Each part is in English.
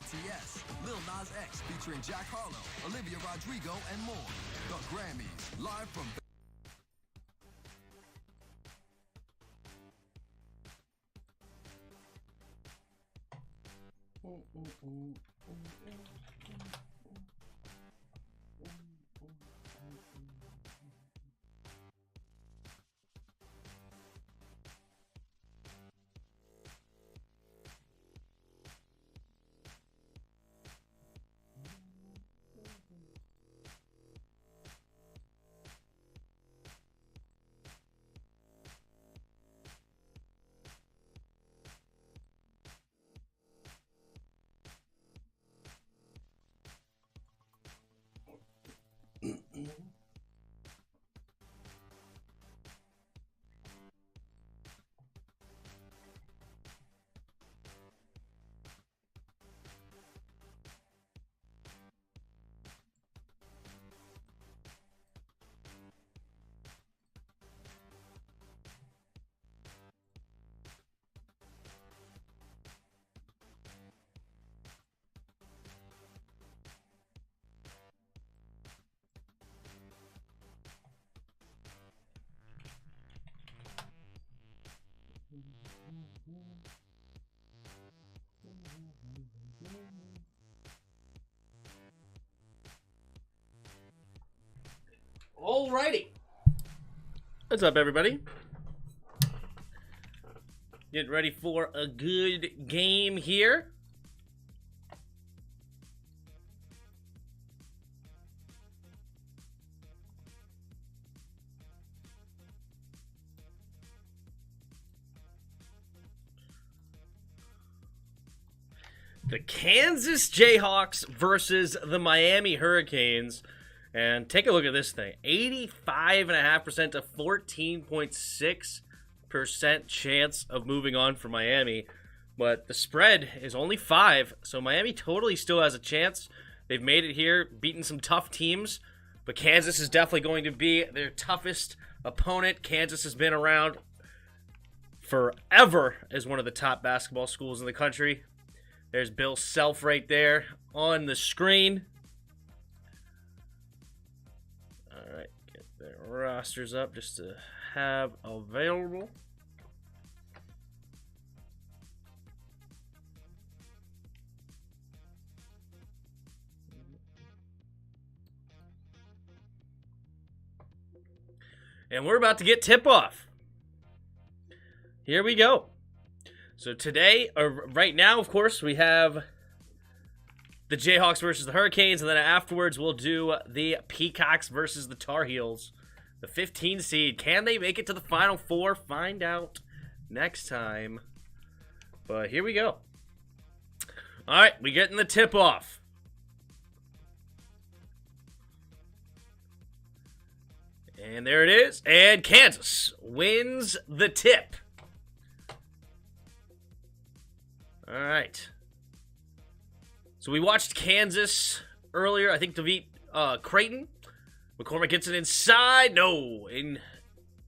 BTS, Lil Nas X featuring Jack Harlow, Olivia Rodrigo, and more. The Grammys, live from... Alrighty. What's up, everybody? Getting ready for a good game here. The Kansas Jayhawks versus the Miami Hurricanes. And take a look at this thing. 85.5% to 14.6% chance of moving on for Miami. But the spread is only 5, so Miami totally still has a chance. They've made it here, beaten some tough teams. But Kansas is definitely going to be their toughest opponent. Kansas has been around forever as one of the top basketball schools in the country. There's Bill Self right there on the screen. Alright, get their rosters up just to have available. And we're about to get tip-off. Here we go. So today, or right now, of course, we have the Jayhawks versus the Hurricanes, and then afterwards we'll do the Peacocks versus the Tar Heels. The 15 seed. Can they make it to the Final Four? Find out next time. But here we go. All right, we getting the tip-off. And there it is. And Kansas wins the tip. All right. So we watched Kansas earlier, I think, to beat Creighton. McCormick gets it inside. No,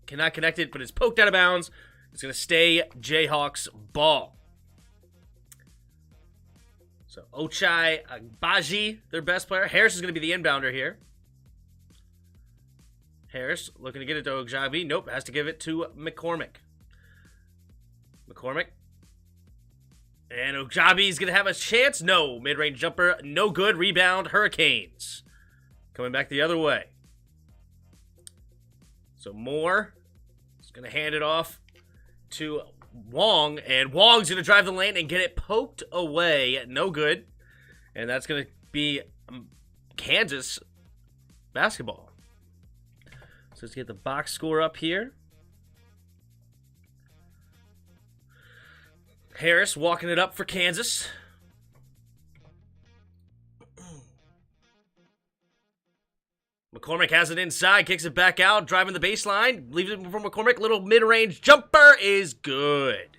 cannot connect it, but it's poked out of bounds. It's going to stay Jayhawks ball. So Ochai Agbaji, their best player. Harris is going to be the inbounder here. Harris looking to get it to Ogjabi. Nope, has to give it to McCormick. McCormick. And Ogjabi's going to have a chance. No. Mid-range jumper. No good. Rebound. Hurricanes. Coming back the other way. So Moore is going to hand it off to Wong. And Wong's going to drive the lane and get it poked away. No good. And that's going to be Kansas basketball. So let's get the box score up here. Harris walking it up for Kansas. McCormick has it inside, kicks it back out, driving the baseline, leaves it for McCormick. Little mid-range jumper is good.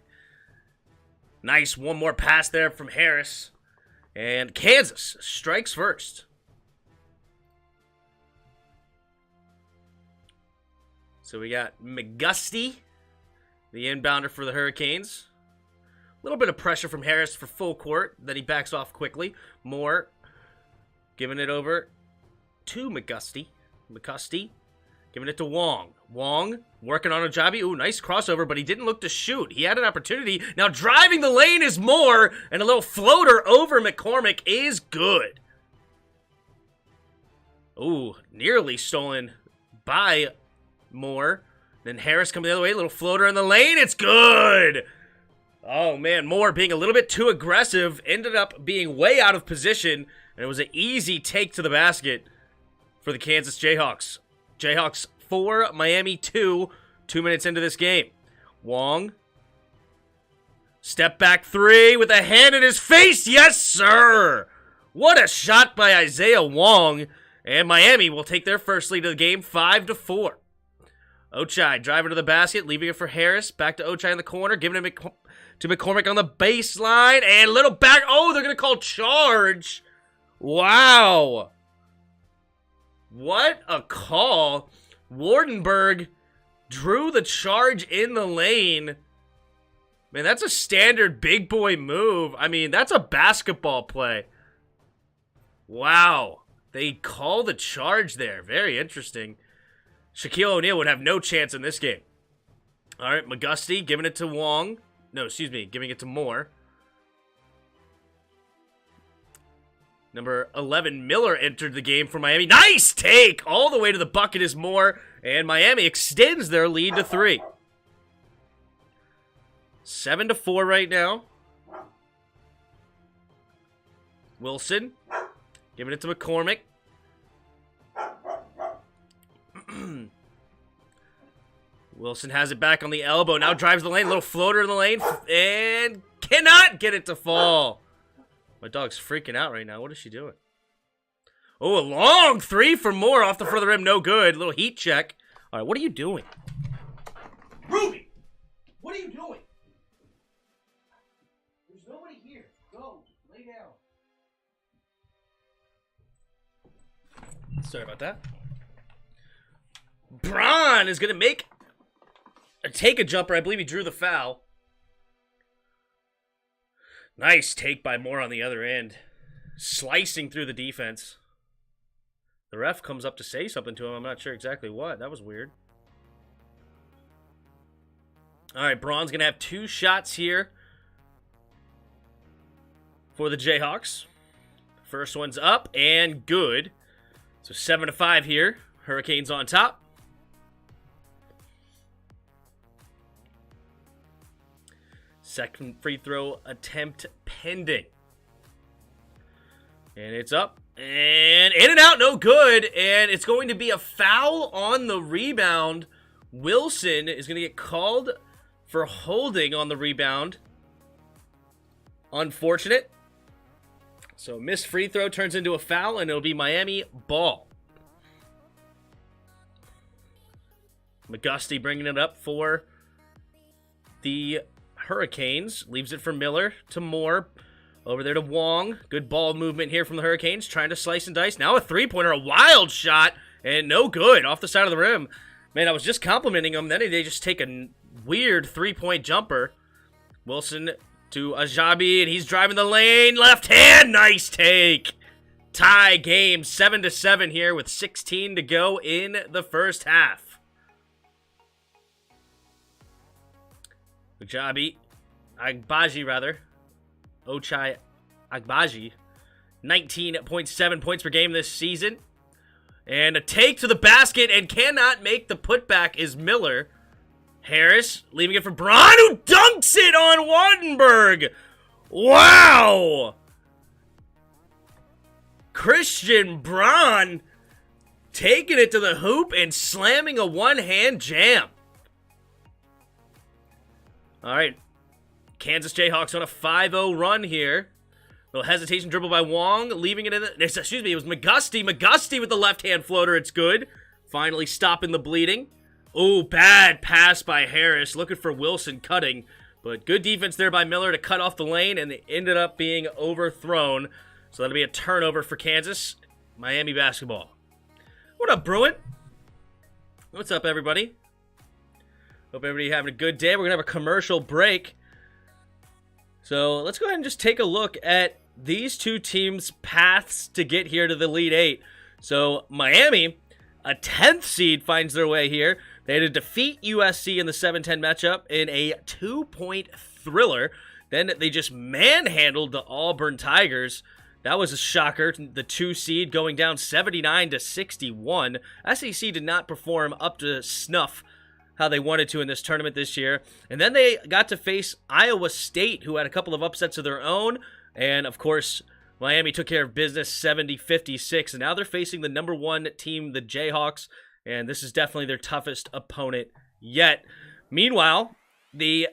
Nice, one more pass there from Harris. And Kansas strikes first. So we got McGusty, the inbounder for the Hurricanes. little bit of pressure from Harris for full court. Then he backs off quickly. Moore giving it over to McGusty. Giving it to Wong. Wong working on Ajabi. Ooh, nice crossover, but he didn't look to shoot. He had an opportunity. Now driving the lane is Moore, and a little floater over McCormick is good. Ooh, nearly stolen by Moore. Then Harris coming the other way. Little floater in the lane. It's good. Oh, man. Moore being a little bit too aggressive. Ended up being way out of position. And it was an easy take to the basket for the Kansas Jayhawks. Jayhawks 4, Miami 2. 2 minutes into this game. Wong. Step back 3 with a hand in his face. Yes, sir. What a shot by Isaiah Wong. And Miami will take their first lead of the game, 5-4. Ochai driving to the basket, leaving it for Harris. Back to Ochai in the corner, giving it to McCormick on the baseline. And little back. Oh, they're going to call charge. Wow. What a call. Wardenberg drew the charge in the lane. Man, that's a standard big boy move. I mean, that's a basketball play. Wow. They call the charge there. Very interesting. Shaquille O'Neal would have no chance in this game. All right, McGusty giving it to Wong. No, excuse me, giving it to Moore. Number 11, Miller entered the game for Miami. Nice take! All the way to the bucket is Moore, and Miami extends their lead to 3. 7-4 right now. Wilson giving it to McCormick. Wilson has it back on the elbow. Now drives the lane. Little floater in the lane. And cannot get it to fall. My dog's freaking out right now. What is she doing? Oh, a long 3 for Moore off the front of the rim. No good. Little heat check. All right, what are you doing? Ruby! What are you doing? There's nobody here. Go. Lay down. Sorry about that. Braun is going to take a jumper. I believe he drew the foul. Nice take by Moore on the other end. Slicing through the defense. The ref comes up to say something to him. I'm not sure exactly what. That was weird. All right, Braun's going to have 2 shots here for the Jayhawks. First one's up and good. So 7-5 here. Hurricanes on top. Second free throw attempt pending. And it's up. And in and out, no good. And it's going to be a foul on the rebound. Wilson is going to get called for holding on the rebound. Unfortunate. So missed free throw turns into a foul, and it'll be Miami ball. McGusty bringing it up for the Hurricanes. Leaves it for Miller to Moore. Over there to Wong. Good ball movement here from the Hurricanes. Trying to slice and dice. Now a three-pointer. A wild shot. And no good. Off the side of the rim. Man, I was just complimenting them. Then they just take a weird three-point jumper. Wilson to Ajabi. And he's driving the lane. Left hand. Nice take. Tie game. 7-7 here with 16 to go in the first half. Agbaji, rather. Ochai Agbaji. 19.7 points per game this season. And a take to the basket and cannot make the putback is Miller. Harris leaving it for Braun, who dunks it on Wardenberg. Wow! Christian Braun taking it to the hoop and slamming a one-hand jam. All right, Kansas Jayhawks on a 5-0 run here. Little hesitation dribble by Wong, leaving it in the... Excuse me, it was McGusty. McGusty with the left-hand floater. It's good. Finally stopping the bleeding. Ooh, bad pass by Harris. Looking for Wilson cutting. But good defense there by Miller to cut off the lane, and they ended up being overthrown. So that'll be a turnover for Kansas. Miami basketball. What up, Bruin? What's up, everybody? Hope everybody having a good day. We're going to have a commercial break. So let's go ahead and just take a look at these two teams' paths to get here to the Elite Eight. So Miami, a 10th seed, finds their way here. They had to defeat USC in the 7-10 matchup in a 2-point thriller. Then they just manhandled the Auburn Tigers. That was a shocker. The 2 seed going down 79-61. SEC did not perform up to snuff how they wanted to in this tournament this year. And then they got to face Iowa State, who had a couple of upsets of their own. And, of course, Miami took care of business 70-56. And now they're facing the number 1 team, the Jayhawks. And this is definitely their toughest opponent yet. Meanwhile, the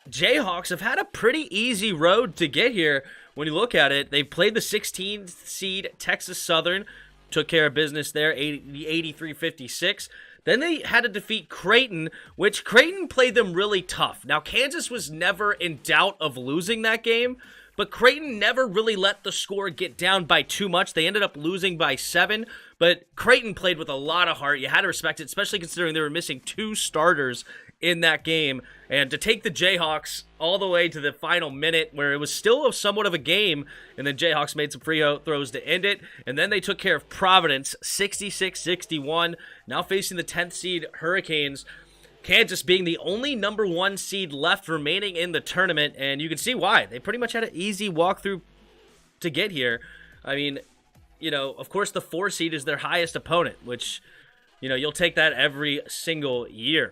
Jayhawks have had a pretty easy road to get here. When you look at it, they played the 16th seed Texas Southern, took care of business there, 83-56. Then they had to defeat Creighton, which Creighton played them really tough. Now, Kansas was never in doubt of losing that game, but Creighton never really let the score get down by too much. They ended up losing by 7, but Creighton played with a lot of heart. You had to respect it, especially considering they were missing 2 starters in that game. And to take the Jayhawks all the way to the final minute where it was still somewhat of a game, and then Jayhawks made some free throws to end it, and then they took care of Providence 66-61, now facing the 10th seed Hurricanes. Kansas being the only number 1 seed left remaining in the tournament, and you can see why. They pretty much had an easy walkthrough to get here. I mean, you know, of course the 4 seed is their highest opponent, which, you know, you'll take that every single year.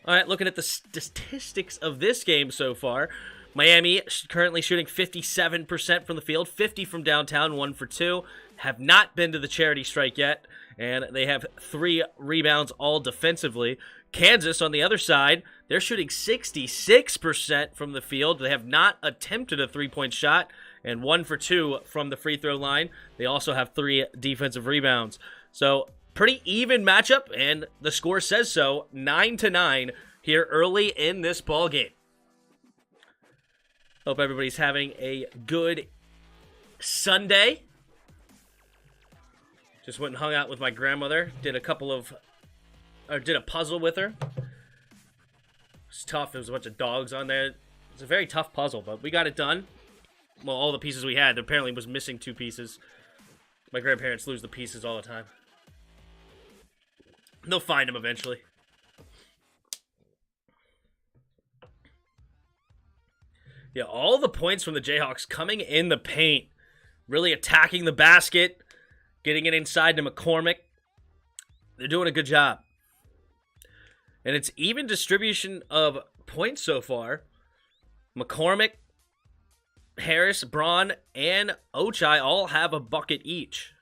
All right, looking at the statistics of this game so far, Miami currently shooting 57% from the field, 50 from downtown, 1 for 2. Have not been to the charity strike yet, and they have 3 rebounds all defensively. Kansas, on the other side, they're shooting 66% from the field. They have not attempted a 3-point shot, and 1 for 2 from the free throw line. They also have 3 defensive rebounds. So, pretty even matchup, and the score says so, 9-9 here early in this ball game. Hope everybody's having a good Sunday. Just went and hung out with my grandmother. Did a puzzle with her. It's tough. There was a bunch of dogs on there. It's a very tough puzzle, but we got it done. Well, all the pieces we had. There apparently was missing 2 pieces. My grandparents lose the pieces all the time. They'll find them eventually. Yeah, all the points from the Jayhawks coming in the paint. Really attacking the basket. Getting it inside to McCormick. They're doing a good job. And it's even distribution of points so far. McCormick, Harris, Braun, and Ochai all have a bucket each.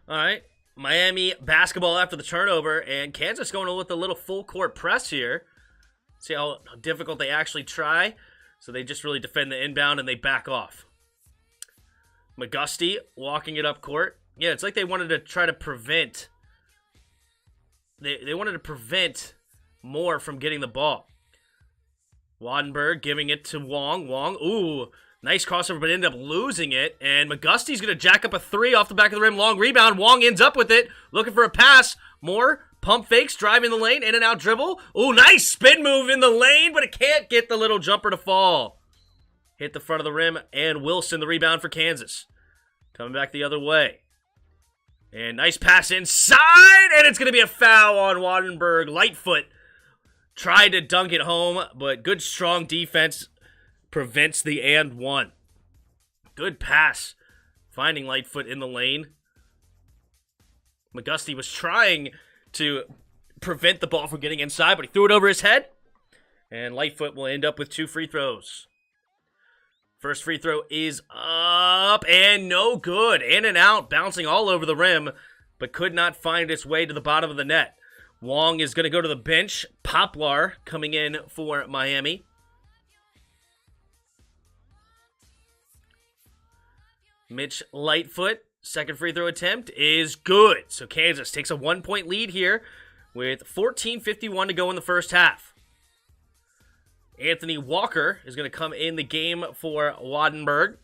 All right, Miami basketball after the turnover, and Kansas going with a little full court press here. See how difficult they actually try. So they just really defend the inbound and they back off. McGusty walking it up court. Yeah, it's like they wanted to try to prevent. They wanted to prevent Moore from getting the ball. Wattenberg giving it to Wong. Wong, ooh, nice crossover, but ended up losing it. And McGusty's going to jack up a 3 off the back of the rim. Long rebound. Wong ends up with it. Looking for a pass. Moore, pump fakes, driving the lane, in and out dribble. Ooh, nice spin move in the lane, but it can't get the little jumper to fall. Hit the front of the rim, and Wilson, the rebound for Kansas. Coming back the other way. And nice pass inside, and it's going to be a foul on Wattenberg. Lightfoot tried to dunk it home, but good, strong defense prevents the and one. Good pass, finding Lightfoot in the lane. McGusty was trying to prevent the ball from getting inside, but he threw it over his head. And Lightfoot will end up with 2 free throws. First free throw is up and no good. In and out, bouncing all over the rim, but could not find its way to the bottom of the net. Wong is going to go to the bench. Poplar coming in for Miami. Mitch Lightfoot, second free throw attempt is good. So Kansas takes a 1-point lead here with 14:51 to go in the first half. Anthony Walker is going to come in the game for Wattenberg.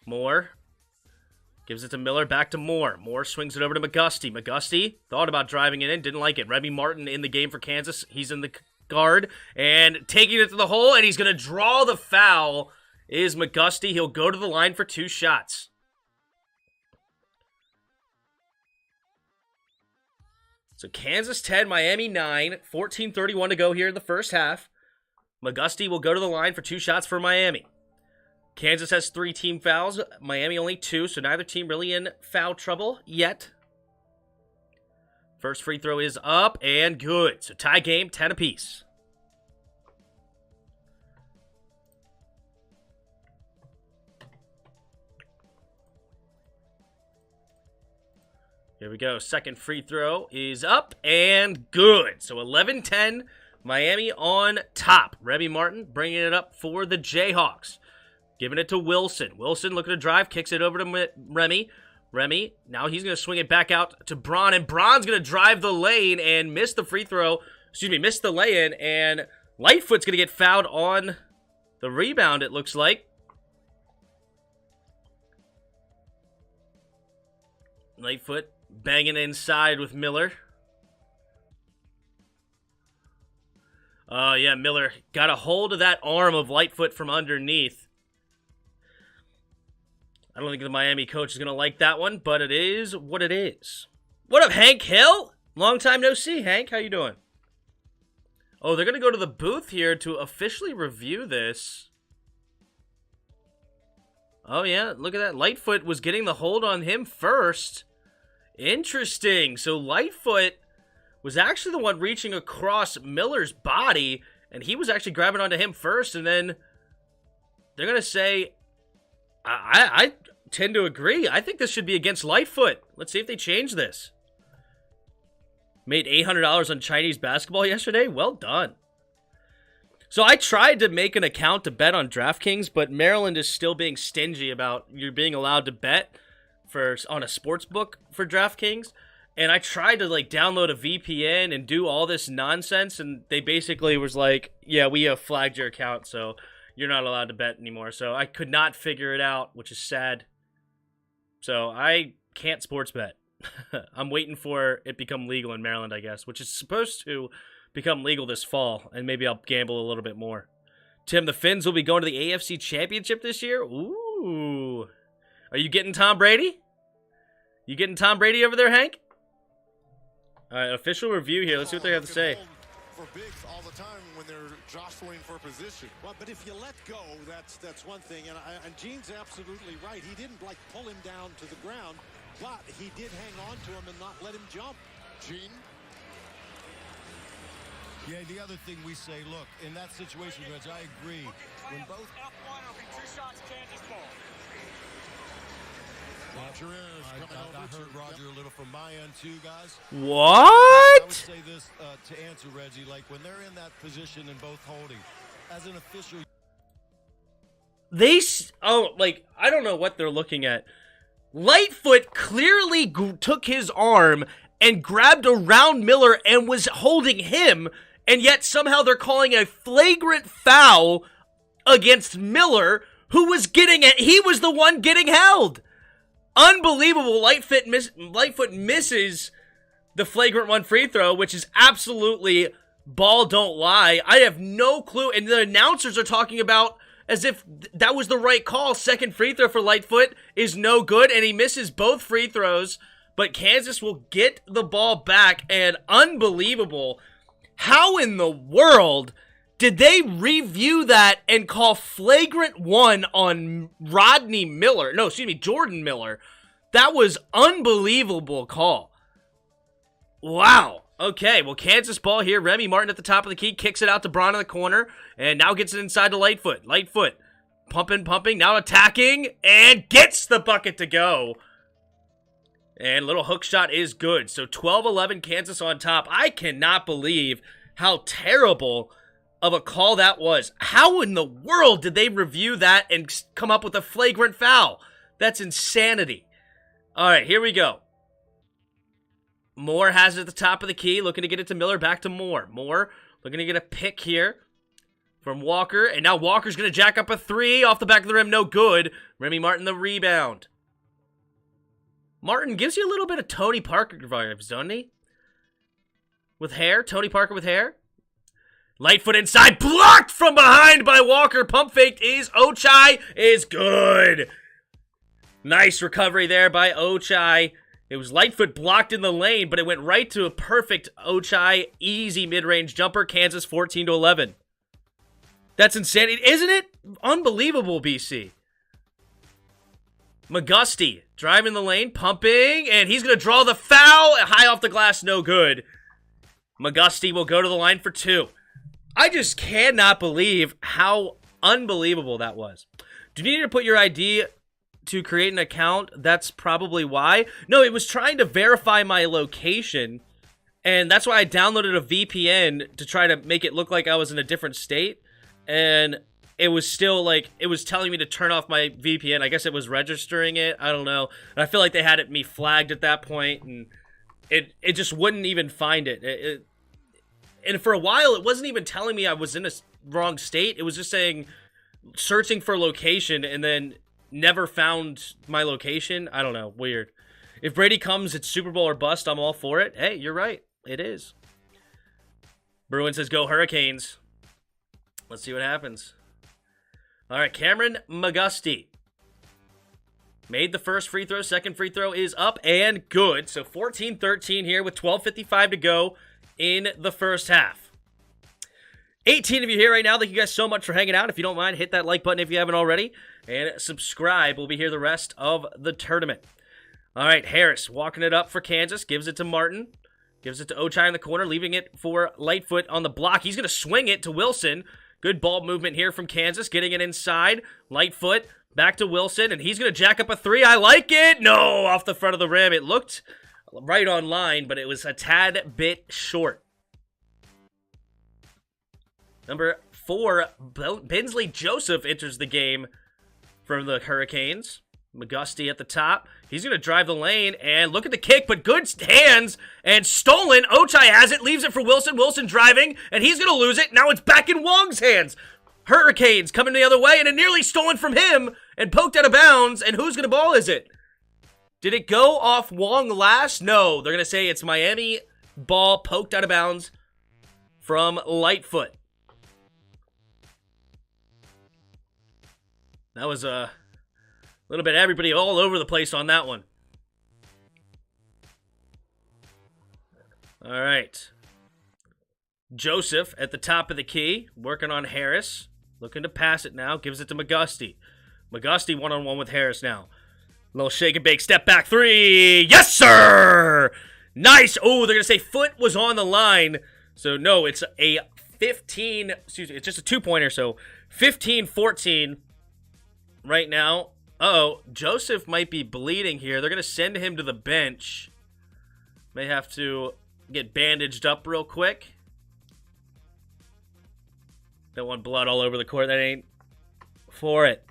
Moore. Gives it to Miller, back to Moore. Moore swings it over to McGusty. McGusty thought about driving it in, didn't like it. Remy Martin in the game for Kansas. He's in the guard and taking it to the hole, and he's going to draw the foul. Is McGusty. He'll go to the line for 2 shots. So Kansas 10, Miami 9, 14:31 to go here in the first half. McGusty will go to the line for 2 shots for Miami. Kansas has 3 team fouls, Miami only 2, so neither team really in foul trouble yet. First free throw is up and good. So tie game, 10 apiece. Here we go. Second free throw is up and good. So 11-10, Miami on top. Remy Martin bringing it up for the Jayhawks. Giving it to Wilson. Wilson looking to drive, kicks it over to Remy. Remy, now he's going to swing it back out to Braun, and Braun's going to drive the lane and miss the free throw. Miss the lay-in, and Lightfoot's going to get fouled on the rebound, it looks like. Lightfoot banging inside with Miller. Yeah, Miller got a hold of that arm of Lightfoot from underneath. I don't think the Miami coach is going to like that one, but it is what it is. What up, Hank Hill? Long time no see, Hank. How you doing? Oh, they're going to go to the booth here to officially review this. Oh, yeah, look at that. Lightfoot was getting the hold on him first. Interesting. So Lightfoot was actually the one reaching across Miller's body, and he was actually grabbing onto him first, and then they're going to say, I tend to agree. I think this should be against Lightfoot. Let's see if they change this. Made $800 on Chinese basketball yesterday. Well done. So I tried to make an account to bet on DraftKings, but Maryland is still being stingy about you being allowed to bet on a sports book for DraftKings. And I tried to download a VPN and do all this nonsense, and they basically was like, yeah, we have flagged your account, so you're not allowed to bet anymore. So I could not figure it out, which is sad. So I can't sports bet. I'm waiting for it become legal in Maryland, I guess, which is supposed to become legal this fall, and maybe I'll gamble a little bit more. Tim, the Finns will be going to the AFC Championship this year? Ooh. Are you getting Tom Brady? You getting Tom Brady over there, Hank? All right, official review here. Let's see what they have to say. For bigs all the time when they're jostling for position. Well, but if you let go, that's one thing. And Gene's absolutely right. He didn't pull him down to the ground, but he did hang on to him and not let him jump. Gene? Yeah, the other thing we say, look, in that situation, Reg, I agree. When both F1 will be 2 shots, Kansas ball. Roger is coming over. I heard Roger a little from my end too, guys. What? I would say this to answer Reggie, when they're in that position and both holding, as an official. I don't know what they're looking at. Lightfoot clearly took his arm and grabbed around Miller and was holding him, and yet somehow they're calling a flagrant foul against Miller, who was he was the one getting held. Unbelievable. Lightfoot misses the flagrant 1 free throw, which is absolutely ball don't lie. I have no clue. And the announcers are talking about as if that was the right call. Second free throw for Lightfoot is no good, and he misses both free throws. But Kansas will get the ball back, and unbelievable. How in the world did they review that and call flagrant 1 on Jordan Miller? That was unbelievable call. Wow. Okay, well, Kansas ball here. Remy Martin at the top of the key, kicks it out to Braun in the corner, and now gets it inside to Lightfoot. Lightfoot pumping, now attacking, and gets the bucket to go. And little hook shot is good. So 12-11, Kansas on top. I cannot believe how terrible of a call that was. How in the world did they review that and come up with a flagrant foul? That's insanity. All right, here we go. Moore has it at the top of the key, looking to get it to Miller, back to Moore. Moore looking to get a pick here from Walker, and now Walker's going to jack up a 3 off the back of the rim, no good. Remy Martin the rebound. Martin gives you a little bit of Tony Parker vibes, doesn't he? With hair, Tony Parker with hair. Lightfoot inside, blocked from behind by Walker. Pump faked is Ochai is good. Nice recovery there by Ochai. It was Lightfoot blocked in the lane, but it went right to a perfect Ochai. Easy mid-range jumper. Kansas 14-11. That's insanity, isn't it? Unbelievable, BC. McGusty driving the lane, pumping, and he's going to draw the foul. High off the glass, no good. McGusty will go to the line for 2. I just cannot believe how unbelievable that was. Do you need to put your ID to create an account? That's probably why. No, it was trying to verify my location, and that's why I downloaded a VPN to try to make it look like I was in a different state, and it was still like, it was telling me to turn off my VPN. I guess it was registering it. I don't know. And I feel like they had me flagged at that point, and it just wouldn't even find it. And for a while, it wasn't even telling me I was in a wrong state. It was just saying, searching for location, and then never found my location. I don't know. Weird. If Brady comes, it's Super Bowl or bust. I'm all for it. Hey, you're right. It is. Bruin says, go Hurricanes. Let's see what happens. All right, Cameron McGusty made the first free throw. Second free throw is up and good. So 14-13 here with 12:55 to go in the first half. 18 of you here right now. Thank you guys so much for hanging out. If you don't mind, hit that like button if you haven't already. And subscribe. We'll be here the rest of the tournament. All right, Harris walking it up for Kansas. Gives it to Martin. Gives it to Ochai in the corner, leaving it for Lightfoot on the block. He's going to swing it to Wilson. Good ball movement here from Kansas. Getting it inside. Lightfoot back to Wilson. And he's going to jack up a 3. I like it. No, off the front of the rim. It looked right on line, but it was a tad bit short. Number 4, Bensley Joseph enters the game from the Hurricanes. McGusty at the top. He's going to drive the lane, and look at the kick, but good hands, and stolen. Ochai has it, leaves it for Wilson. Wilson driving, and he's going to lose it. Now it's back in Wong's hands. Hurricanes coming the other way, and it nearly stolen from him, and poked out of bounds, and whose going to ball is it? Did it go off Wong last? No, they're going to say it's Miami ball poked out of bounds from Lightfoot. That was a little bit everybody all over the place on that one. All right. Joseph at the top of the key, working on Harris. Looking to pass it now, gives it to McGusty. McGusty one-on-one with Harris now. Little shake and bake, step back 3. Yes, sir! Nice. Oh, they're going to say foot was on the line. So, no, it's a 15, excuse me, it's just a 2-pointer. So, 15-14 right now. Uh-oh, Joseph might be bleeding here. They're going to send him to the bench. May have to get bandaged up real quick. Don't want blood all over the court. That ain't for it.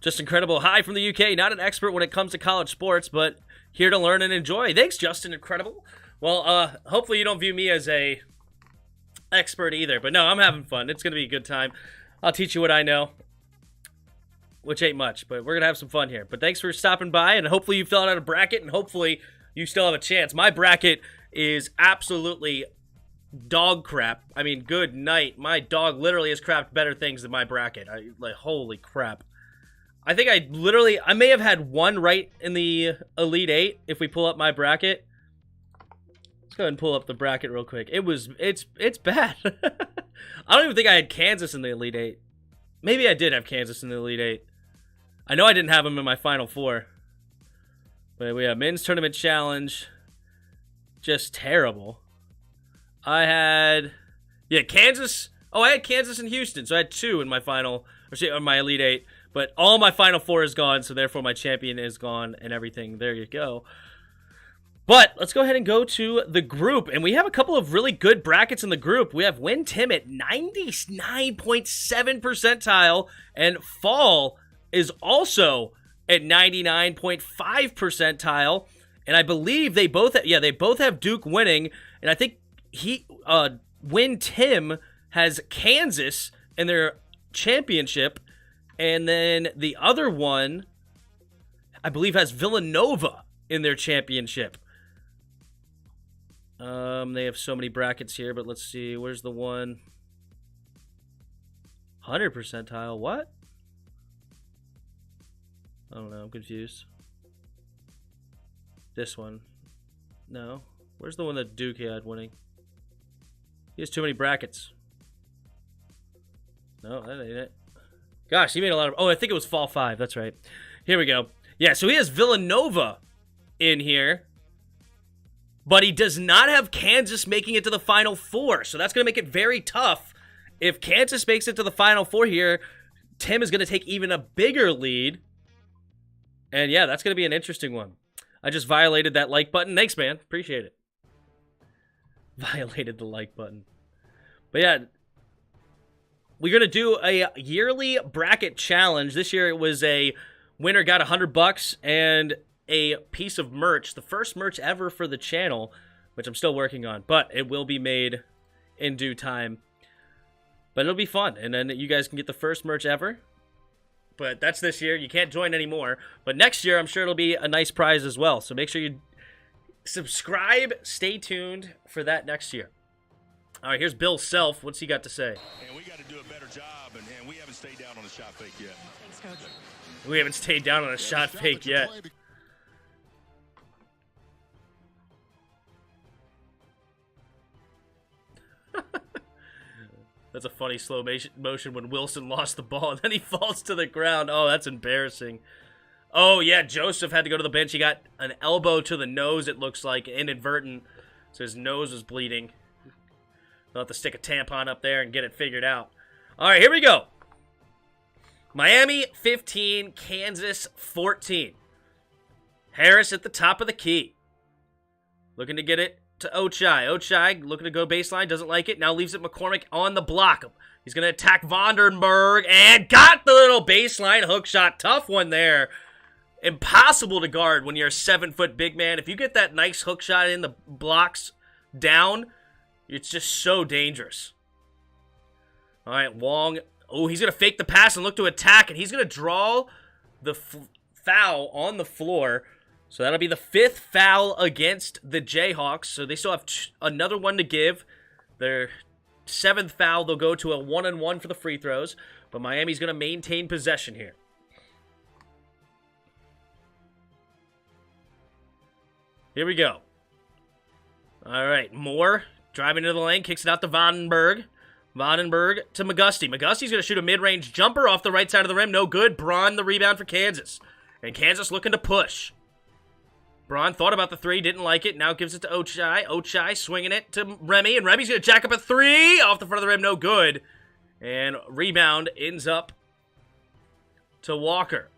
Just incredible. Hi from the UK. Not an expert when it comes to college sports, but here to learn and enjoy. Thanks, Justin. Incredible. Well, hopefully you don't view me as a expert either. But no, I'm having fun. It's going to be a good time. I'll teach you what I know, which ain't much, but we're going to have some fun here. But thanks for stopping by, and hopefully you filled out a bracket, and hopefully you still have a chance. My bracket is absolutely dog crap. I mean, good night. My dog literally has crapped better things than my bracket. Holy crap. I think I may have had one right in the Elite 8 if we pull up my bracket. Let's go ahead and pull up the bracket real quick. It's bad. I don't even think I had Kansas in the Elite 8. Maybe I did have Kansas in the Elite 8. I know I didn't have them in my Final Four. But we have Men's Tournament Challenge. Just terrible. I had Kansas. Oh, I had Kansas and Houston, so I had 2 in my my Elite 8. But all my Final Four is gone, so therefore my champion is gone and everything. There you go. But let's go ahead and go to the group. And we have a couple of really good brackets in the group. We have Win Tim at 99.7 percentile. And Fall is also at 99.5 percentile. And I believe they both have Duke winning. And I think Win Tim has Kansas in their championship. And then the other one, I believe, has Villanova in their championship. They have so many brackets here, but let's see. Where's the one? 100 percentile. What? I don't know. I'm confused. This one. No. Where's the one that Duke had winning? He has too many brackets. No, that ain't it. Gosh, he made a lot of... Oh, I think it was Fall 5. That's right. Here we go. Yeah, so he has Villanova in here. But he does not have Kansas making it to the Final Four. So that's going to make it very tough. If Kansas makes it to the Final Four here, Tim is going to take even a bigger lead. And yeah, that's going to be an interesting one. I just violated that like button. Thanks, man. Appreciate it. Violated the like button. But yeah, we're going to do a yearly bracket challenge. This year it was a winner got $100 and a piece of merch. The first merch ever for the channel, which I'm still working on. But it will be made in due time. But it'll be fun. And then you guys can get the first merch ever. But that's this year. You can't join anymore. But next year, I'm sure it'll be a nice prize as well. So make sure you subscribe. Stay tuned for that next year. All right, here's Bill Self. What's he got to say? And we got to do a better job, and we haven't stayed down on the shot fake yet. Thanks, Coach. We haven't stayed down on a shot fake yet. That's a funny slow motion when Wilson lost the ball and then he falls to the ground. Oh, that's embarrassing. Oh, yeah, Joseph had to go to the bench. He got an elbow to the nose, it looks like, inadvertent. So his nose was bleeding. They'll have to stick a tampon up there and get it figured out. All right, here we go. Miami 15, Kansas 14. Harris at the top of the key. Looking to get it to Ochai. Ochai looking to go baseline, doesn't like it. Now leaves it McCormick on the block. He's going to attack Vandenberg and got the little baseline hook shot. Tough one there. Impossible to guard when you're a 7-foot big man. If you get that nice hook shot in the blocks down, it's just so dangerous. All right, Wong. Oh, he's going to fake the pass and look to attack, and he's going to draw the foul on the floor. So that'll be the 5th foul against the Jayhawks. So they still have another one to give. Their 7th foul, they'll go to a 1-and-1 for the free throws. But Miami's going to maintain possession here. Here we go. All right, Moore driving into the lane, kicks it out to Vandenberg. Vandenberg to McGusty. McGusty's going to shoot a mid-range jumper off the right side of the rim. No good. Braun the rebound for Kansas. And Kansas looking to push. Braun thought about the three, didn't like it. Now gives it to Ochai. Ochai swinging it to Remy. And Remy's going to jack up a three off the front of the rim. No good. And rebound ends up to Walker.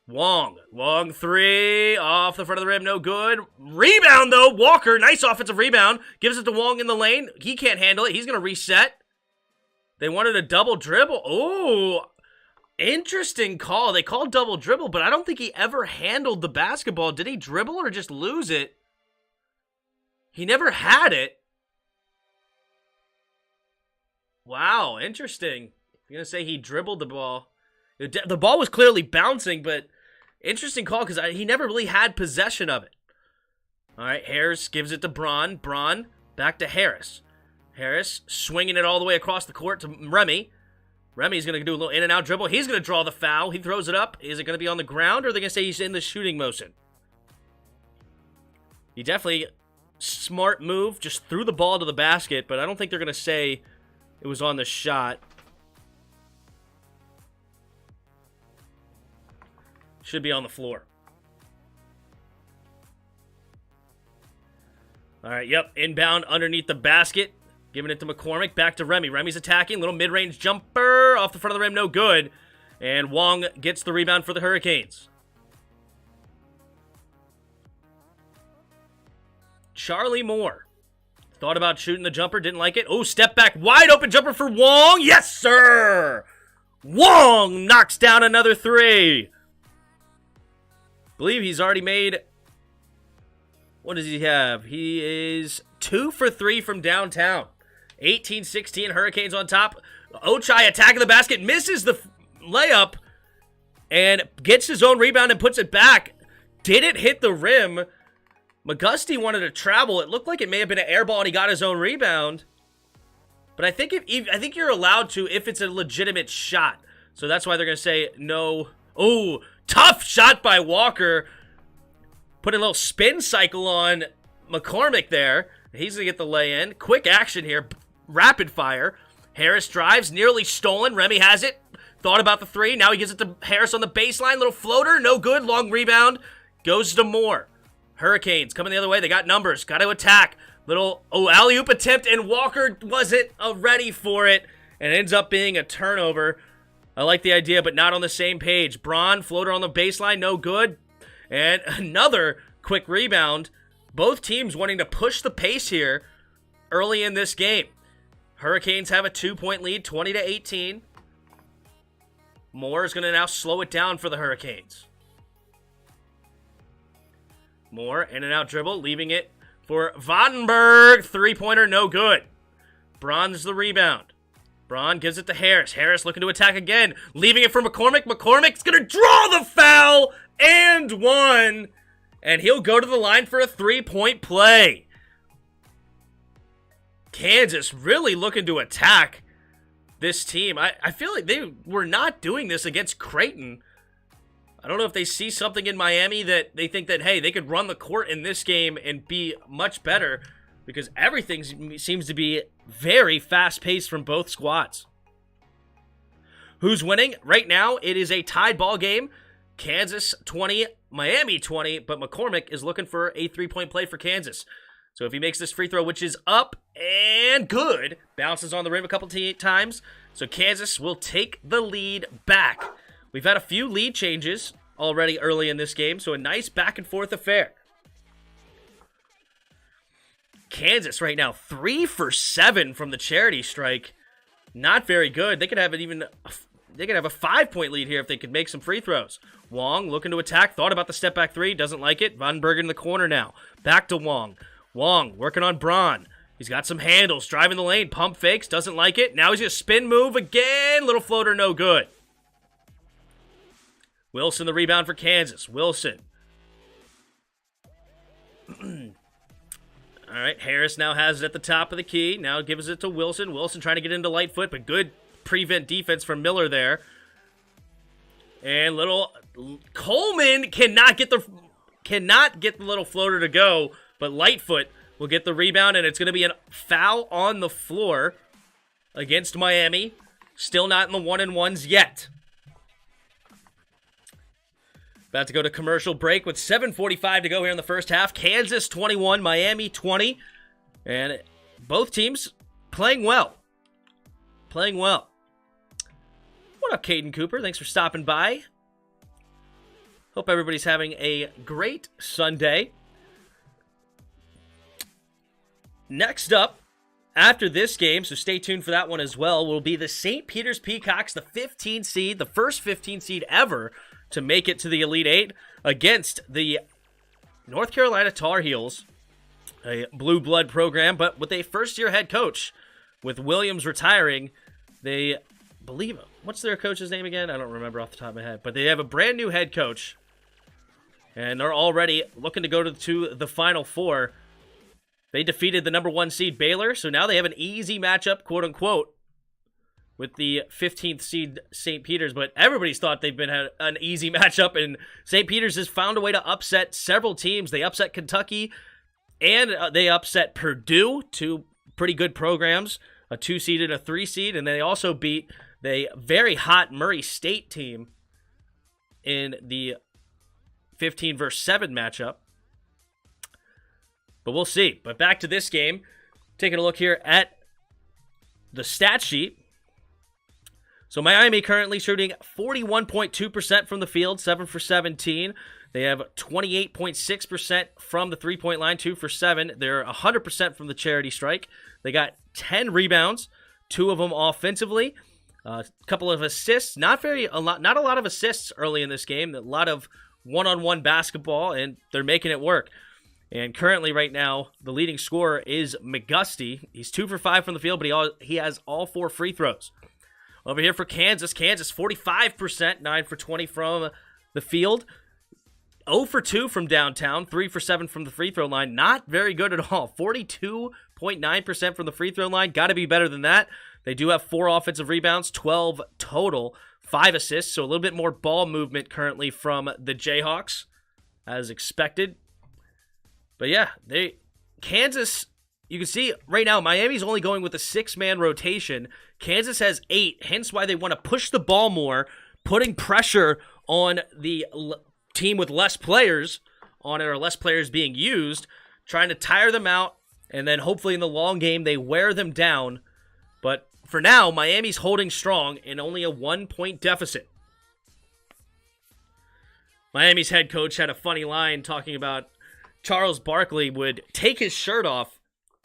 Wong three off the front of the rim, no good. Rebound though, Walker, nice offensive rebound. Gives it to Wong in the lane. He can't handle it. He's going to reset. They wanted a double dribble. Oh, interesting call. They called double dribble, but I don't think he ever handled the basketball. Did he dribble or just lose it? He never had it. Wow, interesting. You're going to say he dribbled the ball. The ball was clearly bouncing, but interesting call because he never really had possession of it. All right, Harris gives it to Braun. Braun back to Harris. Harris swinging it all the way across the court to Remy. Remy's going to do a little in and out dribble. He's going to draw the foul. He throws it up. Is it going to be on the ground or are they going to say he's in the shooting motion? He definitely, smart move, just threw the ball to the basket, but I don't think they're going to say it was on the shot. Should be on the floor. All right, yep. Inbound underneath the basket. Giving it to McCormick. Back to Remy. Remy's attacking. Little mid-range jumper off the front of the rim. No good. And Wong gets the rebound for the Hurricanes. Charlie Moore. Thought about shooting the jumper. Didn't like it. Oh, step back. Wide open jumper for Wong. Yes, sir. Wong knocks down another three. Believe he's already made, what does he have? He is 2 for 3 from downtown. 18-16, Hurricanes on top. Ochai attacking the basket, misses the layup, and gets his own rebound and puts it back. didn't hit the rim. McGusty wanted to travel. It looked like it may have been an air ball, and he got his own rebound. But I think I think you're allowed to if it's a legitimate shot. So that's why they're going to say no. Oh, tough shot by Walker. Put a little spin cycle on McCormick there. He's going to get the lay-in. Quick action here. Rapid fire. Harris drives. Nearly stolen. Remy has it. Thought about the three. Now he gives it to Harris on the baseline. Little floater. No good. Long rebound. Goes to Moore. Hurricanes coming the other way. They got numbers. Got to attack. Little alley-oop attempt, and Walker wasn't ready for it, and ends up being a turnover. I like the idea, but not on the same page. Braun, floater on the baseline, no good. And another quick rebound. Both teams wanting to push the pace here early in this game. Hurricanes have a 2-point lead, 20-18. Moore is going to now slow it down for the Hurricanes. Moore, in and out dribble, leaving it for Vandenberg. Three-pointer, no good. Braun's the rebound. Braun gives it to Harris. Harris looking to attack again. Leaving it for McCormick. McCormick's going to draw the foul and one. And he'll go to the line for a three-point play. Kansas really looking to attack this team. I feel like they were not doing this against Creighton. I don't know if they see something in Miami that they think that, hey, they could run the court in this game and be much better, because everything seems to be very fast-paced from both squads. Who's winning? Right now, it is a tied ball game. Kansas 20, Miami 20, but McCormick is looking for a three-point play for Kansas. So if he makes this free throw, which is up and good, bounces on the rim a couple times, so Kansas will take the lead back. We've had a few lead changes already early in this game, so a nice back-and-forth affair. Kansas right now, 3 for 7 from the charity strike. Not very good. They could have a 5-point lead here if they could make some free throws. Wong looking to attack. Thought about the step-back three. Doesn't like it. Vandenberg in the corner now. Back to Wong. Wong working on Braun. He's got some handles. Driving the lane. Pump fakes. Doesn't like it. Now he's going to spin move again. Little floater, no good. Wilson the rebound for Kansas. Wilson. All right, Harris now has it at the top of the key. Now gives it to Wilson. Wilson trying to get into Lightfoot, but good prevent defense from Miller there. And little Coleman cannot get the little floater to go, but Lightfoot will get the rebound, and it's going to be a foul on the floor against Miami. Still not in the 1-and-1s yet. About to go to commercial break with 7:45 to go here in the first half. Kansas 21, Miami 20. And both teams playing well. Playing well. What up, Caden Cooper? Thanks for stopping by. Hope everybody's having a great Sunday. Next up, after this game, so stay tuned for that one as well, will be the St. Peter's Peacocks, the 15 seed, the first 15 seed ever to make it to the Elite Eight, against the North Carolina Tar Heels, a blue blood program, but with a first-year head coach. With Williams retiring, they believe, what's their coach's name again? I don't remember off the top of my head, but they have a brand new head coach, and they're already looking to go to the Final Four. They defeated the number 1 seed Baylor, so now they have an easy matchup, quote-unquote, with the 15th seed St. Peter's, but everybody's thought they've been had an easy matchup, and St. Peter's has found a way to upset several teams. They upset Kentucky, and they upset Purdue, two pretty good programs, a 2 seed and a 3 seed, and they also beat the very hot Murray State team in the 15 versus 7 matchup. But we'll see. But back to this game, taking a look here at the stat sheet. So Miami currently shooting 41.2% from the field, 7 for 17. They have 28.6% from the three-point line, 2 for 7. They're 100% from the charity strike. They got 10 rebounds, 2 of them offensively. A couple of assists, not a lot of assists early in this game. A lot of one-on-one basketball, and they're making it work. And currently, right now, the leading scorer is McGusty. He's 2 for 5 from the field, but he has all 4 free throws. Over here for Kansas, 45%, 9 for 20 from the field. 0 for 2 from downtown, 3 for 7 from the free throw line. Not very good at all. 42.9% from the free throw line. Got to be better than that. They do have 4 offensive rebounds, 12 total, 5 assists, so a little bit more ball movement currently from the Jayhawks, as expected. But yeah, Kansas, you can see right now, Miami's only going with a 6-man rotation. Kansas has 8, hence why they want to push the ball more, putting pressure on the team with less players on it, or less players being used, trying to tire them out, and then hopefully in the long game they wear them down. But for now, Miami's holding strong in only a 1-point deficit. Miami's head coach had a funny line talking about Charles Barkley would take his shirt off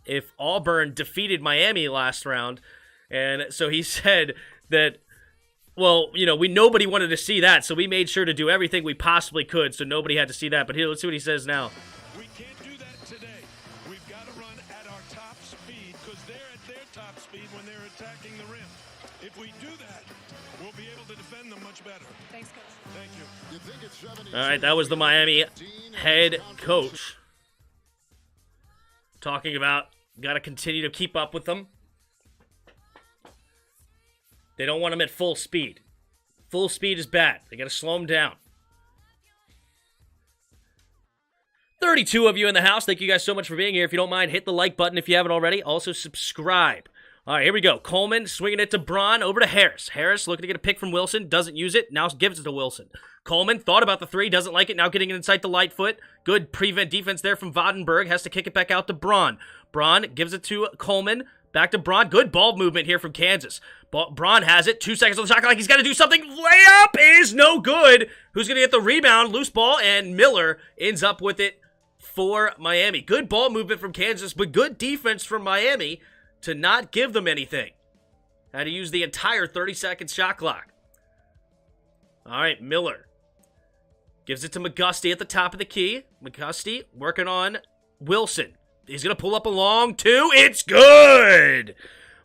if Auburn defeated Miami last round. And so he said that, well, nobody wanted to see that, so we made sure to do everything we possibly could so nobody had to see that. But here, let's see what he says now. We can't do that today. We've got to run at our top speed because they're at their top speed when they're attacking the rim. If we do that, we'll be able to defend them much better. Thanks, Coach. Thank you. All right, that was the Miami head coach talking about got to continue to keep up with them. They don't want them at full speed. Full speed is bad. They got to slow them down. 32 of you in the house. Thank you guys so much for being here. If you don't mind, hit the like button if you haven't already. Also, subscribe. All right, here we go. Coleman swinging it to Braun, over to Harris. Harris looking to get a pick from Wilson. Doesn't use it. Now gives it to Wilson. Coleman thought about the 3. Doesn't like it. Now getting it inside the Lightfoot. Good prevent defense there from Vandenberg. Has to kick it back out to Braun. Braun gives it to Coleman. Back to Braun. Good ball movement here from Kansas. Braun has it. 2 seconds on the shot clock. He's got to do something. Layup is no good. Who's going to get the rebound? Loose ball, and Miller ends up with it for Miami. Good ball movement from Kansas, but good defense from Miami to not give them anything. Had to use the entire 30-second shot clock. All right, Miller gives it to McGusty at the top of the key. McGusty working on Wilson. He's going to pull up a long 2. It's good!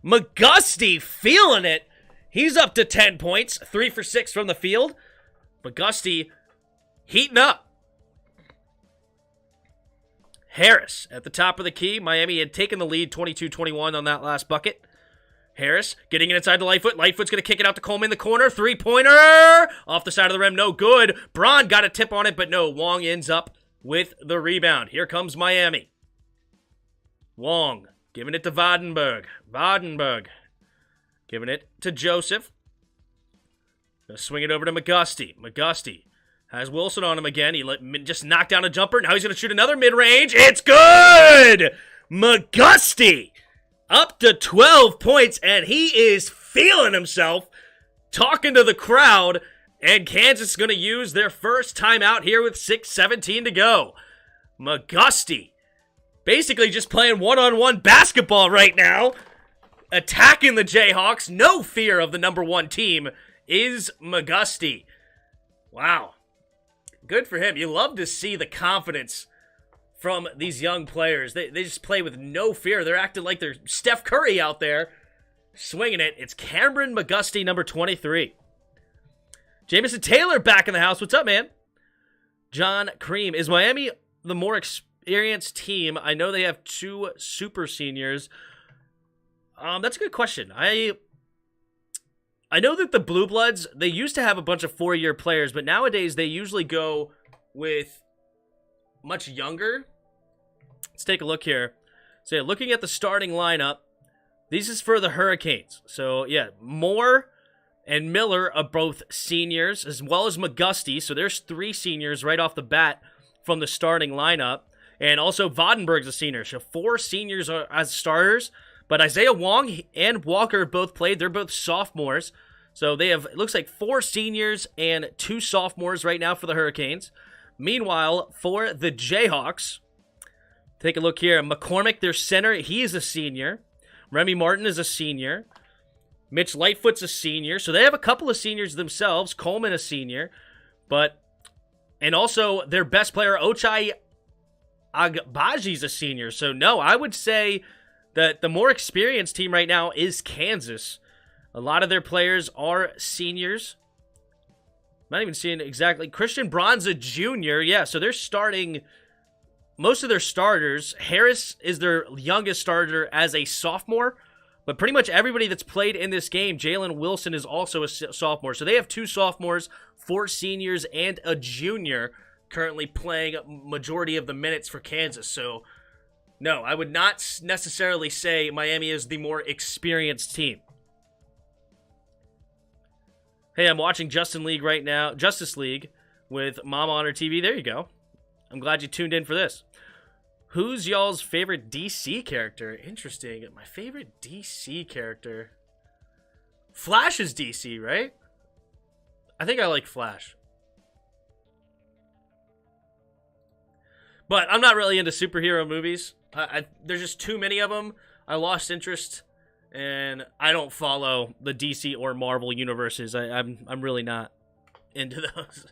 McGusty feeling it. He's up to 10 points. 3 for 6 from the field. McGusty heating up. Harris at the top of the key. Miami had taken the lead 22-21 on that last bucket. Harris getting it inside the Lightfoot. Lightfoot's going to kick it out to Coleman in the corner. 3-pointer! Off the side of the rim. No good. Braun got a tip on it, but no. Wong ends up with the rebound. Here comes Miami. Wong giving it to Vandenberg. Vandenberg giving it to Joseph. Gonna swing it over to McGusty. McGusty has Wilson on him again. He just knocked down a jumper. Now he's going to shoot another mid-range. It's good! McGusty up to 12 points, and he is feeling himself, talking to the crowd, and Kansas is going to use their first timeout here with 6:17 to go. McGusty basically just playing one-on-one basketball right now, attacking the Jayhawks. No fear of the number 1 team is McGusty. Wow. Good for him. You love to see the confidence from these young players. They just play with no fear. They're acting like they're Steph Curry out there swinging it. It's Cameron McGusty, number 23. Jamison Taylor back in the house. What's up, man? John Cream. Is Miami the more experienced team? I know they have 2 super seniors. That's a good question. I know that the Blue Bloods, they used to have a bunch of 4-year players, but nowadays they usually go with much younger. Let's take a look here. So yeah, looking at the starting lineup, this is for the Hurricanes. So yeah, Moore and Miller are both seniors, as well as McGusty. So there's 3 seniors right off the bat from the starting lineup. And also Vandenberg's a senior. So 4 seniors are as starters. But Isaiah Wong and Walker both played. They're both sophomores. So they have, it looks like 4 seniors and 2 sophomores right now for the Hurricanes. Meanwhile, for the Jayhawks, take a look here. McCormick, their center, he is a senior. Remy Martin is a senior. Mitch Lightfoot's a senior. So they have a couple of seniors themselves. Coleman a senior. And also their best player, Ochai Agbaji's a senior. So no, I would say that the more experienced team right now is Kansas. A lot of their players are seniors. not even seeing exactly. Christian Braun's a junior. Yeah, so they're starting most of their starters. Harris is their youngest starter as a sophomore, but pretty much everybody that's played in this game, Jalen Wilson is also a sophomore. So they have 2 sophomores, 4 seniors, and a junior currently playing majority of the minutes for Kansas. So, no, I would not necessarily say Miami is the more experienced team. Hey, I'm watching Justice League right now, Justice League, with Mama on her TV. There you go. I'm glad you tuned in for this. Who's y'all's favorite DC character? Interesting. My favorite DC character. Flash is DC, right? I think I like Flash. But I'm not really into superhero movies. There's just too many of them. I lost interest, and I don't follow the DC or Marvel universes. I'm really not into those.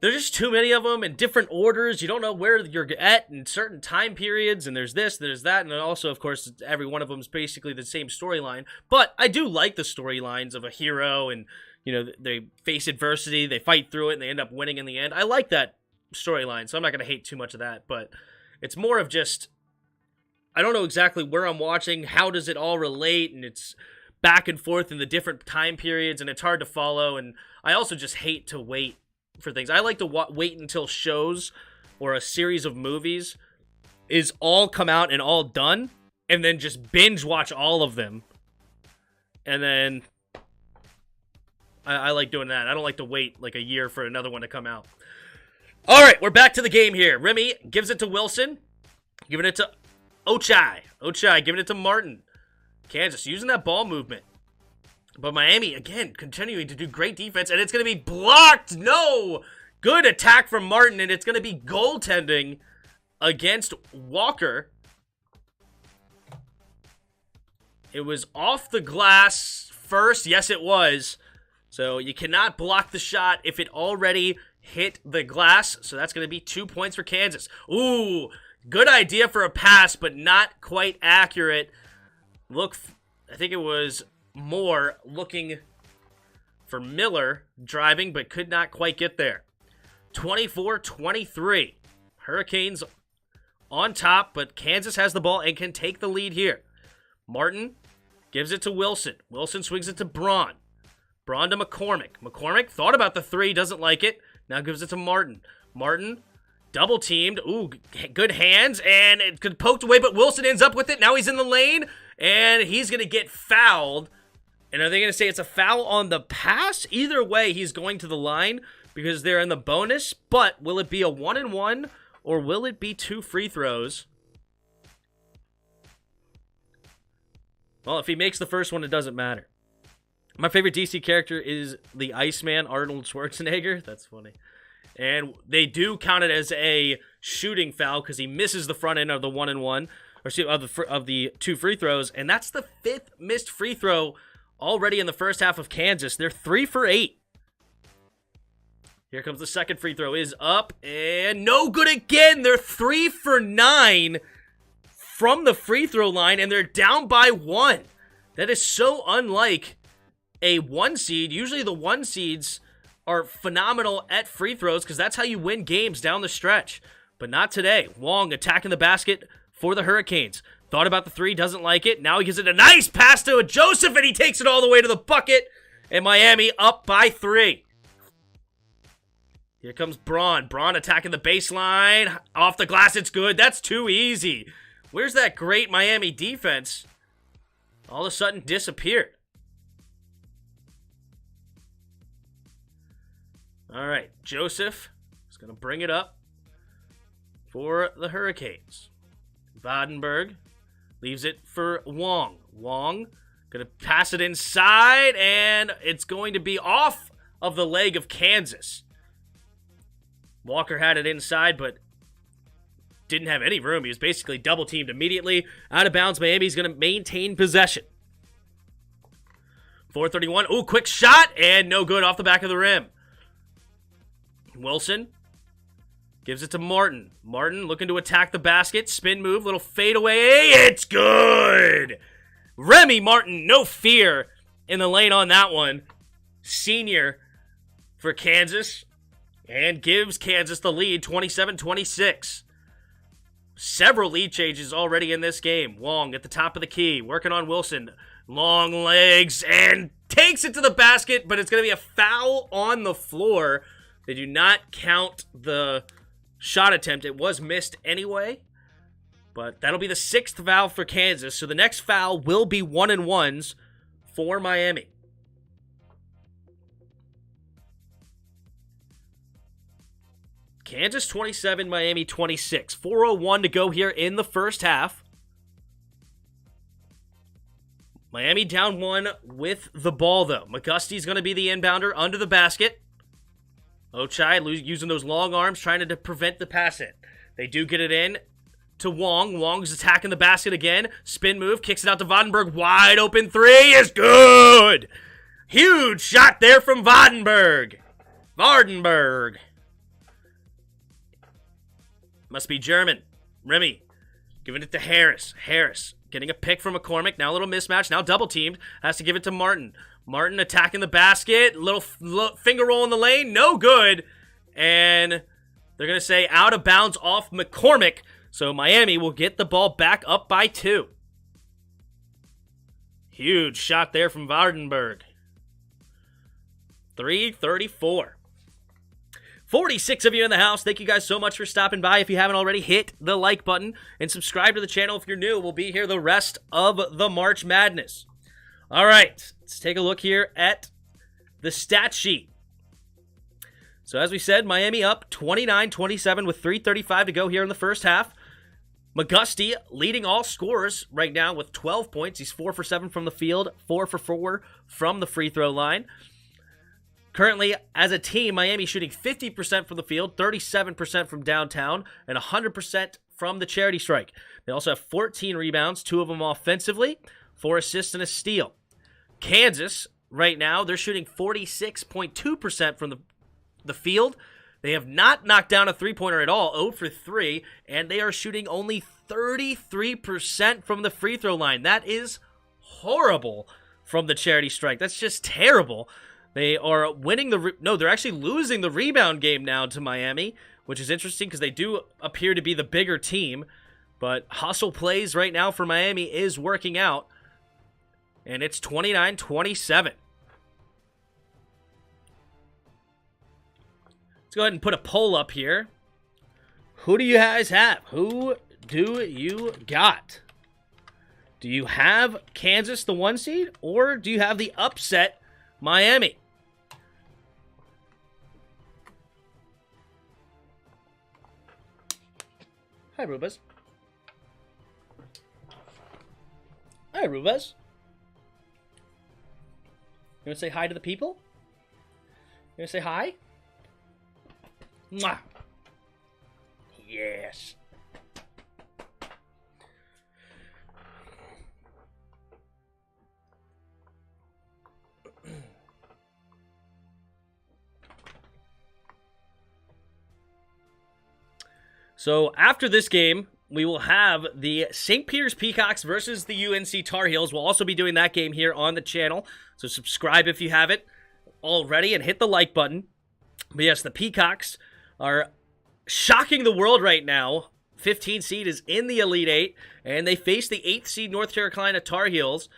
There's just too many of them in different orders. You don't know where you're at in certain time periods, and there's this, there's that, and also, of course, every one of them is basically the same storyline. But I do like the storylines of a hero, and, you know, they face adversity, they fight through it, and they end up winning in the end. I like that storyline, so I'm not going to hate too much of that, but it's more of just, I don't know exactly where I'm watching, how does it all relate, and it's back and forth in the different time periods, and it's hard to follow, and I also just hate to wait for things. I like to wait until shows or a series of movies is all come out and all done, and then just binge watch all of them, and then I like doing that. I don't like to wait like a year for another one to come out. All right, we're back to the game here. Remy gives it to Wilson, giving it to Ochai. Ochai giving it to Martin. Kansas using that ball movement. But Miami, again, continuing to do great defense, and it's going to be blocked. No! Good attack from Martin, and it's going to be goaltending against Walker. It was off the glass first. Yes, it was. So you cannot block the shot if it already hit the glass. So that's going to be 2 points for Kansas. Ooh, good idea for a pass, but not quite accurate. Look, I think it was Moore looking for Miller driving, but could not quite get there. 24-23. Hurricanes on top, but Kansas has the ball and can take the lead here. Martin gives it to Wilson. Wilson swings it to Braun. Braun to McCormick. McCormick thought about the 3, doesn't like it. Now gives it to Martin. Martin double teamed. Ooh, good hands, and it could poked away, but Wilson ends up with it. Now he's in the lane, and he's going to get fouled. And are they going to say it's a foul on the pass? Either way, he's going to the line because they're in the bonus. But will it be a 1-and-1 or will it be 2 free throws? Well, if he makes the first one, it doesn't matter. My favorite DC character is the Iceman, Arnold Schwarzenegger. That's funny. And they do count it as a shooting foul because he misses the front end of the 1-and-1 of the 2 free throws. And that's the 5th missed free throw already in the first half of Kansas. They're 3 for 8. Here comes the second free throw. Is up and no good again. They're 3 for 9 from the free throw line, and they're down by 1. That is so unlike a 1 seed. Usually the 1 seeds are phenomenal at free throws because that's how you win games down the stretch. But not today. Wong attacking the basket for the Hurricanes. Thought about the 3, doesn't like it. Now he gives it a nice pass to Joseph, and he takes it all the way to the bucket. And Miami up by 3. Here comes Braun. Braun attacking the baseline. Off the glass, it's good. That's too easy. Where's that great Miami defense? All of a sudden disappeared. All right, Joseph is going to bring it up for the Hurricanes. Vadenberg leaves it for Wong. Wong going to pass it inside, and it's going to be off of the leg of Kansas. Walker had it inside, but didn't have any room. He was basically double-teamed immediately. Out of bounds, Miami's going to maintain possession. 4:31. Ooh, quick shot, and no good off the back of the rim. Wilson gives it to Martin. Martin looking to attack the basket. Spin move, little fadeaway. It's good! Remy Martin, no fear in the lane on that one. senior for Kansas, and gives Kansas the lead, 27-26. Several lead changes already in this game. Wong at the top of the key, working on Wilson. Long legs, and takes it to the basket, but it's going to be a foul on the floor. They do not count the shot attempt. It was missed anyway, but that'll be the 6th foul for Kansas. So the next foul will be 1-and-1s for Miami. Kansas 27, Miami 26. 4:01 to go here in the first half. Miami down 1 with the ball, though. McGusty's going to be the inbounder under the basket. Ochai using those long arms, trying to prevent the pass in. They do get it in to Wong. Wong's attacking the basket again. Spin move, kicks it out to Vandenberg. Wide open three is good. Huge shot there from Vandenberg. Must be German. Remy giving it to Harris. Harris getting a pick from McCormick. Now a little mismatch. Now double teamed. Has to give it to Martin. Martin attacking the basket. Little finger roll in the lane. No good. And they're going to say out of bounds off McCormick. So Miami will get the ball back up by 2. Huge shot there from Vandenberg. 3:34. 46 of you in the house. Thank you guys so much for stopping by. If you haven't already, hit the like button and subscribe to the channel if you're new. We'll be here the rest of the March Madness. All right, let's take a look here at the stat sheet. So as we said, Miami up 29-27 with 3:35 to go here in the first half. McGusty leading all scorers right now with 12 points. He's 4 for 7 from the field, 4 for 4 from the free throw line. Currently, as a team, Miami shooting 50% from the field, 37% from downtown, and 100% from the charity strike. They also have 14 rebounds, 2 of them offensively, 4 assists and a steal. Kansas, right now, they're shooting 46.2% from the field. They have not knocked down a three-pointer at all, 0 for 3, and they are shooting only 33% from the free throw line. That is horrible from the charity strike. That's just terrible. They are winning they're actually losing the rebound game now to Miami, which is interesting because they do appear to be the bigger team. But hustle plays right now for Miami is working out, and it's 29-27. Let's go ahead and put a poll up here. Who do you guys have? Who do you got? Do you have Kansas, the 1 seed, or do you have the upset Miami? Hi, Rubas. Hi, Rubas. You want to say hi to the people? You want to say hi? Mwah. Yes. So after this game, we will have the St. Peter's Peacocks versus the UNC Tar Heels. We'll also be doing that game here on the channel. So subscribe if you haven't already and hit the like button. But yes, the Peacocks are shocking the world right now. 15 seed is in the Elite Eight, and they face the 8th seed North Carolina Tar Heels.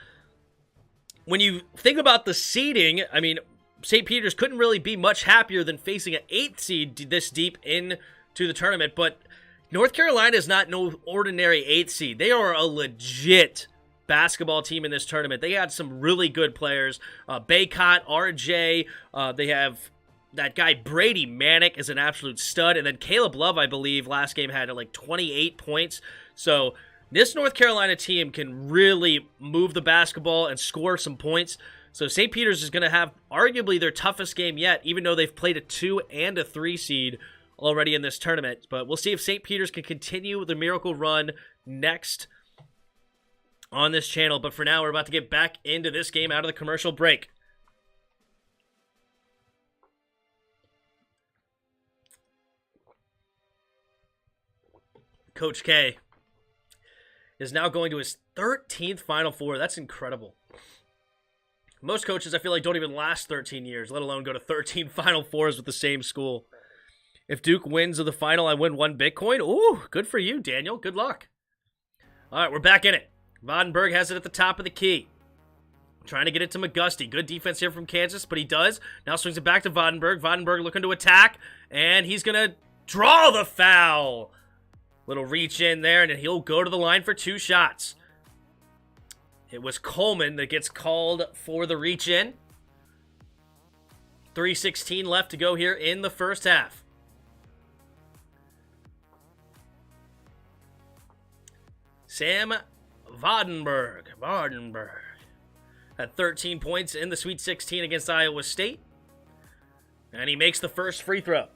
When you think about the seeding, I mean, St. Peter's couldn't really be much happier than facing an 8th seed this deep into the tournament, but North Carolina is not no ordinary 8th seed. They are a legit basketball team in this tournament. They had some really good players. Baycott, RJ, they have that guy Brady Manick is an absolute stud, and then Caleb Love, I believe, last game had like 28 points. So this North Carolina team can really move the basketball and score some points. So St. Peter's is going to have arguably their toughest game yet, even though they've played a 2 and a 3 seed already in this tournament. But we'll see if St. Peter's can continue the miracle run next on this channel. But for now, we're about to get back into this game out of the commercial break. Coach K is now going to his 13th Final Four. That's incredible. Most coaches, I feel like, don't even last 13 years, let alone go to 13 Final Fours with the same school. If Duke wins the final, I win 1 Bitcoin. Ooh, good for you, Daniel. Good luck. All right, we're back in it. Vandenberg has it at the top of the key. Trying to get it to McGusty. Good defense here from Kansas, but he does. Now swings it back to Vandenberg. Vandenberg looking to attack, and he's going to draw the foul. Little reach in there, and then he'll go to the line for 2 shots. It was Coleman that gets called for the reach in. 3:16 left to go here in the first half. Sam Vandenberg had 13 points in the Sweet 16 against Iowa State. And he makes the first free throw.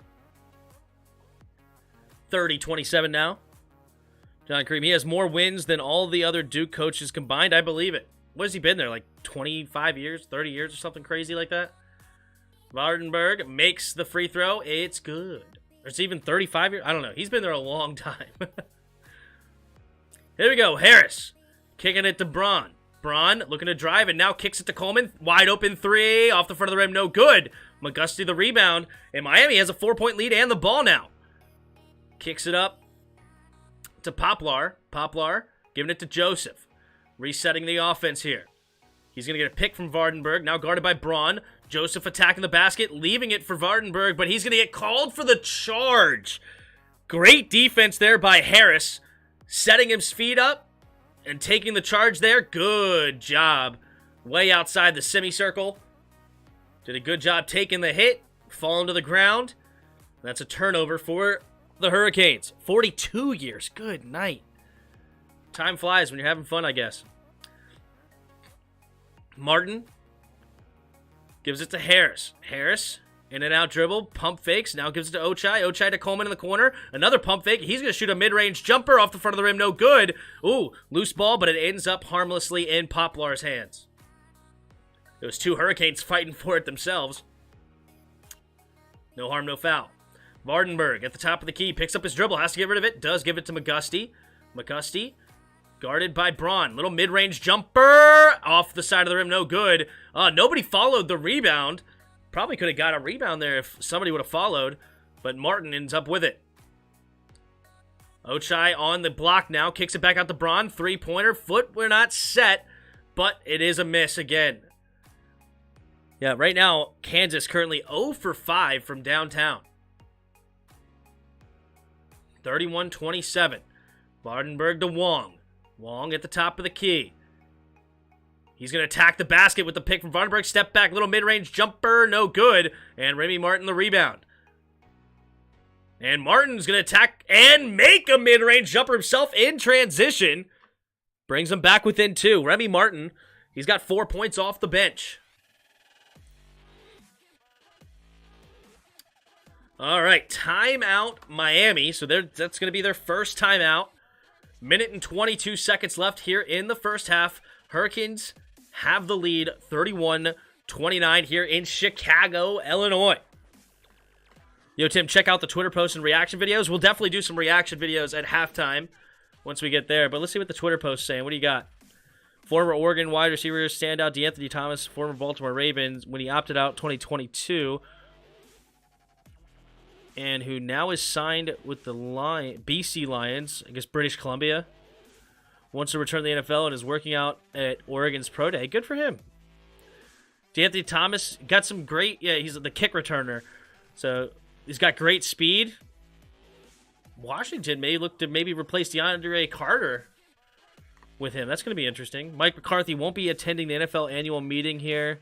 30-27 now. John Cream, he has more wins than all the other Duke coaches combined. I believe it. What has he been there? Like 25 years, 30 years or something crazy like that? Vandenberg makes the free throw. It's good. Or it's even 35 years. I don't know. He's been there a long time. Here we go. Harris kicking it to Braun. Braun looking to drive and now kicks it to Coleman. Wide open 3 off the front of the rim. No good. McGusty the rebound. And Miami has a 4-point lead and the ball now. Kicks it up to Poplar. Poplar giving it to Joseph. Resetting the offense here. He's going to get a pick from Vandenberg. Now guarded by Braun. Joseph attacking the basket. Leaving it for Vandenberg. But he's going to get called for the charge. Great defense there by Harris. Setting his feet up. And taking the charge there. Good job. Way outside the semicircle. Did a good job taking the hit. Falling to the ground. That's a turnover for the Hurricanes. 42 years. Good night. Time flies when you're having fun, I guess. Martin gives it to Harris. Harris, in and out dribble, pump fakes. Now gives it to Ochai. Ochai to Coleman in the corner. Another pump fake. He's going to shoot a mid-range jumper off the front of the rim. No good. Ooh, loose ball, but it ends up harmlessly in Poplar's hands. It was 2 Hurricanes fighting for it themselves. No harm, no foul. Vandenberg at the top of the key. Picks up his dribble. Has to get rid of it. Does give it to McGusty. McGusty guarded by Braun. Little mid-range jumper off the side of the rim. No good. Nobody followed the rebound. Probably could have got a rebound there if somebody would have followed. But Martin ends up with it. Ochai on the block now. Kicks it back out to Braun. 3-pointer. Foot, we're not set. But it is a miss again. Yeah, right now, Kansas currently 0 for 5 from downtown. 31-27. Vandenberg to Wong. Wong at the top of the key. He's going to attack the basket with the pick from Vandenberg. Step back, little mid-range jumper, no good. And Remy Martin the rebound. And Martin's going to attack and make a mid-range jumper himself in transition. Brings him back within 2. Remy Martin, he's got 4 points off the bench. All right, timeout Miami. So that's going to be their first timeout. Minute and 22 seconds left here in the first half. Hurricanes have the lead 31-29 here in Chicago, Illinois. Yo, Tim, check out the Twitter posts and reaction videos. We'll definitely do some reaction videos at halftime once we get there. But let's see what the Twitter post's saying. What do you got? Former Oregon wide receiver standout DeAnthony Thomas, former Baltimore Ravens, when he opted out 2022, and who now is signed with the BC Lions, I guess British Columbia, wants to return to the NFL and is working out at Oregon's Pro Day. Good for him. DeAnthony Thomas got some great, he's the kick returner, so he's got great speed. Washington may look to maybe replace DeAndre Carter with him. That's going to be interesting. Mike McCarthy won't be attending the NFL annual meeting here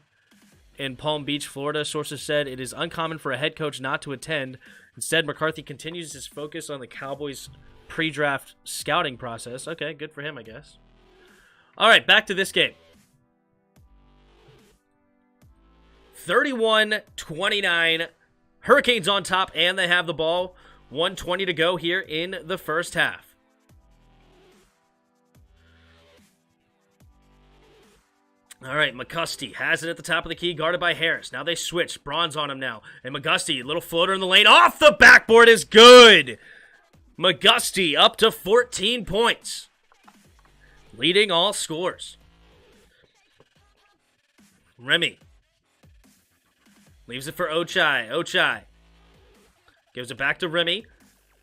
in Palm Beach, Florida. Sources said it is uncommon for a head coach not to attend. Instead, McCarthy continues his focus on the Cowboys' pre-draft scouting process. Okay, good for him, I guess. All right, back to this game. 31-29. Hurricanes on top, and they have the ball. 1:20 to go here in the first half. All right, McGusty has it at the top of the key, guarded by Harris. Now they switch. Braun's on him now. And McGusty, little floater in the lane. Off the backboard is good. McGusty up to 14 points. Leading all scores. Remy. Leaves it for Ochai. Ochai. Gives it back to Remy.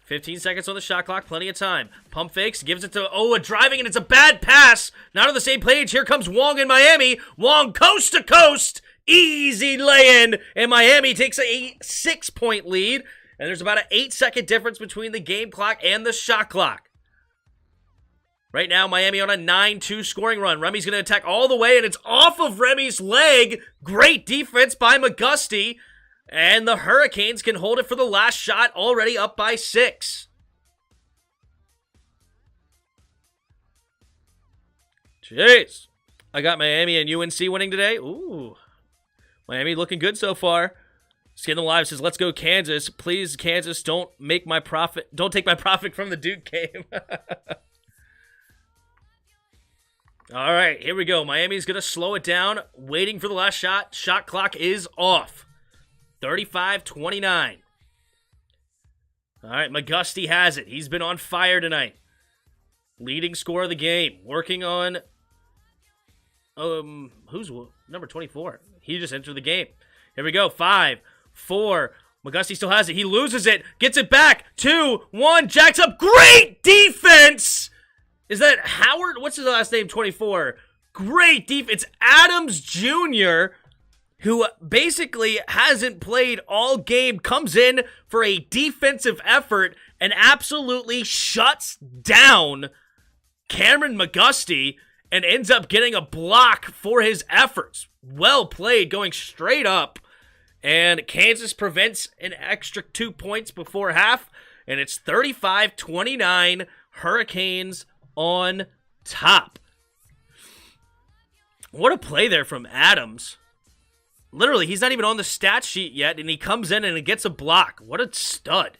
15 seconds on the shot clock. Plenty of time. Pump fakes. Gives it to Owa driving, and it's a bad pass. Not on the same page. Here comes Wong in Miami. Wong coast to coast. Easy lay-in. And Miami takes a 6-point lead. And there's about an 8-second difference between the game clock and the shot clock. Right now, Miami on a 9-2 scoring run. Remy's going to attack all the way, and it's off of Remy's leg. Great defense by McGusty. And the Hurricanes can hold it for the last shot, already up by 6. Jeez. I got Miami and UNC winning today. Ooh. Miami looking good so far. Skin Alive says, let's go Kansas. Please, Kansas, don't take my profit from the Duke game. All right, here we go. Miami's going to slow it down, waiting for the last shot. Shot clock is off. 35-29. All right, McGusty has it. He's been on fire tonight. Leading scorer of the game. Working on... who's number 24? He just entered the game. Here we go. 5, 4. McGusty still has it. He loses it. Gets it back. 2, 1. Jacks up. Great defense! Is that Howard? What's his last name? 24. Great defense. It's Adams Jr., who basically hasn't played all game, comes in for a defensive effort and absolutely shuts down Cameron McGusty and ends up getting a block for his efforts. Well played, going straight up. And Kansas prevents an extra 2 points before half, and it's 35-29, Hurricanes on top. What a play there from Adams. Literally, he's not even on the stat sheet yet, and he comes in and he gets a block. What a stud.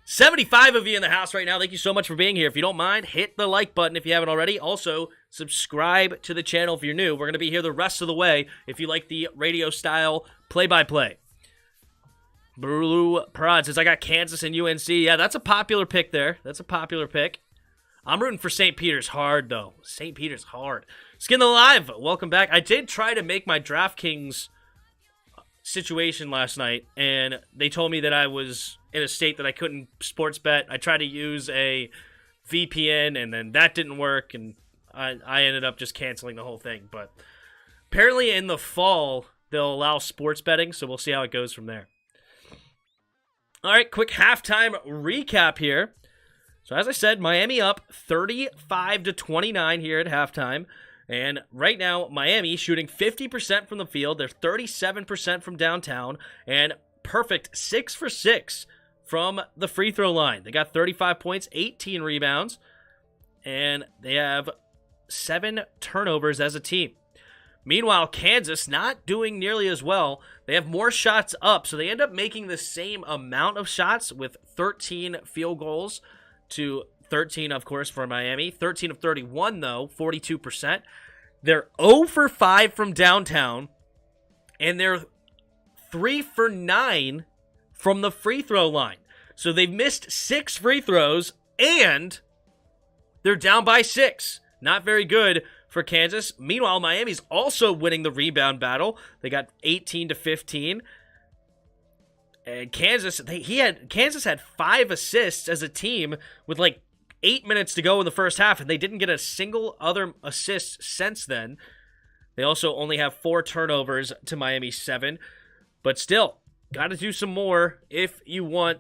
75 of you in the house right now. Thank you so much for being here. If you don't mind, hit the like button if you haven't already. Also, subscribe to the channel if you're new. We're going to be here the rest of the way if you like the radio-style play-by-play. Blue Prod says, I got Kansas and UNC. Yeah, that's a popular pick there. That's a popular pick. I'm rooting for St. Peter's hard, though. St. Peter's hard. Skin Alive, welcome back. I did try to make my DraftKings situation last night, and they told me that I was in a state that I couldn't sports bet. I tried to use a VPN, and then that didn't work, and I ended up just canceling the whole thing. But apparently in the fall, they'll allow sports betting, so we'll see how it goes from there. All right, quick halftime recap here. So as I said, Miami up 35-29 here at halftime. And right now, Miami shooting 50% from the field. They're 37% from downtown. And perfect 6 for 6 from the free throw line. They got 35 points, 18 rebounds. And they have 7 turnovers as a team. Meanwhile, Kansas not doing nearly as well. They have more shots up, so they end up making the same amount of shots with 13 field goals to 13, of course, for Miami. 13 of 31, though, 42%. They're 0 for 5 from downtown, and they're 3 for 9 from the free throw line. So they've missed 6 free throws, and they're down by 6. Not very good for Kansas. Meanwhile, Miami's also winning the rebound battle. They got 18-15. And Kansas had 5 assists as a team with like 8 minutes to go in the first half, and they didn't get a single other assist since then. They also only have 4 turnovers to Miami's 7. But still, got to do some more if you want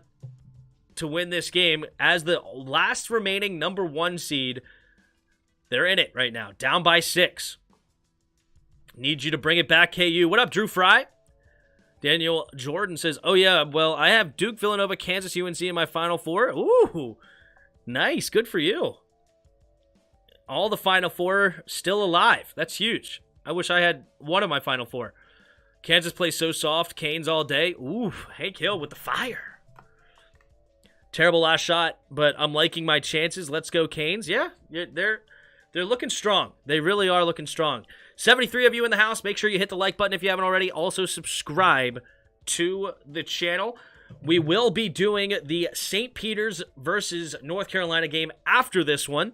to win this game. As the last remaining number 1 seed, they're in it right now, down by 6. Need you to bring it back, KU. What up, Drew Fry? Daniel Jordan says, oh yeah, well, I have Duke, Villanova, Kansas, UNC in my Final Four. Ooh, nice. Good for you. All the Final Four still alive. That's huge. I wish I had one of my Final Four. Kansas plays so soft. Canes all day. Ooh, Hank Hill with the fire. Terrible last shot, but I'm liking my chances. Let's go, Canes. Yeah, they're looking strong. They really are looking strong. 73 of you in the house. Make sure you hit the like button if you haven't already. Also, subscribe to the channel. We will be doing the St. Peter's versus North Carolina game after this one.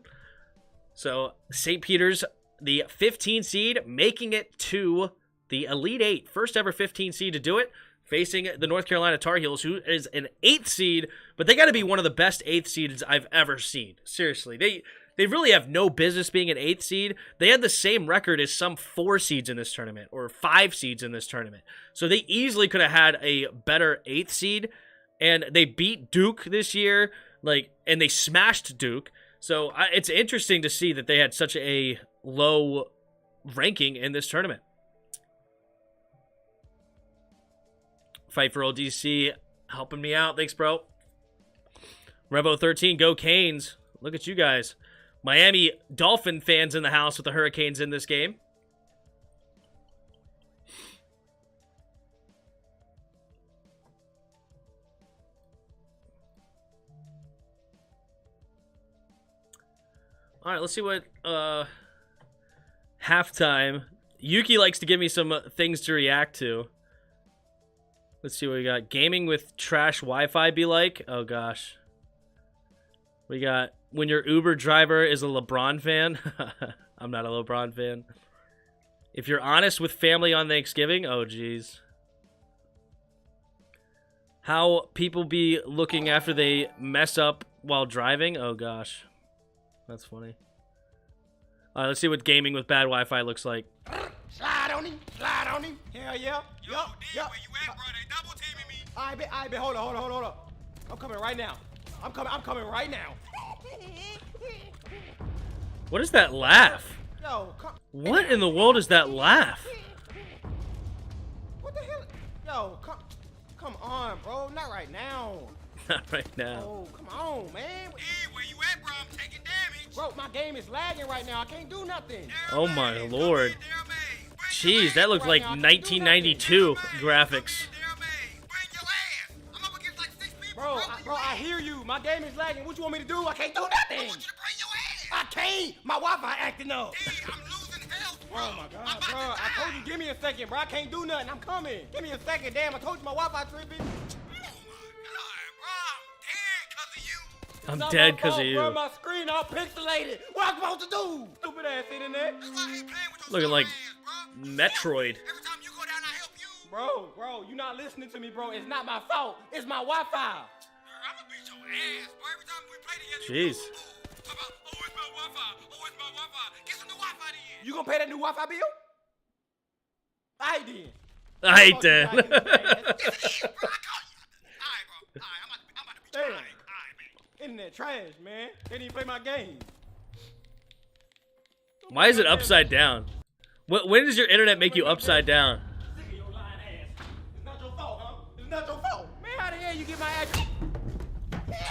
So, St. Peter's, the 15 seed, making it to the Elite Eight, first ever 15 seed to do it, facing the North Carolina Tar Heels, who is an 8th seed, but they got to be one of the best 8th seeds I've ever seen. Seriously, they really have no business being an 8th seed. They had the same record as some 4 seeds in this tournament, or 5 seeds in this tournament. So they easily could have had a better 8th seed, and they beat Duke this year, and they smashed Duke. So it's interesting to see that they had such a low ranking in this tournament. Fight for Old DC helping me out. Thanks, bro. Revo13, go Canes. Look at you guys. Miami Dolphin fans in the house with the Hurricanes in this game. All right, let's see what halftime. Yuki likes to give me some things to react to. Let's see what we got. Gaming with trash Wi-Fi be like? Oh, gosh. We got when your Uber driver is a LeBron fan. I'm not a LeBron fan. If you're honest with family on Thanksgiving. Oh, geez. How people be looking after they mess up while driving. Oh, gosh. That's funny. All right, let's see what gaming with bad Wi-Fi looks like. Slide on him. Slide on him. Hell yeah. Yo, D, where you at, bro? They double teaming me. I bet. Hold on. I'm coming right now. I'm coming right now. What is that laugh? Yo, What in the world is that laugh? what the hell? Yo, come on, bro. Not right now. Not right now. Oh, come on, man. D, where you at, bro? I'm taking damage. Bro, my game is lagging right now. I can't do nothing. Oh my lord. Jeez, that looks like 1992 graphics. Bro, I hear you. My game is lagging. What you want me to do? I can't do nothing. I can't. My Wi-Fi acting up. I'm losing health, bro. Oh my God, bro. I told you, give me a second, bro. I can't do nothing. I'm coming. Give me a second. Damn, I told you my Wi-Fi tripping. I'm dead because of you. Bro, my screen all pixelated. What am I supposed to do? Stupid ass internet. Looking like Metroid. Every time you go down, I help you. Bro, you not listening to me, bro. It's not my fault. It's my Wi-Fi. I'm gonna beat your ass, bro. Every time we play together, Jeez. it's my Wi-Fi. It's my Wi-Fi. Get some new Wi-Fi then. You gonna pay that new Wi-Fi bill? I did. I ain't dead. Yes, it is, bro. I call you. All right, bro. All right, I'm about to beat you. All Damn. right, man. Internet trash, man. Can't even play my game. Why is it upside down? When does your internet make you upside down? Sick of your lying ass. It's not your fault, huh? It's not your fault. Man, how the hell you get my address?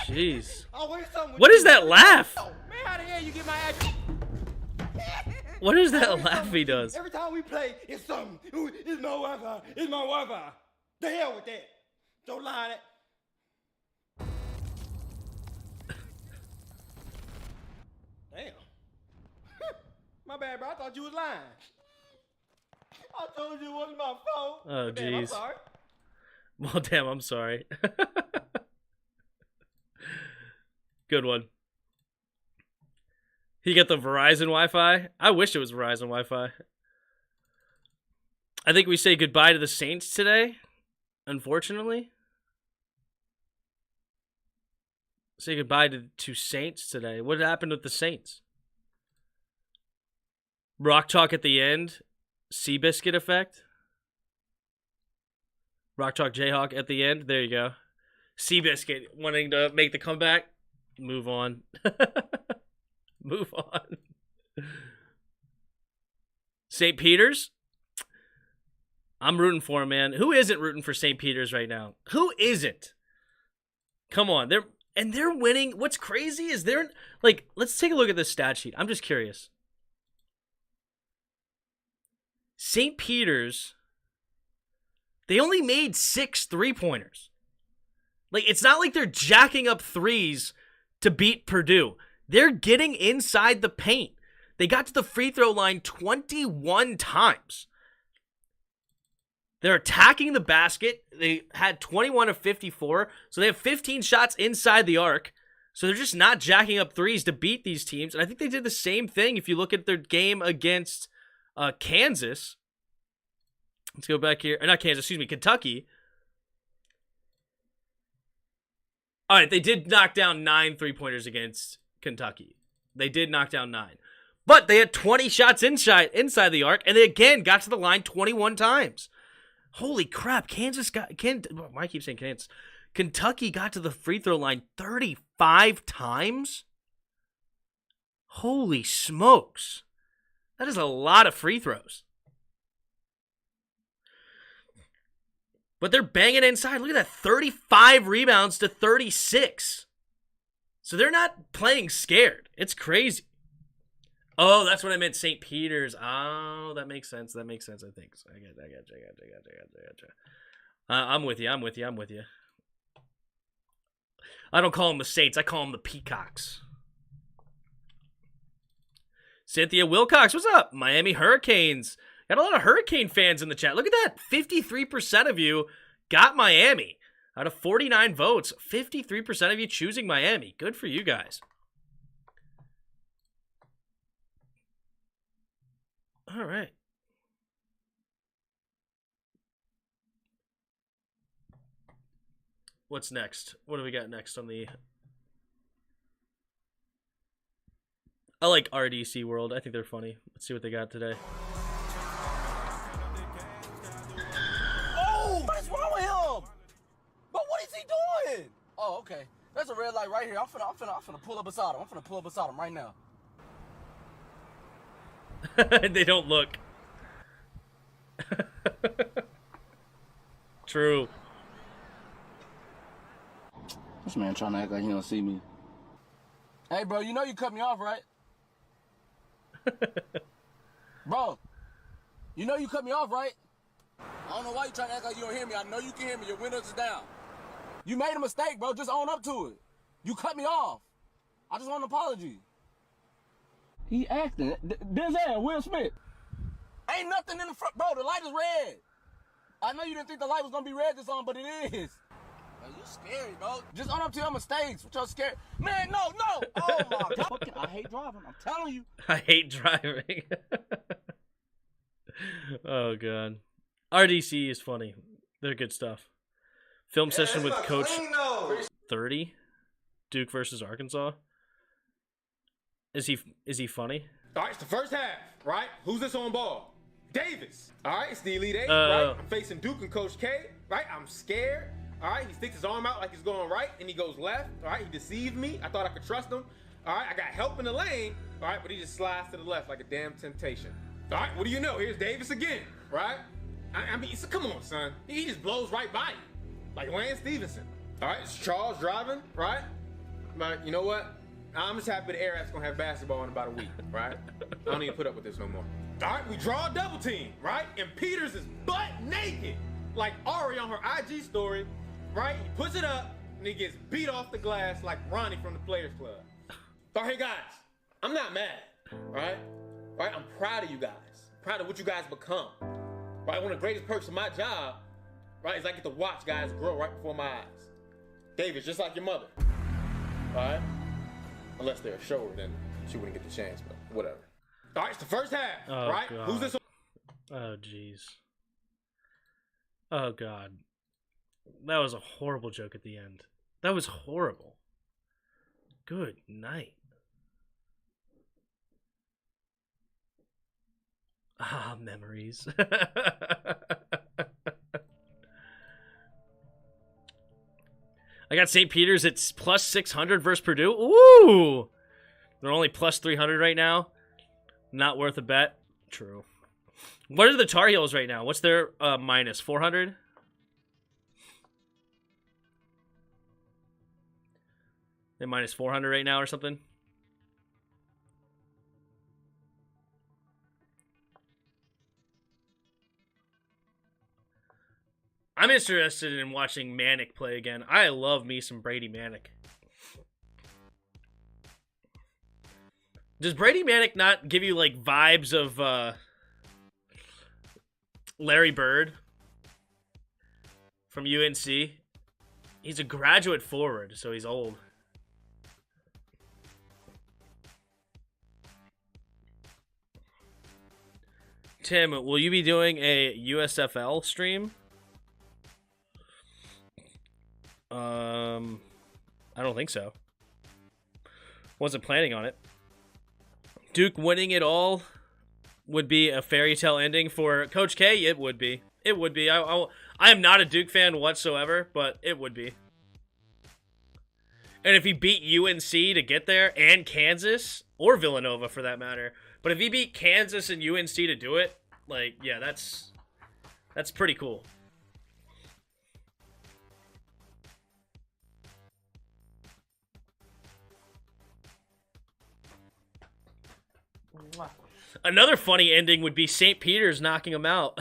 Jeez. Always something with What you. is that laugh? Man, how the hell you get my address? What is that Always laugh something he with you. does? Every time we play, it's something. Ooh, it's my Wi-Fi. It's my Wi-Fi. The hell with that. Don't lie that. Damn. My bad, bro. I thought you was lying. I told you it wasn't my fault. Oh, Damn, I'm jeez. sorry. Well, damn, I'm sorry. Good one. He got the Verizon Wi-Fi. I wish it was Verizon Wi-Fi. I think we say goodbye to the Saints today, unfortunately. Say goodbye to Saints today. What happened with the Saints? Rock Talk at the end. Seabiscuit effect. Rock Talk Jayhawk at the end. There you go. Seabiscuit wanting to make the comeback. Move on. Move on. St. Peter's? I'm rooting for him, man. Who isn't rooting for St. Peter's right now? Who isn't? Come on. They're winning. What's crazy is let's take a look at this stat sheet. I'm just curious. St. Peter's, they only made 6 3-pointers. It's not like they're jacking up threes to beat Purdue. They're getting inside the paint. They got to the free throw line 21 times. They're attacking the basket. They had 21 of 54, so they have 15 shots inside the arc. So they're just not jacking up threes to beat these teams. And I think they did the same thing if you look at their game against Kansas. Let's go back here. Not Kansas, excuse me, Kentucky. All right, they did knock down 9 3-pointers against Kentucky. They did knock down 9. But they had 20 shots inside the arc, and they again got to the line 21 times. Holy crap, why I keep saying Kansas? Kentucky got to the free throw line 35 times? Holy smokes. That is a lot of free throws. But they're banging inside. Look at that, 35 rebounds to 36. So they're not playing scared. It's crazy. Oh, that's what I meant, St. Peter's. Oh, that makes sense. I think. I got you. I'm with you. I don't call them the Saints. I call them the Peacocks. Cynthia Wilcox, what's up? Miami Hurricanes. Got a lot of Hurricane fans in the chat. Look at that. 53% of you got Miami. Out of 49 votes, 53% of you choosing Miami. Good for you guys. All right. What's next? What do we got next on the... I like RDC World. I think they're funny. Let's see what they got today. Oh, what is wrong with him? But what is he doing? Oh, okay. There's a red light right here. I'm finna pull up beside him. Right now. They don't look. True. This man trying to act like he don't see me. Hey, bro, you know you cut me off, right? Bro, you know you cut me off, right? I don't know why you trying to act like you don't hear me. I know you can hear me. Your windows is down. You made a mistake, bro. Just own up to it. You cut me off. I just want an apology. He acting. Denzel, Will Smith. Ain't nothing in the front. Bro, the light is red. I know you didn't think the light was going to be red this on, but it is. Bro, you scary, bro. Just own up to your mistakes. What y'all scared? Man, no. Oh, my God. I hate driving. I'm telling you. I hate driving. Oh, God. RDC is funny. They're good stuff. Film session with Coach 30. Duke versus Arkansas. Is he funny? All right, it's the first half, right? Who's this on ball? Davis. All right, it's the Elite Eight, right? I'm facing Duke and Coach K, right? I'm scared. All right, he sticks his arm out like he's going right, and he goes left. All right, he deceived me. I thought I could trust him. All right, I got help in the lane. All right, but he just slides to the left like a damn temptation. All right, what do you know? Here's Davis again, right? I mean, come on, son. He just blows right by you, like Lance Stevenson. All right, it's Charles driving, right? But you know what? I'm just happy the Air App's gonna have basketball in about a week, right? I don't need to put up with this no more. All right, we draw a double team, right? And Peters is butt naked, like Ari on her IG story, right? He puts it up, and he gets beat off the glass like Ronnie from the Players Club. All right, guys, I'm not mad, right? All right, I'm proud of you guys. Proud of what you guys become. Right, one of the greatest perks of my job, right, is I get to watch guys grow right before my eyes. David's just like your mother, all right? Unless they're a shower, then she wouldn't get the chance, but whatever. All right, it's the first half, right? God. Who's this? Oh, jeez. Oh, God. That was a horrible joke at the end. That was horrible. Good night. Ah, memories. I got St. Peter's. It's plus 600 versus Purdue. Ooh! They're only plus 300 right now. Not worth a bet. True. What are the Tar Heels right now? What's their minus? 400? They're minus 400 right now or something? I'm interested in watching Manic play again. I love me some Brady Manic. Does Brady Manic not give you, like, vibes of Larry Bird from UNC? He's a graduate forward, so he's old. Tim, will you be doing a USFL stream? I don't think so. Wasn't planning on it. Duke winning it all would be a fairy tale ending for Coach K. It would be. It would be. I am not a Duke fan whatsoever, but it would be. And if he beat UNC to get there, and Kansas, or Villanova for that matter, but if he beat Kansas and UNC to do it, like, yeah, that's pretty cool. Another funny ending would be St. Peter's knocking him out.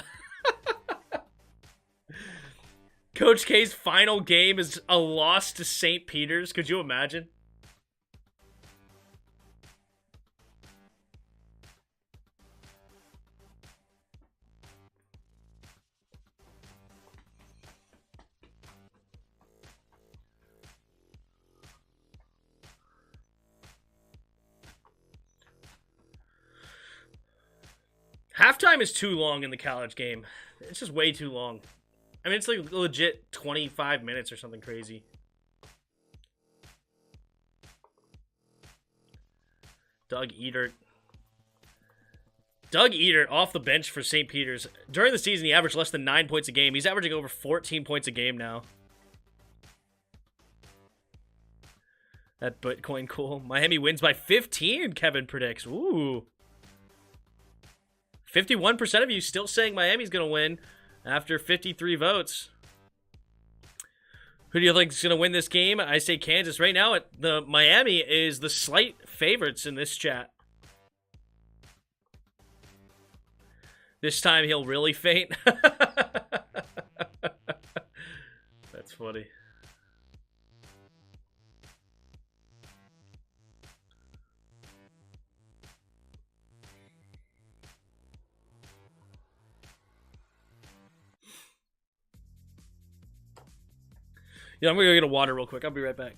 Coach K's final game is a loss to St. Peter's. Could you imagine? Halftime is too long in the college game. It's just way too long. I mean, it's like legit 25 minutes or something crazy. Doug Edert. Doug Edert off the bench for St. Peter's. During the season, he averaged less than 9 points a game. He's averaging over 14 points a game now. That Bitcoin cool. Miami wins by 15, Kevin predicts. Ooh. 51% of you still saying Miami's going to win after 53 votes. Who do you think is going to win this game? I say Kansas. Right now, the Miami is the slight favorites in this chat. This time he'll really faint. That's funny. Yeah, I'm going to go get a water real quick. I'll be right back.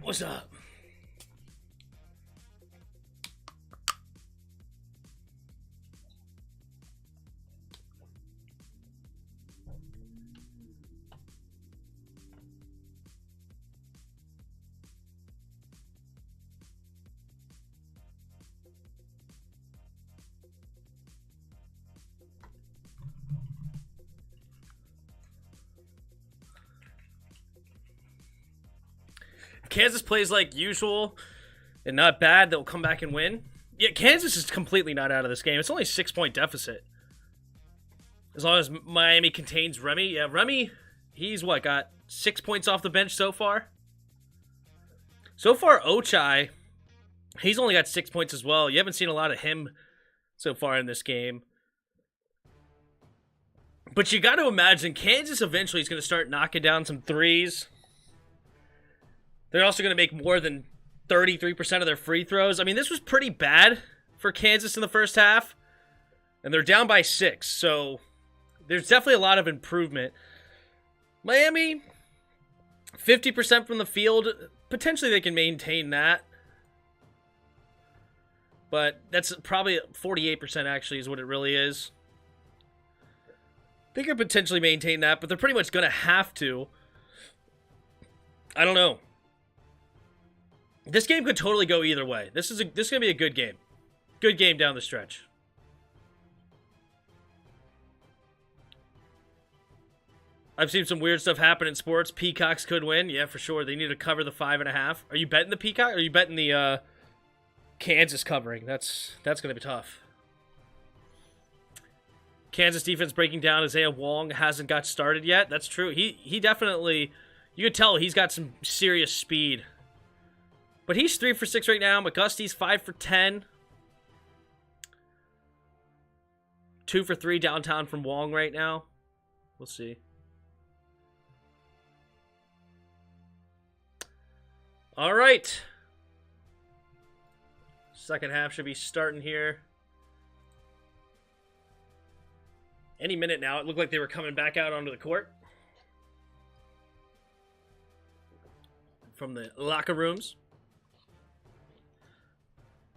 What's up? Kansas plays like usual and not bad, they'll come back and win. Yeah, Kansas is completely not out of this game. It's only a 6-point deficit. As long as Miami contains Remy. Yeah, Remy, he's what, got 6 points off the bench so far? So far, Ochai, he's only got 6 points as well. You haven't seen a lot of him so far in this game. But you got to imagine Kansas eventually is going to start knocking down some threes. They're also going to make more than 33% of their free throws. I mean, this was pretty bad for Kansas in the first half. And they're down by 6, so there's definitely a lot of improvement. Miami, 50% from the field. Potentially they can maintain that. But that's probably 48% actually is what it really is. They could potentially maintain that, but they're pretty much going to have to. I don't know. This game could totally go either way. This is going to be a good game. Good game down the stretch. I've seen some weird stuff happen in sports. Peacocks could win. Yeah, for sure. They need to cover the 5.5. Are you betting the Peacock? Or are you betting the Kansas covering? That's going to be tough. Kansas defense breaking down. Isaiah Wong hasn't got started yet. That's true. He definitely, you could tell he's got some serious speed. But he's 3 for 6 right now. McGusty's 5 for 10. 2 for 3 downtown from Wong right now. We'll see. All right. Second half should be starting here. Any minute now. It looked like they were coming back out onto the court from the locker rooms.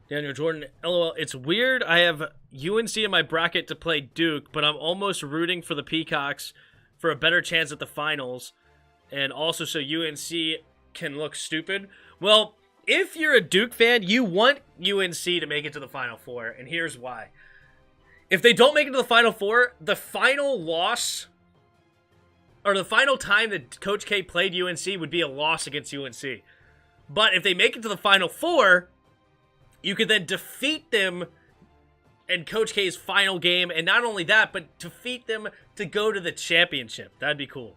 Daniel Jordan, LOL. It's weird. I have UNC in my bracket to play Duke, but I'm almost rooting for the Peacocks for a better chance at the finals. And also so UNC can look stupid. Well, if you're a Duke fan, you want UNC to make it to the Final Four, and here's why. If they don't make it to the Final Four, the final loss, or the final time that Coach K played UNC would be a loss against UNC. But if they make it to the Final Four, you could then defeat them in Coach K's final game, and not only that, but defeat them to go to the championship. That'd be cool.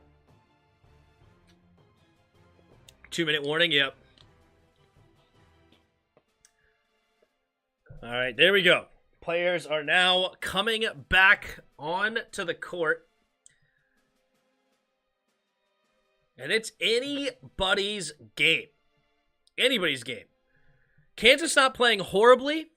2-minute warning, yep. All right, there we go. Players are now coming back on to the court. And it's anybody's game. Anybody's game. Kansas not playing horribly,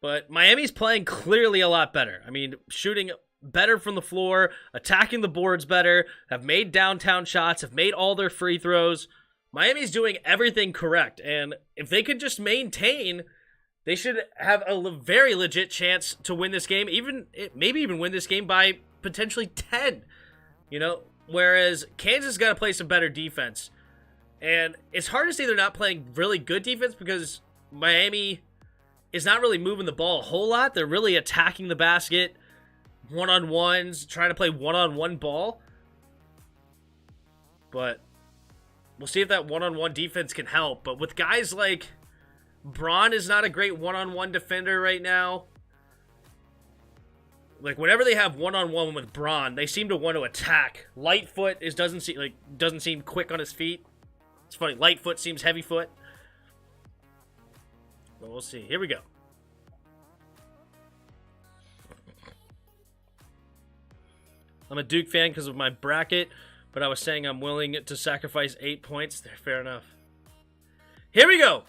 but Miami's playing clearly a lot better. I mean, shooting better from the floor, attacking the boards better, have made downtown shots, have made all their free throws. Miami's doing everything correct, and if they could just maintain, they should have a very legit chance to win this game, maybe even win this game by potentially 10, you know, whereas Kansas got to play some better defense. And it's hard to say they're not playing really good defense because Miami is not really moving the ball a whole lot. They're really attacking the basket, one-on-ones, trying to play one-on-one ball. But we'll see if that one-on-one defense can help. But with guys like Braun is not a great one-on-one defender right now. Like whenever they have one-on-one with Braun, they seem to want to attack. Lightfoot doesn't seem quick on his feet. It's funny, Lightfoot seems heavy foot. But we'll see. Here we go. I'm a Duke fan because of my bracket, but I was saying I'm willing to sacrifice 8 points. Fair enough. Here we go.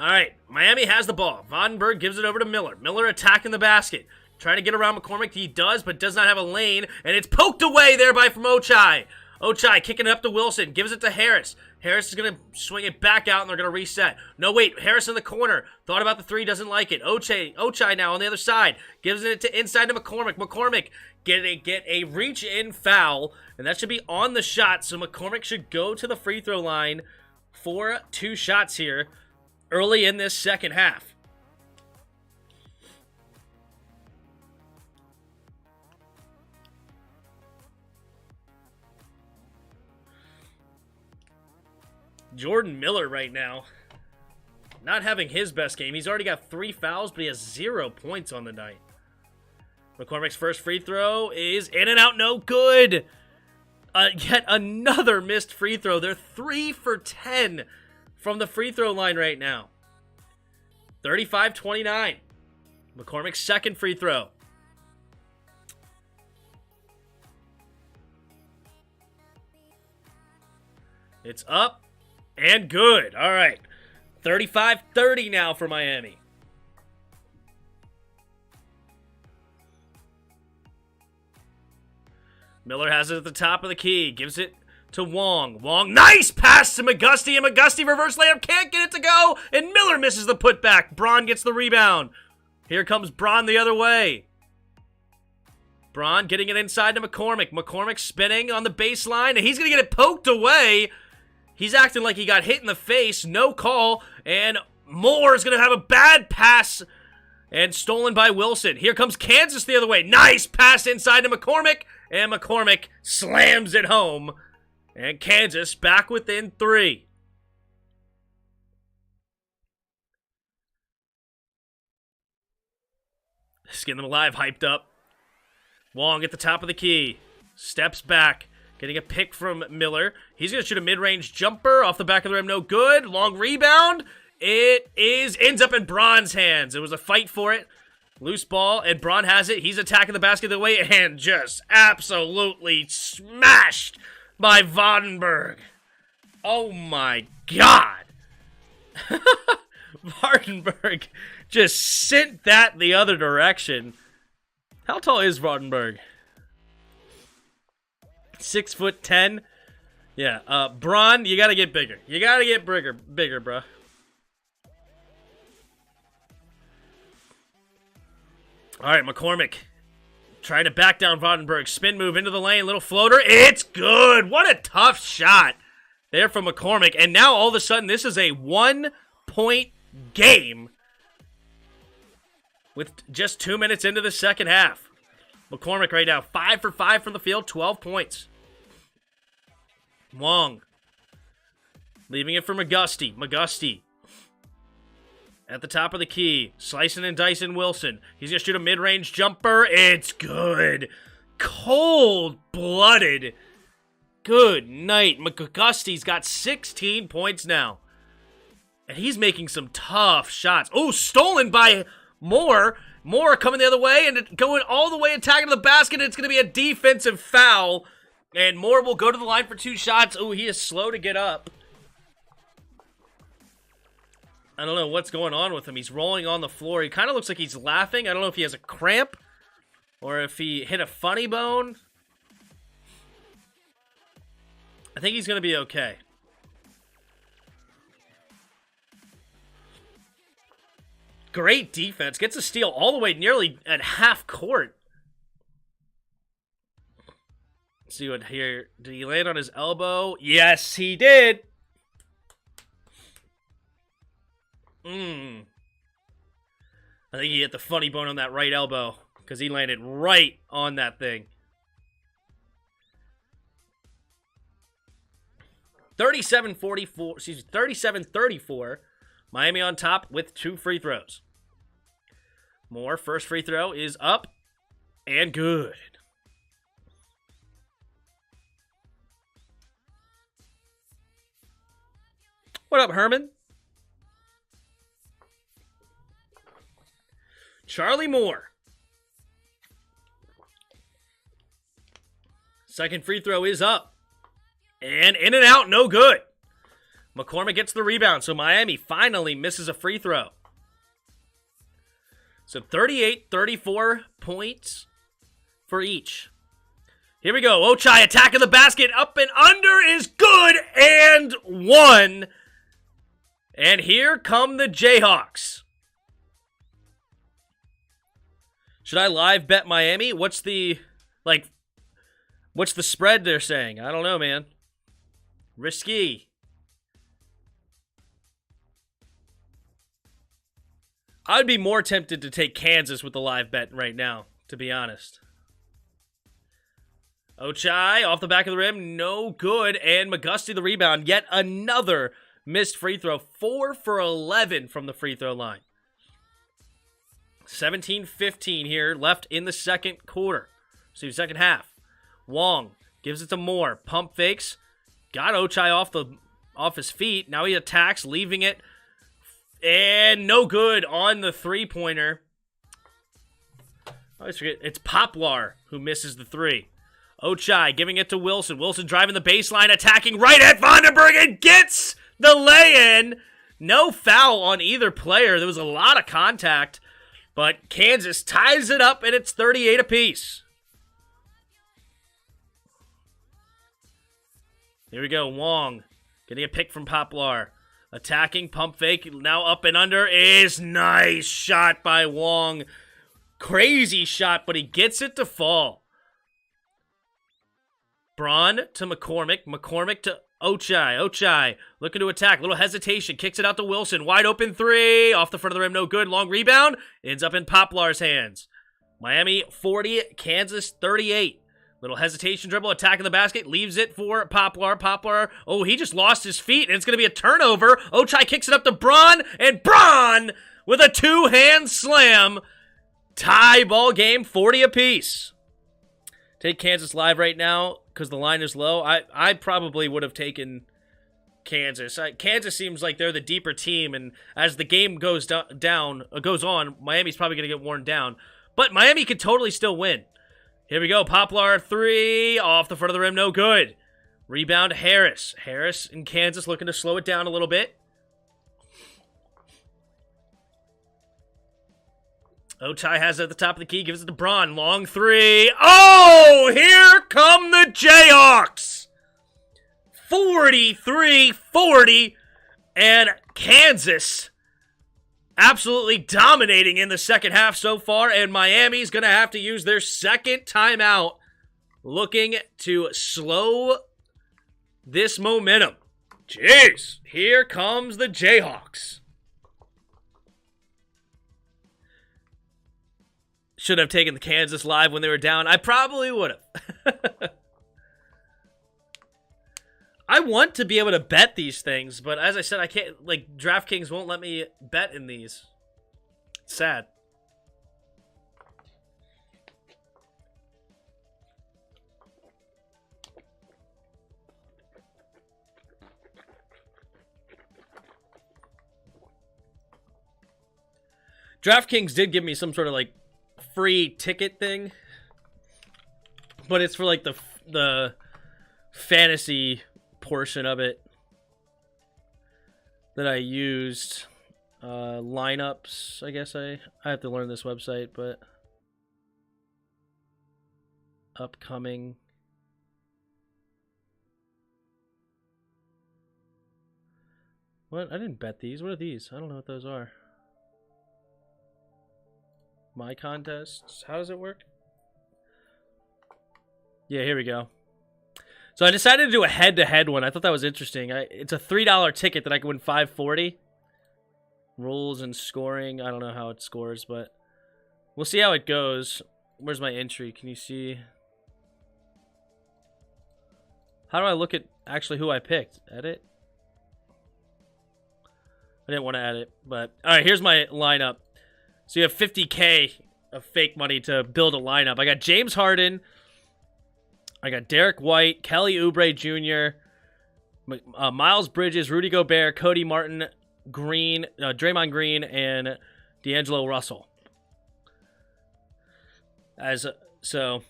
All right, Miami has the ball. Vandenberg gives it over to Miller. Miller attacking the basket. Trying to get around McCormick. He does, but does not have a lane. And it's poked away there from Ochai. Ochai kicking it up to Wilson. Gives it to Harris. Harris is going to swing it back out, and they're going to reset. No, wait. Harris in the corner. Thought about the three. Doesn't like it. Ochai now on the other side. Gives it to inside to McCormick. McCormick get a reach-in foul, and that should be on the shot. So McCormick should go to the free throw line for 2 shots here early in this second half. Jordan Miller right now, not having his best game. He's already got 3 fouls, but he has 0 points on the night. McCormick's first free throw is in and out, no good. Yet another missed free throw. They're 3 for 10 from the free throw line right now. 35-29. McCormick's second free throw. It's up and good. All right. 35-30 now for Miami. Miller has it at the top of the key. Gives it to Wong. Wong, nice pass to McGusty, and McGusty reverse layup, can't get it to go, and Miller misses the putback. Braun gets the rebound. Here comes Braun the other way. Braun getting it inside to McCormick. McCormick spinning on the baseline, and he's going to get it poked away. He's acting like he got hit in the face. No call, and Moore is going to have a bad pass and stolen by Wilson. Here comes Kansas the other way. Nice pass inside to McCormick, and McCormick slams it home. And Kansas back within 3. Skin them alive, hyped up. Wong at the top of the key. Steps back. Getting a pick from Miller. He's going to shoot a mid-range jumper off the back of the rim. No good. Long rebound. Ends up in Braun's hands. It was a fight for it. Loose ball, and Braun has it. He's attacking the basket the way, and just absolutely smashed by Vandenberg. Oh my God. Vandenberg just sent that the other direction. How tall is Vandenberg? 6'10". Yeah, Braun, you gotta get bigger. You gotta get bigger, bro. All right, McCormick trying to back down Vandenberg. Spin move into the lane, little floater. It's good. What a tough shot there from McCormick. And now all of a sudden, this is a 1-point game with just 2 minutes into the second half. McCormick right now, 5 for 5 from the field, 12 points. Wong leaving it for McGusty. McGusty at the top of the key, slicing and dicing Wilson. He's going to shoot a mid-range jumper. It's good. Cold-blooded. Good night. McGusty's got 16 points now. And he's making some tough shots. Oh, stolen by Moore. Moore coming the other way and going all the way attacking the basket. It's going to be a defensive foul. And Moore will go to the line for 2 shots. Oh, he is slow to get up. I don't know what's going on with him. He's rolling on the floor. He kind of looks like he's laughing. I don't know if he has a cramp or if he hit a funny bone. I think he's going to be okay. Great defense. Gets a steal all the way nearly at half court. Let's see what here. Did he land on his elbow? Yes, he did. I think he hit the funny bone on that right elbow because he landed right on that thing. 37-34. Miami on top with 2 free throws. Moore, first free throw is up and good. What up, Herman? Charlie Moore. Second free throw is up. And in and out, no good. McCormick gets the rebound, so Miami finally misses a free throw. So 38-34 points for each. Here we go. Ochai attacking the basket. Up and under is good and 1. And here come the Jayhawks. Should I live bet Miami? What's the spread they're saying? I don't know, man. Risky. I'd be more tempted to take Kansas with the live bet right now, to be honest. Ochai off the back of the rim, no good. And McGusty the rebound. Yet another missed free throw. 4 for 11 from the free throw line. 17-15 here left in the second quarter. See, second half. Wong gives it to Moore. Pump fakes. Got Ochai off his feet. Now he attacks, leaving it. And no good on the three-pointer. I always forget. It's Poplar who misses the three. Ochai giving it to Wilson. Wilson driving the baseline, attacking right at Vandenberg and gets the lay-in. No foul on either player. There was a lot of contact. But Kansas ties it up, and it's 38 apiece. Here we go. Wong getting a pick from Poplar. Attacking, pump fake, now up and under is nice shot by Wong. Crazy shot, but he gets it to fall. Braun to McCormick. McCormick to Ochai. Ochai looking to attack. Little hesitation. Kicks it out to Wilson. Wide open three. Off the front of the rim. No good. Long rebound. Ends up in Poplar's hands. Miami 40. Kansas 38. Little hesitation dribble. Attacking the basket. Leaves it for Poplar. Poplar. Oh, he just lost his feet. And it's going to be a turnover. Ochai kicks it up to Braun. And Braun with a two-hand slam. Tie ball game. 40 apiece. Take Kansas live right now because the line is low. I probably would have taken Kansas. Kansas seems like they're the deeper team, and as the game goes on, Miami's probably going to get worn down. But Miami could totally still win. Here we go. Poplar three off the front of the rim, no good. Rebound Harris. Harris in Kansas looking to slow it down a little bit. Ochai has it at the top of the key, gives it to Braun. Long three. Oh, here come the Jayhawks. 43-40, and Kansas absolutely dominating in the second half so far, and Miami's going to have to use their second timeout looking to slow this momentum. Jeez, here comes the Jayhawks. Should have taken the Kansas live when they were down. I probably would have. I want to be able to bet these things, but as I said, I can't. Like, DraftKings won't let me bet in these. It's sad. DraftKings did give me some sort of like free ticket thing, but it's for like the fantasy portion of it that I used. Lineups, I guess I have to learn this website, but upcoming. What? I didn't bet these. What are these? I don't know what those are. My contests. How does it work? Yeah, here we go. So I decided to do a head-to-head one. I thought that was interesting. It's a $3 ticket that I can win $5.40. Rules and scoring. I don't know how it scores, but we'll see how it goes. Where's my entry? Can you see? How do I look at actually who I picked? Edit? I didn't want to edit, but all right, here's my lineup. So you have $50K of fake money to build a lineup. I got James Harden. I got Derek White, Kelly Oubre Jr., Miles Bridges, Rudy Gobert, Cody Martin, Draymond Green, and D'Angelo Russell. So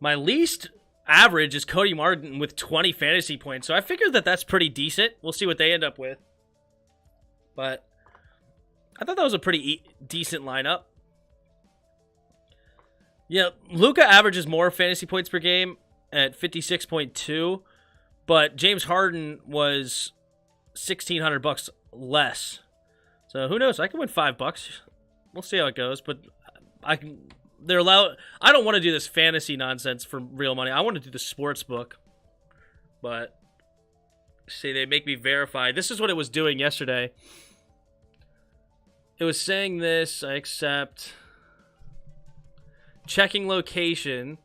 my least average is Cody Martin with 20 fantasy points. So I figured that that's pretty decent. We'll see what they end up with. But I thought that was a pretty decent lineup. Yeah, Luka averages more fantasy points per game at 56.2, but James Harden was $1,600 less. So who knows? I can win $5. We'll see how it goes. But they're allowed. I don't want to do this fantasy nonsense for real money. I want to do the sports book. But see, they make me verify. This is what it was doing yesterday. It was saying this. I accept. Checking location.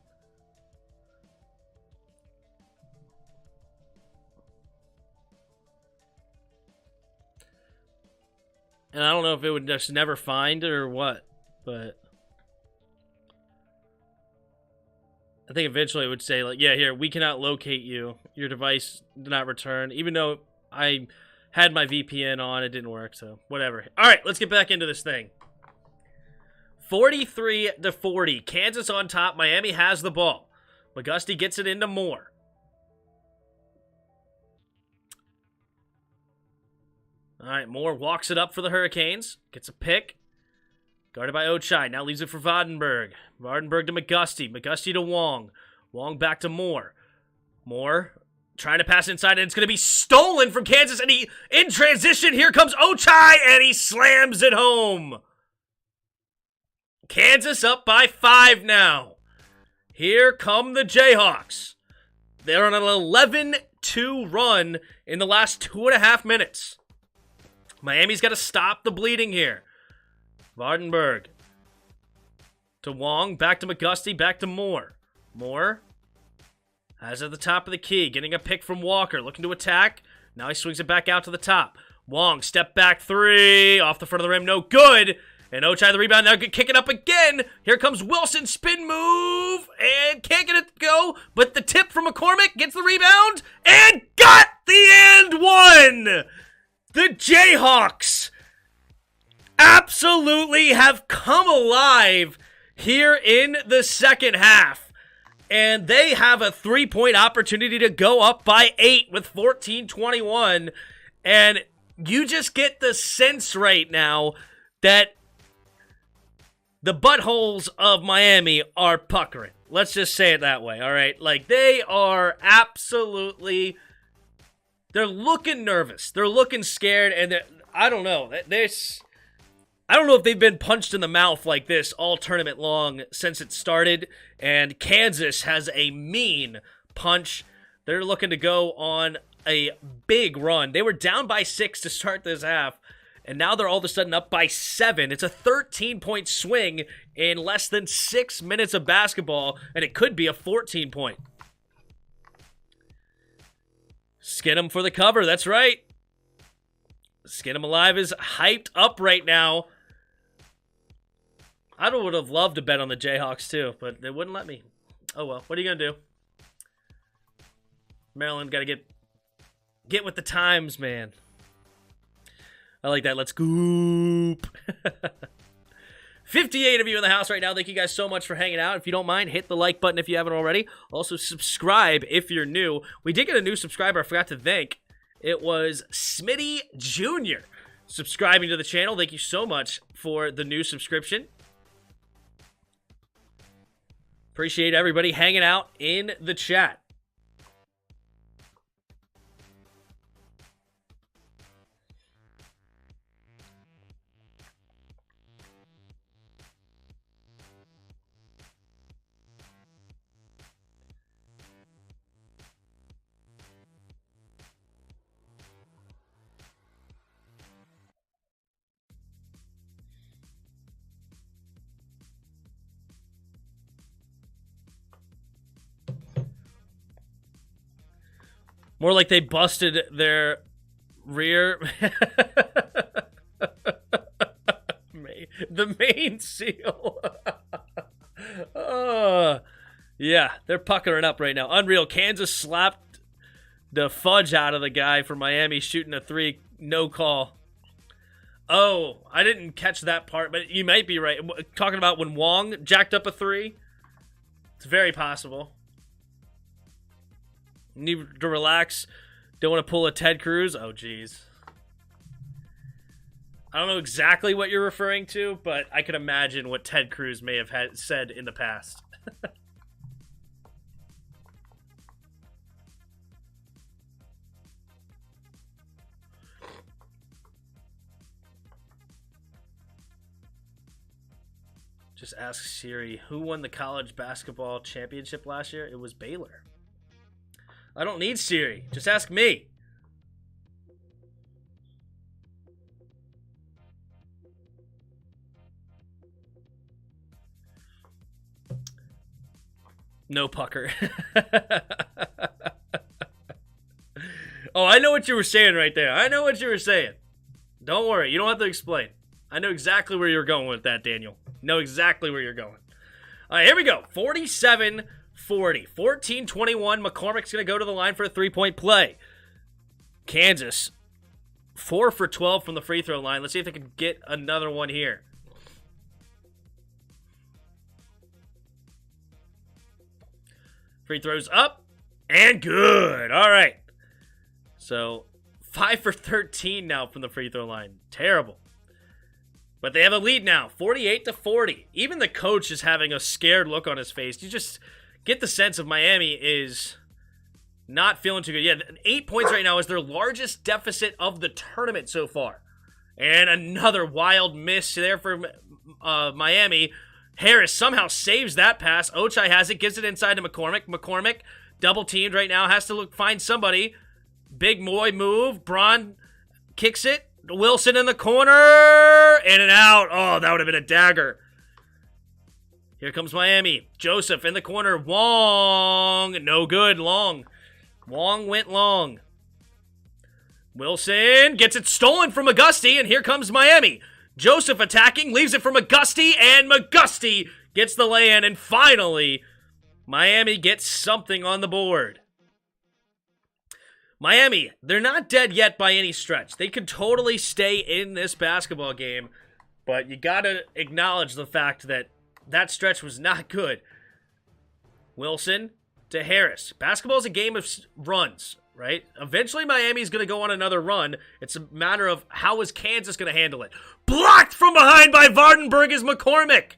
And I don't know if it would just never find it or what, but I think eventually it would say, like, yeah, here, we cannot locate you. Your device did not return. Even though I had my VPN on, it didn't work, so whatever. All right, let's get back into this thing. 43-40. Kansas on top. Miami has the ball. McGusty gets it into Moore. All right, Moore walks it up for the Hurricanes. Gets a pick. Guarded by Ochai. Now leaves it for Vandenberg. Vandenberg to McGusty. McGusty to Wong. Wong back to Moore. Moore trying to pass inside, and it's going to be stolen from Kansas. And he, in transition, here comes Ochai, and he slams it home. Kansas up by 5 now. Here come the Jayhawks. They're on an 11-2 run in the last 2.5 minutes. Miami's got to stop the bleeding here. Vandenberg to Wong, back to McGusty, back to Moore. Moore has at the top of the key, getting a pick from Walker, looking to attack. Now he swings it back out to the top. Wong, step back 3, off the front of the rim, no good. And Ochai the rebound, now kick it up again. Here comes Wilson, spin move, and can't get it to go. But the tip from McCormick gets the rebound, and got the and one. The Jayhawks absolutely have come alive here in the second half. And they have a 3-point opportunity to go up by 8 with 14-21. And you just get the sense right now that the buttholes of Miami are puckering. Let's just say it that way, all right? Like, they are absolutely... They're looking nervous. They're looking scared, and I don't know. I don't know if they've been punched in the mouth like this all tournament long since it started, and Kansas has a mean punch. They're looking to go on a big run. They were down by 6 to start this half, and now they're all of a sudden up by 7. It's a 13-point swing in less than 6 minutes of basketball, and it could be a 14-point. Skin 'em for the cover, that's right. Skin 'em Alive is hyped up right now. I would have loved to bet on the Jayhawks too, but they wouldn't let me. Oh well, what are you going to do? Maryland got to get with the times, man. I like that. Let's goop. 58 of you in the house right now. Thank you guys so much for hanging out. If you don't mind, hit the like button if you haven't already. Also, subscribe if you're new. We did get a new subscriber I forgot to thank. It was Smitty Jr. subscribing to the channel. Thank you so much for the new subscription. Appreciate everybody hanging out in the chat. More like they busted their rear... the main seal. Yeah, they're puckering up right now. Unreal. Kansas slapped the fudge out of the guy for Miami shooting a 3. No call. Oh, I didn't catch that part, but you might be right. Talking about when Wong jacked up a 3? It's very possible. Need to relax. Don't want to pull a Ted Cruz. Oh, geez. I don't know exactly what you're referring to, but I could imagine what Ted Cruz may have said in the past. Just ask Siri, who won the college basketball championship last year? It was Baylor. I don't need Siri. Just ask me. No pucker. Oh, I know what you were saying right there. I know what you were saying. Don't worry. You don't have to explain. I know exactly where you're going with that, Daniel. Know exactly where you're going. All right, here we go. 47-40. 14-21. McCormick's going to go to the line for a three-point play. Kansas, 4 for 12 from the free throw line. Let's see if they can get another one here. Free throws up and good. All right. So 5 for 13 now from the free throw line. Terrible. But they have a lead now, 48-40. Even the coach is having a scared look on his face. You just get the sense of Miami is not feeling too good. Yeah, 8 points right now is their largest deficit of the tournament so far. And another wild miss there for Miami. Harris somehow saves that pass. Ochai has it, gives it inside to McCormick. McCormick, double teamed right now, has to find somebody. Big boy move. Braun kicks it. Wilson in the corner. In and out. Oh, that would have been a dagger. Here comes Miami. Joseph in the corner. Wong. No good. Long. Wong went long. Wilson gets it stolen from Auguste, and here comes Miami. Joseph attacking, leaves it for McGusty, and McGusty gets the lay-in, and finally, Miami gets something on the board. Miami, they're not dead yet by any stretch. They could totally stay in this basketball game, but you gotta acknowledge the fact that that stretch was not good. Wilson to Harris. Basketball is a game of runs, right? Eventually, Miami's going to go on another run. It's a matter of how is Kansas going to handle it. Blocked from behind by Vardenberg is McCormick.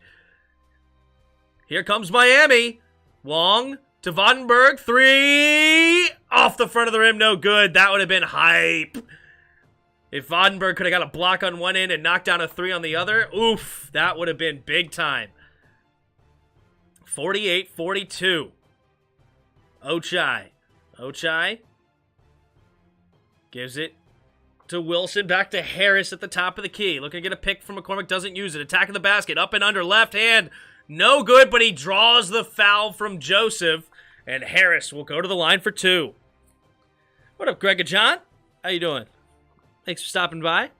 Here comes Miami. Wong to Vardenberg. 3. Off the front of the rim. No good. That would have been hype. If Vardenberg could have got a block on one end and knocked down a 3 on the other, oof, that would have been big time. 48-42. Ochai gives it to Wilson. Back to Harris at the top of the key. Looking to get a pick from McCormick. Doesn't use it. Attacking the basket. Up and under. Left hand. No good, but he draws the foul from Joseph. And Harris will go to the line for 2. What up, Greg and John? How you doing? Thanks for stopping by.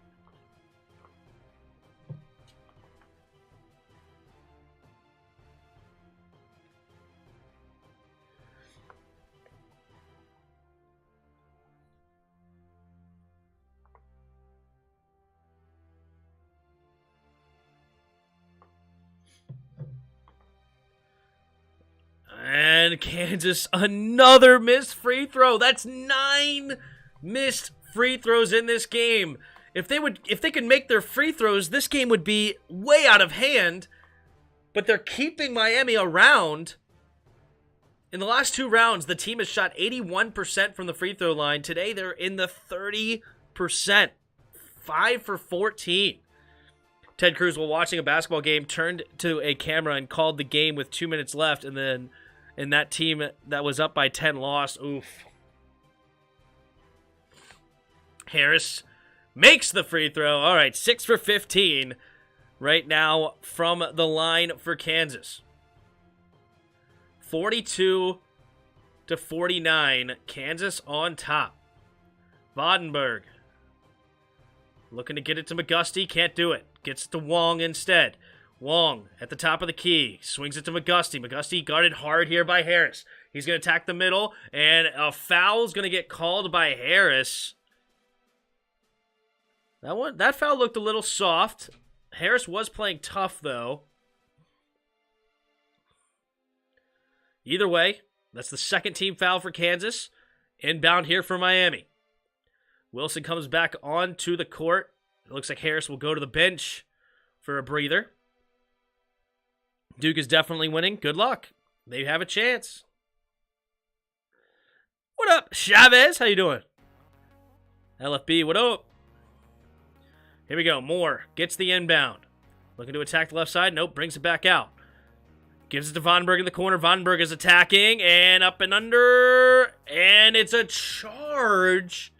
And Kansas, another missed free throw. That's 9 missed free throws in this game. If they could make their free throws, this game would be way out of hand. But they're keeping Miami around. In the last 2 rounds, the team has shot 81% from the free throw line. Today, they're in the 30%. 5 for 14. Ted Cruz, while watching a basketball game, turned to a camera and called the game with 2 minutes left, and then and that team that was up by 10 lost. Oof. Harris makes the free throw. All right, 6 for 15 right now from the line for Kansas. 42-49, Kansas on top. Vardenberg looking to get it to McGusty, can't do it. Gets it to Wong instead. Wong at the top of the key. Swings it to McGusty. McGusty guarded hard here by Harris. He's going to attack the middle, and a foul is going to get called by Harris. That foul looked a little soft. Harris was playing tough, though. Either way, that's the second team foul for Kansas. Inbound here for Miami. Wilson comes back onto the court. It looks like Harris will go to the bench for a breather. Duke is definitely winning. Good luck. They have a chance. What up, Chavez? How you doing? LFB, what up? Here we go. Moore gets the inbound. Looking to attack the left side. Nope, brings it back out. Gives it to Vonberg in the corner. Vonberg is attacking, and up and under, and it's a charge.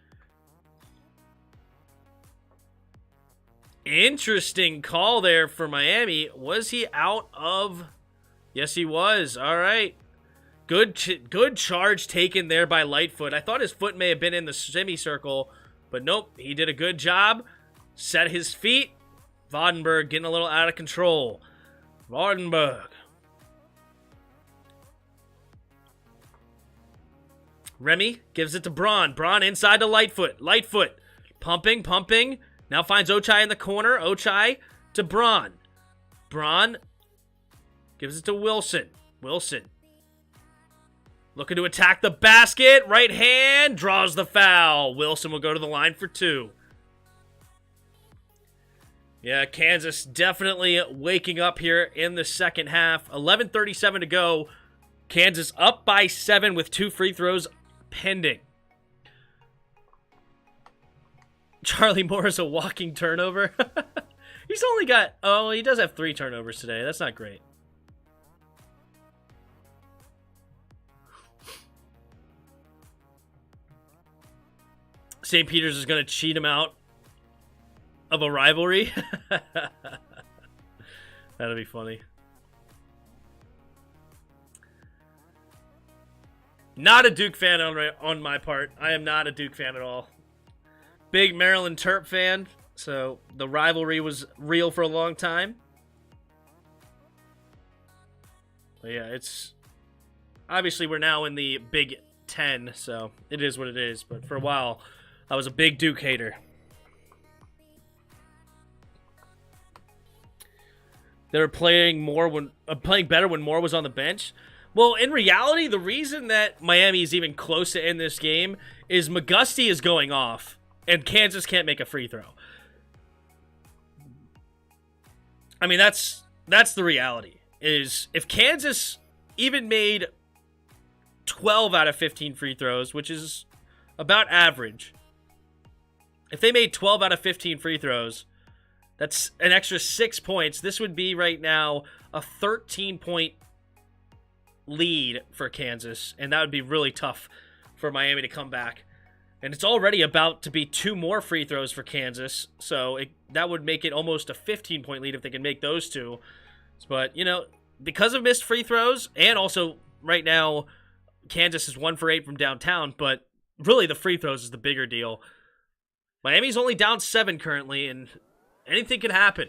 Interesting call there for Miami. Was he out of... Yes, he was. All right. Good charge taken there by Lightfoot. I thought his foot may have been in the semicircle, but nope. He did a good job set his feet. Vandenberg getting a little out of control. Vandenberg. Remy gives it to Braun. Braun inside to Lightfoot. Lightfoot pumping. Now finds Ochai in the corner. Ochai to Braun. Braun gives it to Wilson. Wilson looking to attack the basket. Right hand draws the foul. Wilson will go to the line for 2. Yeah, Kansas definitely waking up here in the second half. 11:37 to go. Kansas up by 7 with 2 free throws pending. Charlie Moore is a walking turnover. He's only got... Oh, he does have 3 turnovers today. That's not great. St. Peter's is going to cheat him out of a rivalry. That'll be funny. Not a Duke fan on my part. I am not a Duke fan at all. Big Maryland Terp fan, so the rivalry was real for a long time. But yeah, it's... Obviously, we're now in the Big Ten, so it is what it is. But for a while, I was a big Duke hater. They were playing better when Moore was on the bench. Well, in reality, the reason that Miami is even close to end this game is McGusty is going off, and Kansas can't make a free throw. I mean, that's the reality. Is if Kansas even made 12 out of 15 free throws, which is about average, if they made 12 out of 15 free throws, that's an extra 6 points. This would be right now a 13-point lead for Kansas, and that would be really tough for Miami to come back. And it's already about to be 2 more free throws for Kansas, so that would make it almost a 15-point lead if they can make those 2. But, you know, because of missed free throws, and also right now Kansas is 1 for 8 from downtown, but really the free throws is the bigger deal. Miami's only down 7 currently, and anything can happen.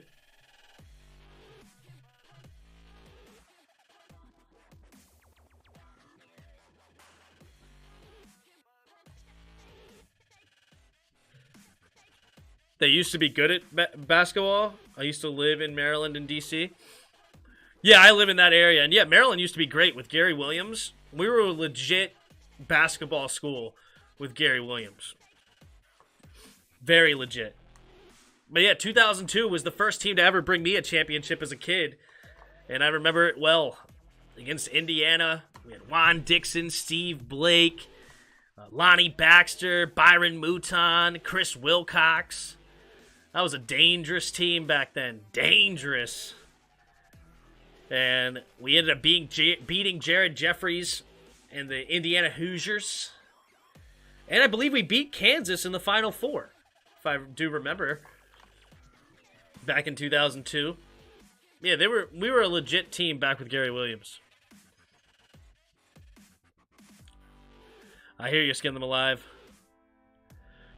They used to be good at basketball. I used to live in Maryland and D.C. Yeah, I live in that area. And yeah, Maryland used to be great with Gary Williams. We were a legit basketball school with Gary Williams. Very legit. But yeah, 2002 was the first team to ever bring me a championship as a kid. And I remember it well. Against Indiana, we had Juan Dixon, Steve Blake, Lonnie Baxter, Byron Mouton, Chris Wilcox. That was a dangerous team back then. Dangerous. And we ended up beating Jared Jeffries and the Indiana Hoosiers. And I believe we beat Kansas in the Final Four, if I do remember. Back in 2002. Yeah, we were a legit team back with Gary Williams. I hear you, skin them alive.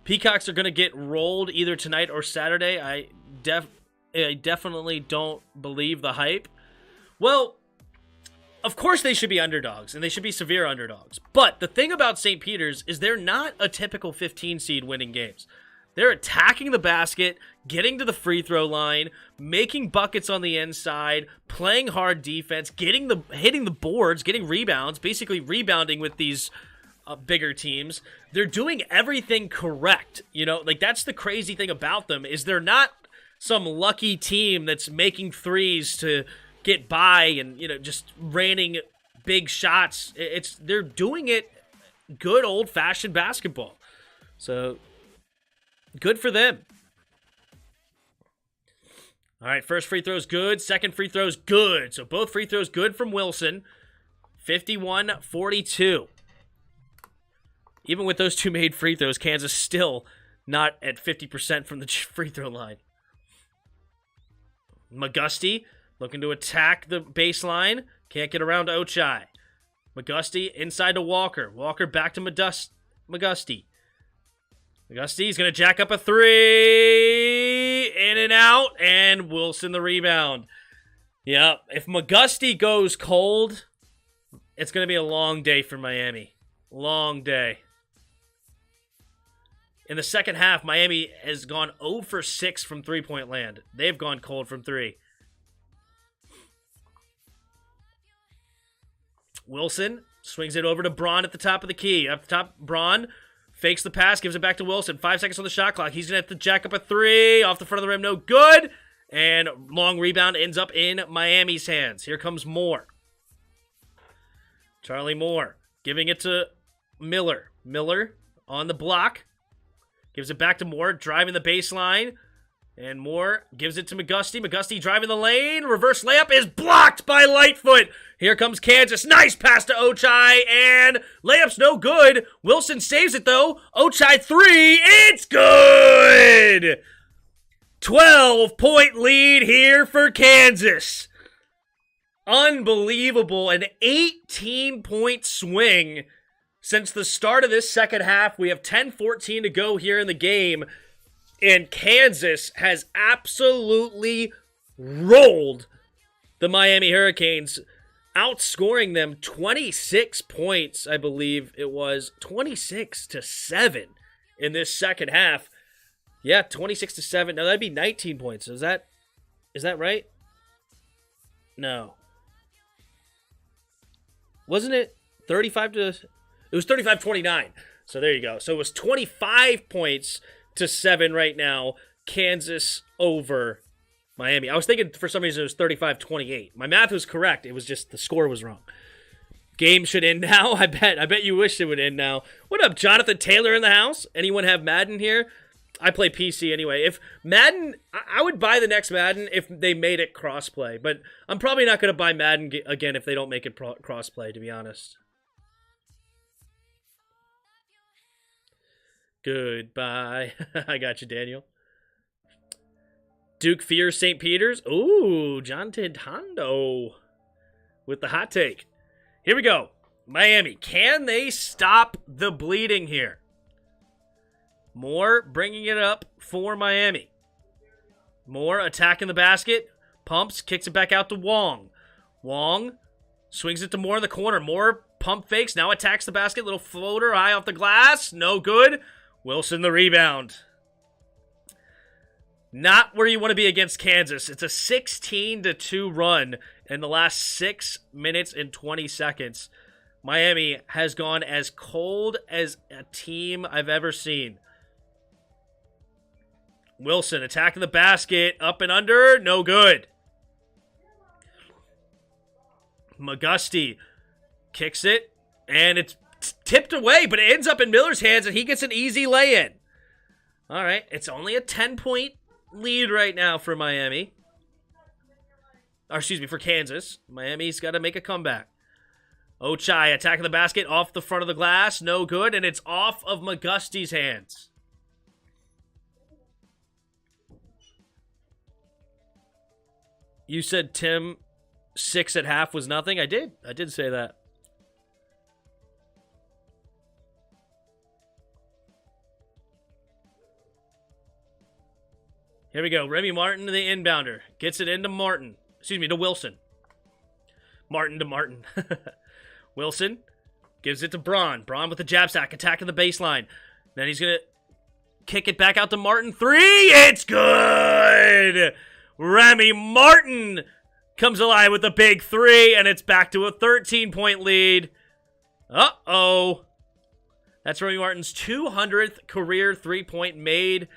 Peacocks are going to get rolled either tonight or Saturday. I definitely don't believe the hype. Well, of course they should be underdogs, and they should be severe underdogs. But the thing about St. Peter's is they're not a typical 15 seed winning games. They're attacking the basket, getting to the free throw line, making buckets on the inside, playing hard defense, hitting the boards, getting rebounds, basically rebounding with these bigger teams. They're doing everything correct. You know, like that's the crazy thing about them is they're not some lucky team that's making threes to get by and, you know, just raining big shots. They're doing it good old-fashioned basketball. So good for them. All right, first free throw's good. Second free throw's good. So both free throws good from Wilson. 51-42. Even with those 2 made free throws, Kansas still not at 50% from the free throw line. McGusty looking to attack the baseline. Can't get around to Ochai. McGusty inside to Walker. Walker back to McGusty. McGusty's going to jack up a 3. and out, and Wilson the rebound. Yeah, if McGusty goes cold, it's going to be a long day for Miami. Long day. In the second half, Miami has gone 0 for 6 from three-point land. They've gone cold from 3. Wilson swings it over to Braun at the top of the key. Up the top, Braun fakes the pass, gives it back to Wilson. 5 seconds on the shot clock. He's going to have to jack up a 3. Off the front of the rim, no good. And long rebound ends up in Miami's hands. Here comes Moore. Charlie Moore giving it to Miller. Miller on the block. Gives it back to Moore, driving the baseline. And Moore gives it to McGusty. McGusty driving the lane. Reverse layup is blocked by Lightfoot. Here comes Kansas. Nice pass to Ochai. And layup's no good. Wilson saves it, though. Ochai 3. It's good! 12-point lead here for Kansas. Unbelievable. An 18-point swing since the start of this second half. We have 10-14 to go here in the game. And Kansas has absolutely rolled the Miami Hurricanes, outscoring them 26 points, I believe it was, 26-7 in this second half. Yeah, 26-7. Now that'd be 19 points. Is that right? No. Wasn't it 35 to... It was 35-29. So there you go. So it was 25 points to 7 right now. Kansas over Miami. I was thinking for some reason it was 35-28. My math was correct. It was just the score was wrong. Game should end now. I bet you wish it would end now. What up, Jonathan Taylor in the house? Anyone have Madden here? I play PC anyway. If Madden, I would buy the next Madden if they made it crossplay. But I'm probably not going to buy Madden again if they don't make it crossplay, to be honest. Goodbye. I got you, Daniel. Duke fears St. Peter's. Ooh, John Hondo with the hot take. Here we go. Miami, can they stop the bleeding here? Moore bringing it up for Miami. Moore attacking the basket. Pumps, kicks it back out to Wong. Wong swings it to Moore in the corner. Moore pump fakes, now attacks the basket. Little floater, high off the glass. No good. Wilson the rebound. Not where you want to be against Kansas. It's a 16-2 run in the last 6 minutes and 20 seconds. Miami has gone as cold as a team I've ever seen. Wilson attacking the basket. Up and under. No good. McGusty kicks it. And it's tipped away, but it ends up in Miller's hands, and he gets an easy lay-in. All right, it's only a 10-point lead right now for Miami. Or, excuse me, for Kansas. Miami's got to make a comeback. Ochai attacking the basket off the front of the glass. No good, and it's off of McGusty's hands. You said, Tim, 6 at half was nothing? I did say that. Here we go. Remy Martin, the inbounder. Gets it into Martin. Excuse me, to Wilson. Martin to Martin. Wilson gives it to Braun. Braun with the jab sack, attacking the baseline. Then he's going to kick it back out to Martin. 3! It's good! Remy Martin comes alive with a big 3, and it's back to a 13-point lead. Uh-oh. That's Remy Martin's 200th career three-point made.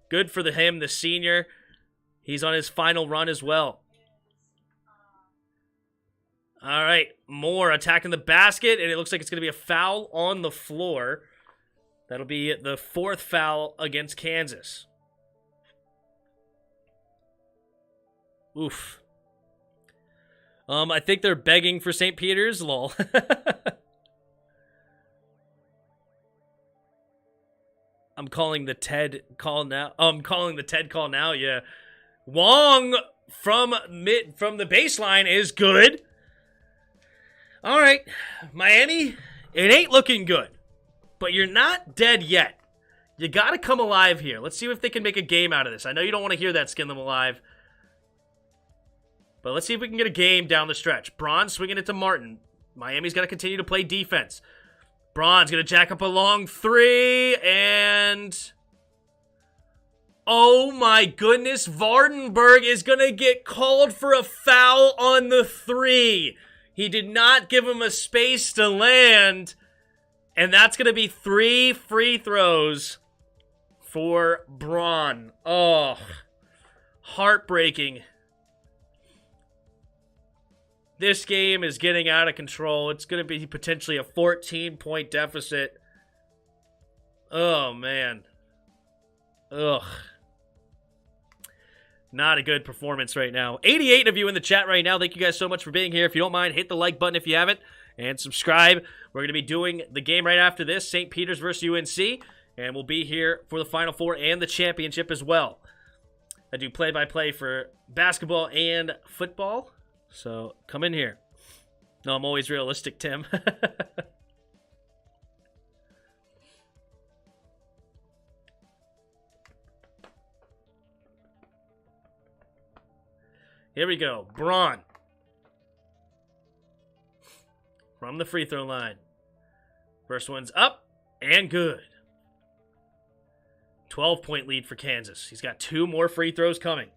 Good for him, the senior. He's on his final run as well. All right, Moore attacking the basket, and it looks like it's going to be a foul on the floor. That'll be the 4th foul against Kansas. Oof. I think they're begging for St. Peter's, lol. I'm calling the TED call now. I'm calling the TED call now, yeah. Wong from the baseline is good. All right, Miami, it ain't looking good. But you're not dead yet. You got to come alive here. Let's see if they can make a game out of this. I know you don't want to hear that, skin them alive. But let's see if we can get a game down the stretch. Braun swinging it to Martin. Miami's got to continue to play defense. Braun's going to jack up a long three, and... oh my goodness, Vardenberg is going to get called for a foul on the three. He did not give him a space to land, and that's going to be 3 free throws for Braun. Oh, heartbreaking. This game is getting out of control. It's going to be potentially a 14-point deficit. Oh, man. Ugh. Not a good performance right now. 88 of you in the chat right now. Thank you guys so much for being here. If you don't mind, hit the like button if you haven't. And subscribe. We're going to be doing the game right after this. St. Peter's versus UNC. And we'll be here for the Final Four and the championship as well. I do play-by-play for basketball and football. So come in here. No, I'm always realistic, Tim. Here we go. Braun. From the free throw line. First one's up and good. 12-point lead for Kansas. He's got 2 more free throws coming.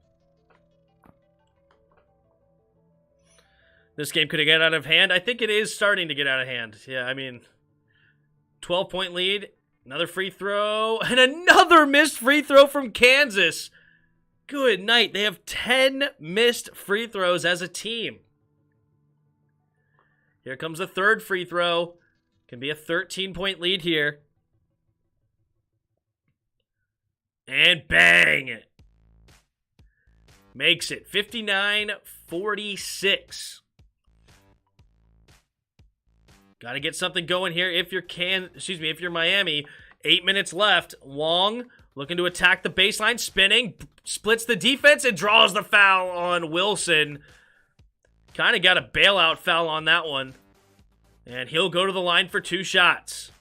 This game could have got out of hand. I think it is starting to get out of hand. Yeah, I mean, 12-point lead. Another free throw. And another missed free throw from Kansas. Good night. They have 10 missed free throws as a team. Here comes the third free throw. Can be a 13-point lead here. And bang! Makes it 59-46. Got to get something going here if you're if you're Miami. 8 minutes left. Long looking to attack the baseline, spinning, splits the defense and draws the foul on Wilson. Kind of got a bailout foul on that one. And he'll go to the line for 2 shots.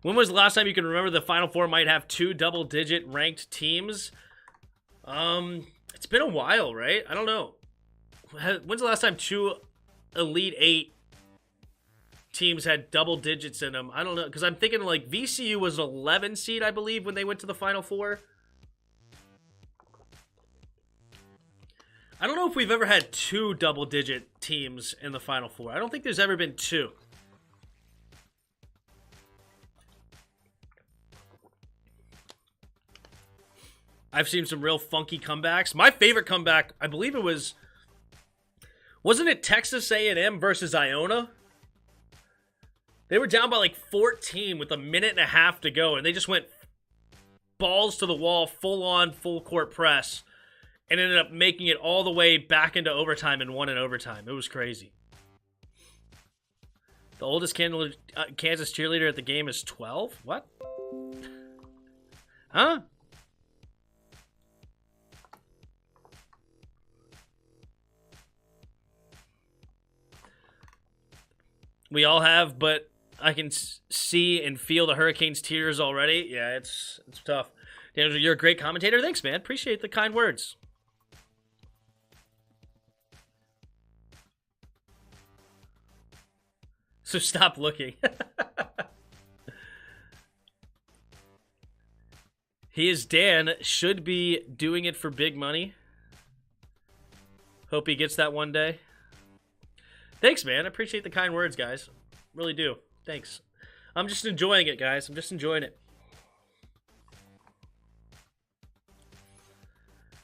When was the last time you can remember the Final Four might have 2 double-digit ranked teams? It's been a while, right? I don't know. When's the last time 2 Elite 8 teams had double digits in them? I don't know, because I'm thinking like VCU was an 11 seed, I believe, when they went to the Final Four. I don't know if we've ever had 2 double-digit teams in the Final Four. I don't think there's ever been 2. I've seen some real funky comebacks. My favorite comeback, I believe it was... wasn't it Texas A&M versus Iona? They were down by like 14 with a minute and a half to go, and they just went balls to the wall, full-on, full-court press, and ended up making it all the way back into overtime and won in overtime. It was crazy. The oldest Kansas cheerleader at the game is 12? What? Huh? We all have, but I can see and feel the Hurricanes' tears already. Yeah, it's tough. Daniel, you're a great commentator. Thanks, man. Appreciate the kind words. So stop looking. He is Dan. Should be doing it for big money. Hope he gets that one day. Thanks, man. I appreciate the kind words, guys. Really do. Thanks. I'm just enjoying it, guys. I'm just enjoying it.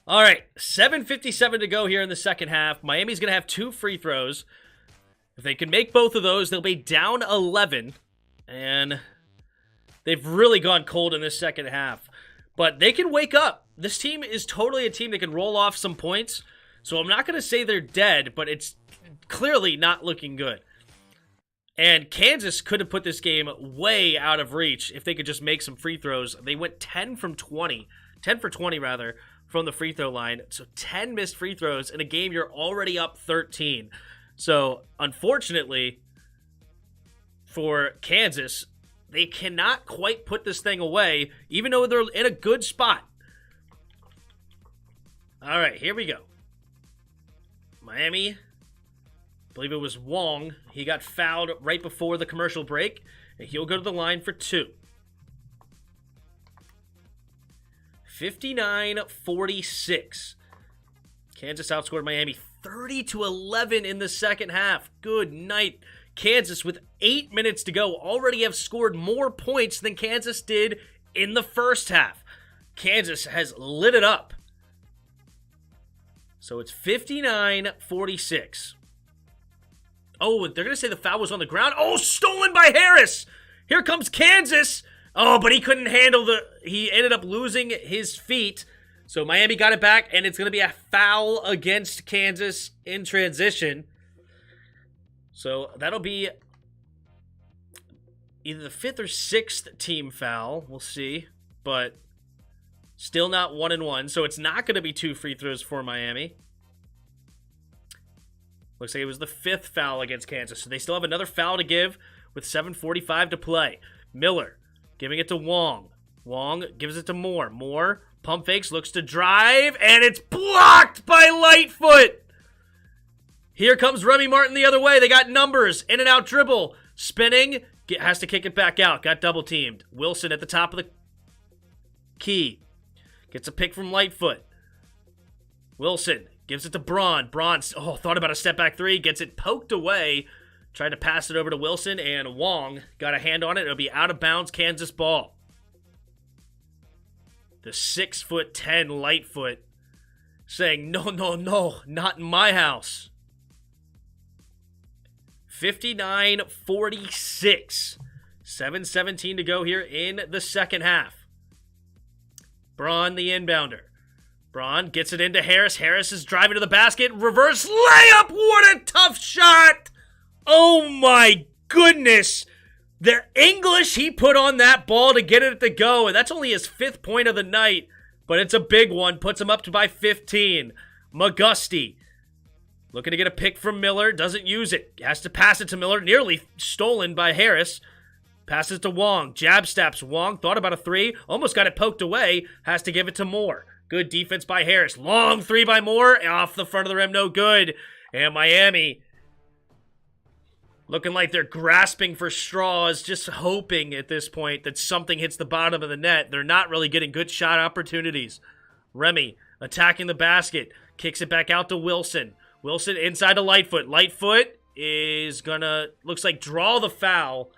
All right. 7:57 to go here in the second half. Miami's going to have 2 free throws. If they can make both of those, they'll be down 11. And they've really gone cold in this second half. But they can wake up. This team is totally a team that can roll off some points. So I'm not going to say they're dead, but it's clearly not looking good. And Kansas could have put this game way out of reach if they could just make some free throws. They went 10 for 20 from the free throw line. So 10 missed free throws in a game you're already up 13. So unfortunately, for Kansas. They cannot quite put this thing away, even though they're in a good spot. All right, here we go. Miami, I believe it was Wong. He got fouled right before the commercial break, and he'll go to the line for 2. 59-46. Kansas outscored Miami 30-11 in the second half. Good night. Kansas, with 8 minutes to go, already have scored more points than Kansas did in the first half. Kansas has lit it up. So it's 59-46. Oh, they're going to say the foul was on the ground. Oh, stolen by Harris. Here comes Kansas. Oh, but he couldn't handle he ended up losing his feet. So Miami got it back, and it's going to be a foul against Kansas in transition. So that'll be either the 5th or 6th team foul. We'll see. But still not 1-1. So it's not going to be 2 free throws for Miami. Looks like it was the 5th foul against Kansas. So they still have another foul to give with 7:45 to play. Miller giving it to Wong. Wong gives it to Moore. Moore pump fakes, looks to drive, and it's blocked by Lightfoot. Here comes Remy Martin the other way. They got numbers. In and out dribble. Spinning. Has to kick it back out. Got double teamed. Wilson at the top of the key. Gets a pick from Lightfoot. Wilson gives it to Braun. Braun, thought about a step back 3. Gets it poked away. Tried to pass it over to Wilson, and Wong got a hand on it. It'll be out of bounds, Kansas ball. The 6'10" Lightfoot saying, no, not in my house. 59-46. 7:17 to go here in the second half. Braun, the inbounder. Braun gets it into Harris. Harris is driving to the basket. Reverse layup. What a tough shot. Oh my goodness. The English he put on that ball to get it to go. And that's only his 5th point of the night. But it's a big one. Puts him up to by 15. McGusty looking to get a pick from Miller. Doesn't use it. Has to pass it to Miller. Nearly stolen by Harris. Passes to Wong. Jab steps. Wong thought about a 3. Almost got it poked away. Has to give it to Moore. Good defense by Harris. Long 3 by Moore. Off the front of the rim. No good. And Miami looking like they're grasping for straws. Just hoping at this point that something hits the bottom of the net. They're not really getting good shot opportunities. Remy attacking the basket. Kicks it back out to Wilson. Wilson inside to Lightfoot. Lightfoot is gonna, looks like, draw the foul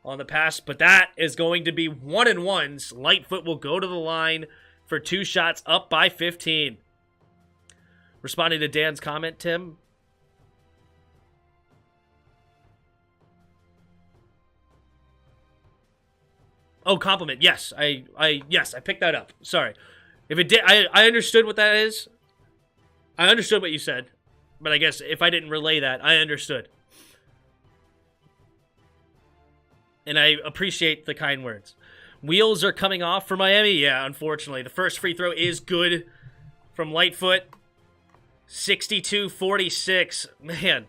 on the pass, but that is going to be 1-1. Lightfoot will go to the line for 2 shots, up by 15. Responding to Dan's comment, Tim. Oh, compliment. Yes, I picked that up. Sorry. If it did, I understood what that is. I understood what you said, but I guess if I didn't relay that, I understood. And I appreciate the kind words. Wheels are coming off for Miami. Yeah, unfortunately. The first free throw is good from Lightfoot. 62-46. Man,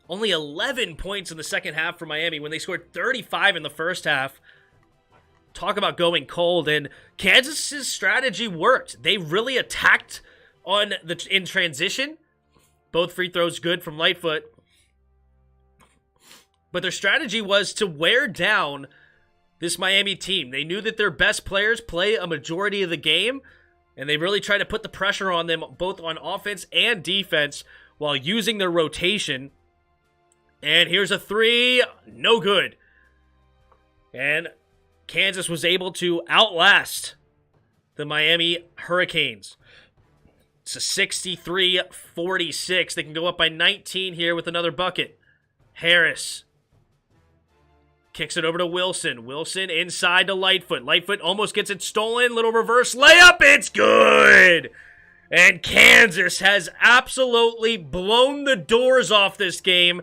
only 11 points in the second half for Miami when they scored 35 in the first half. Talk about going cold. And Kansas' strategy worked. They really attacked in transition. Both free throws good from Lightfoot. But their strategy was to wear down this Miami team. They knew that their best players play a majority of the game, and they really tried to put the pressure on them both on offense and defense while using their rotation. And here's a 3. No good. And Kansas was able to outlast the Miami Hurricanes. It's a 63-46. They can go up by 19 here with another bucket. Harris kicks it over to Wilson. Wilson inside to Lightfoot. Lightfoot almost gets it stolen. Little reverse layup. It's good. And Kansas has absolutely blown the doors off this game.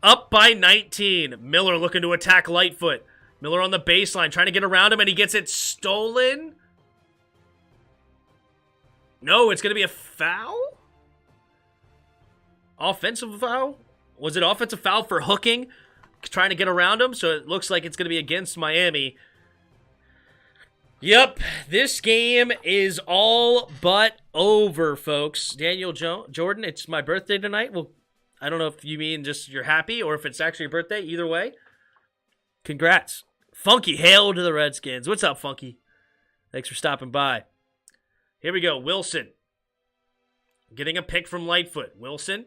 Up by 19. Miller looking to attack Lightfoot. Miller on the baseline trying to get around him, and he gets it stolen. No, it's going to be a foul? Offensive foul? Was it offensive foul for hooking? trying to get around them, so it looks like it's going to be against Miami. Yep, this game is all but over, folks. Daniel Jordan, it's my birthday tonight. Well, I don't know if you mean just you're happy or if it's actually your birthday. Either way, congrats. Funky, hail to the Redskins. What's up, Funky? Thanks for stopping by. Here we go, Wilson. Getting a pick from Lightfoot. Wilson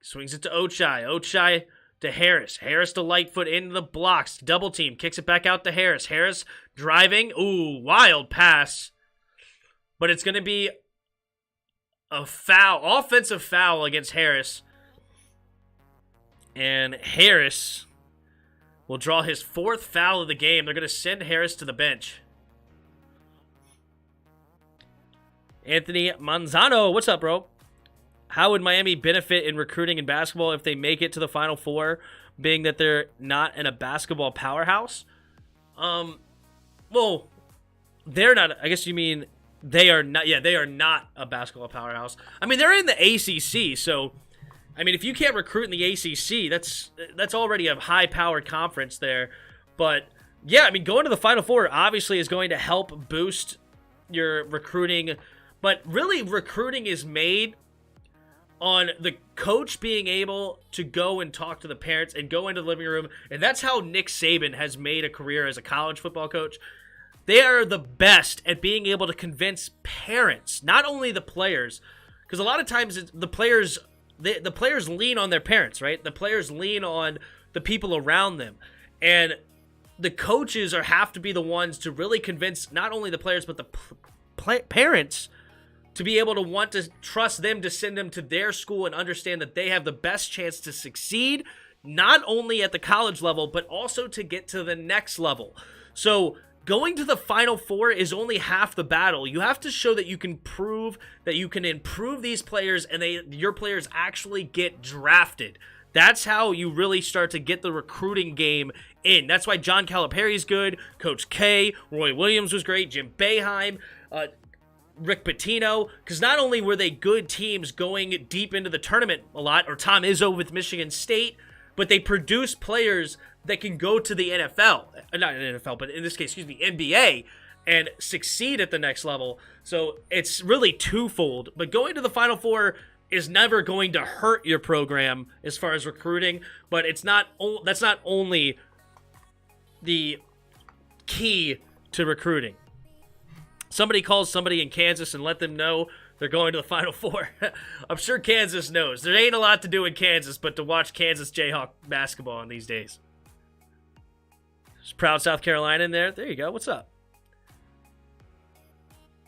swings it to Ochai. Ochai to Harris. Harris to Lightfoot into the blocks. Double team. Kicks it back out to Harris. Harris driving. Ooh, wild pass. But it's going to be a foul. Offensive foul against Harris. And Harris will draw his 4th foul of the game. They're going to send Harris to the bench. Anthony Manzano, what's up, bro? How would Miami benefit in recruiting in basketball if they make it to the Final Four, being that they're not in a basketball powerhouse? Well, they're not. I guess you mean they are not. Yeah, they are not a basketball powerhouse. I mean, they're in the ACC, so I mean, if you can't recruit in the ACC, that's already a high-powered conference there. But yeah, I mean, going to the Final Four obviously is going to help boost your recruiting. But really, recruiting is made on the coach being able to go and talk to the parents and go into the living room. And that's how Nick Saban has made a career as a college football coach. They are the best at being able to convince parents, not only the players, because a lot of times the players lean on their parents, right? The players lean on the people around them. And the coaches have to be the ones to really convince not only the players but the parents to be able to want to trust them to send them to their school and understand that they have the best chance to succeed, not only at the college level, but also to get to the next level. So going to the Final Four is only half the battle. You have to show that you can prove that you can improve these players and your players actually get drafted. That's how you really start to get the recruiting game in. That's why John Calipari's good, Coach K, Roy Williams was great, Jim Boeheim, Rick Pitino, because not only were they good teams going deep into the tournament a lot, or Tom Izzo with Michigan State, but they produce players that can go to the NFL, not NFL, but in this case, NBA, and succeed at the next level. So it's really twofold, but going to the Final Four is never going to hurt your program as far as recruiting, but that's not only the key to recruiting. Somebody calls somebody in Kansas and let them know they're going to the Final Four. I'm sure Kansas knows. There ain't a lot to do in Kansas but to watch Kansas Jayhawk basketball in these days. There's proud South Carolina in there. There you go. What's up?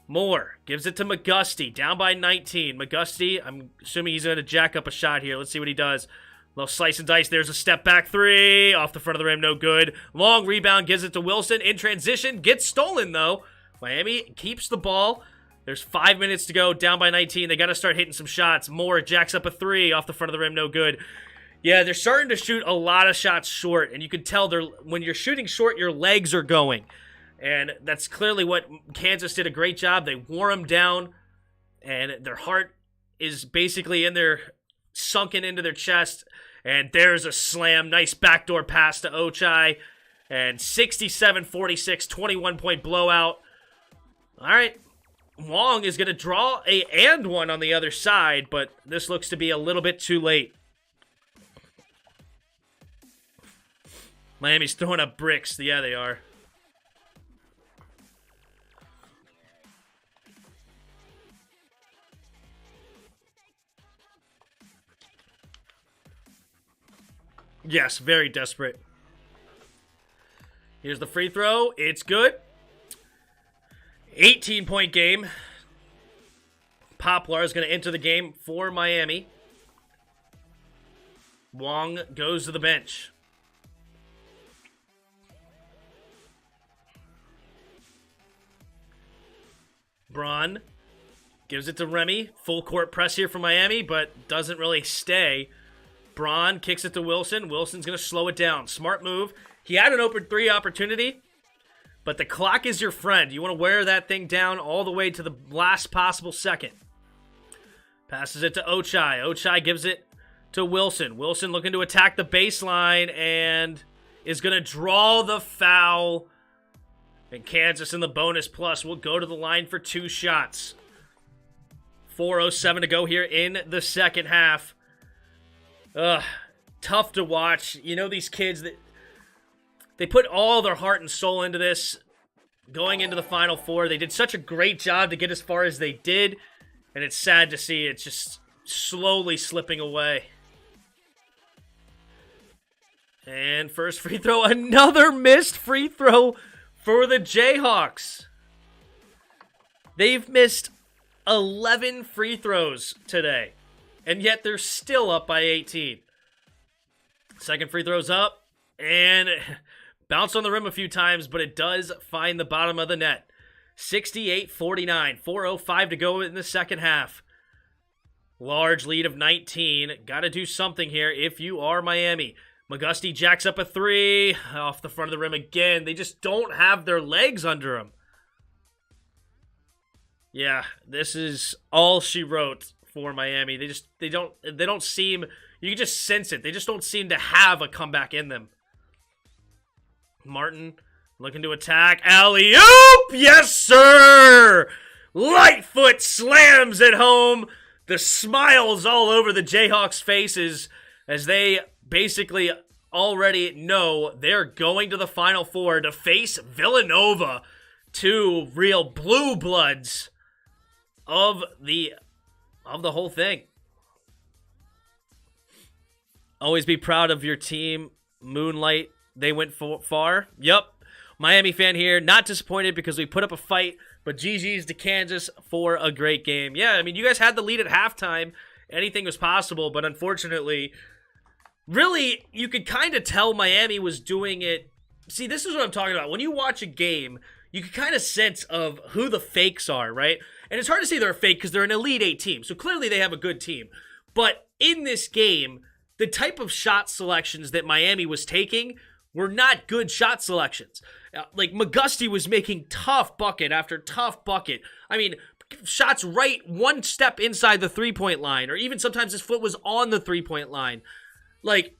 Moore gives it to McGusty. Down by 19. McGusty, I'm assuming he's going to jack up a shot here. Let's see what he does. Little slice and dice. There's a step back three. Off the front of the rim. No good. Long rebound. Gives it to Wilson. In transition. Gets stolen, though. Miami keeps the ball. There's 5 minutes to go. Down by 19. They got to start hitting some shots. Moore jacks up a three. Off the front of the rim. No good. Yeah, they're starting to shoot a lot of shots short. And you can tell when you're shooting short, your legs are going. And that's clearly what Kansas did a great job. They wore them down. And their heart is basically in their sunken into their chest. And there's a slam. Nice backdoor pass to Ochai. And 67-46, 21-point blowout. All right. Wong is going to draw a and one on the other side, but this looks to be a little bit too late. Miami's throwing up bricks. Yeah, they are. Yes, very desperate. Here's the free throw. It's good. 18-point game. Poplar is going to enter the game for Miami. Wong goes to the bench. Braun gives it to Remy. Full court press here for Miami, but doesn't really stay. Braun kicks it to Wilson. Wilson's going to slow it down. Smart move. He had an open three opportunity, but the clock is your friend. You want to wear that thing down all the way to the last possible second. Passes it to Ochai. Ochai gives it to Wilson. Wilson looking to attack the baseline and is going to draw the foul. And Kansas in the bonus plus will go to the line for 2 shots. 4:07 to go here in the second half. Tough to watch. You know, these kids, they put all their heart and soul into this. Going into the Final Four, they did such a great job to get as far as they did. And it's sad to see it just slowly slipping away. And first free throw, another missed free throw for the Jayhawks. They've missed 11 free throws today, and yet they're still up by 18. Second free throw's up, and bounced on the rim a few times, but it does find the bottom of the net. 68-49, 4:05 to go in the second half. Large lead of 19. Got to do something here if you are Miami. McGusty jacks up a 3 off the front of the rim again. They just don't have their legs under them. Yeah, this is all she wrote for Miami. They don't seem, you can just sense it. They just don't seem to have a comeback in them. Martin looking to attack. Alley-oop! Yes, sir! Lightfoot slams it home. The smiles all over the Jayhawks' faces as they basically already know they're going to the Final Four to face Villanova, 2 real blue bloods of the whole thing. Always be proud of your team. Moonlight, they went far. Yep. Miami fan here, not disappointed because we put up a fight, but GG's to Kansas for a great game. Yeah, I mean, you guys had the lead at halftime. Anything was possible, but unfortunately, really, you could kind of tell Miami was doing it. See, this is what I'm talking about. When you watch a game, you can kind of sense of who the fakes are, right? And it's hard to say they're a fake because they're an Elite 8 team, so clearly they have a good team. But in this game, the type of shot selections that Miami was taking were not good shot selections. Like, McGusty was making tough bucket after tough bucket. I mean, shots right one step inside the three-point line, or even sometimes his foot was on the three-point line. Like,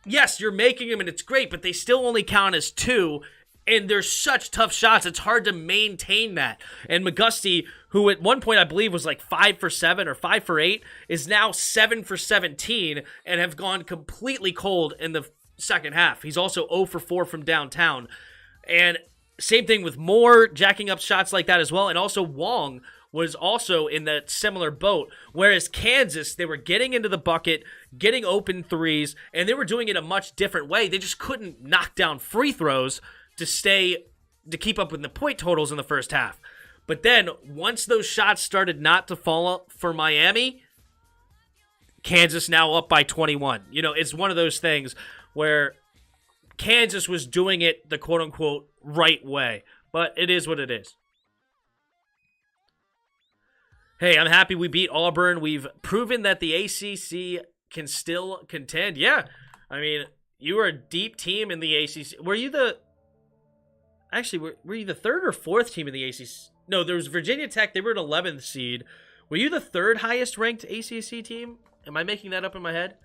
yes, you're making them and it's great, but they still only count as 2, and they're such tough shots, it's hard to maintain that. And McGusty, who at one point I believe was like 5 for 7 or 5 for 8, is now 7 for 17 and have gone completely cold in the second half. He's also 0 for 4 from downtown. And same thing with Moore jacking up shots like that as well. And also Wong was also in that similar boat. Whereas Kansas, they were getting into the bucket, getting open threes, and they were doing it a much different way. They just couldn't knock down free throws to keep up with the point totals in the first half. But then once those shots started not to fall for Miami, Kansas now up by 21. You know, it's one of those things where Kansas was doing it the quote-unquote right way. But it is what it is. Hey, I'm happy we beat Auburn. We've proven that the ACC can still contend. Yeah, I mean, you were a deep team in the ACC. Were you the... Actually, were you the 3rd or 4th team in the ACC? No, there was Virginia Tech. They were an 11th seed. Were you the 3rd highest ranked ACC team? Am I making that up in my head?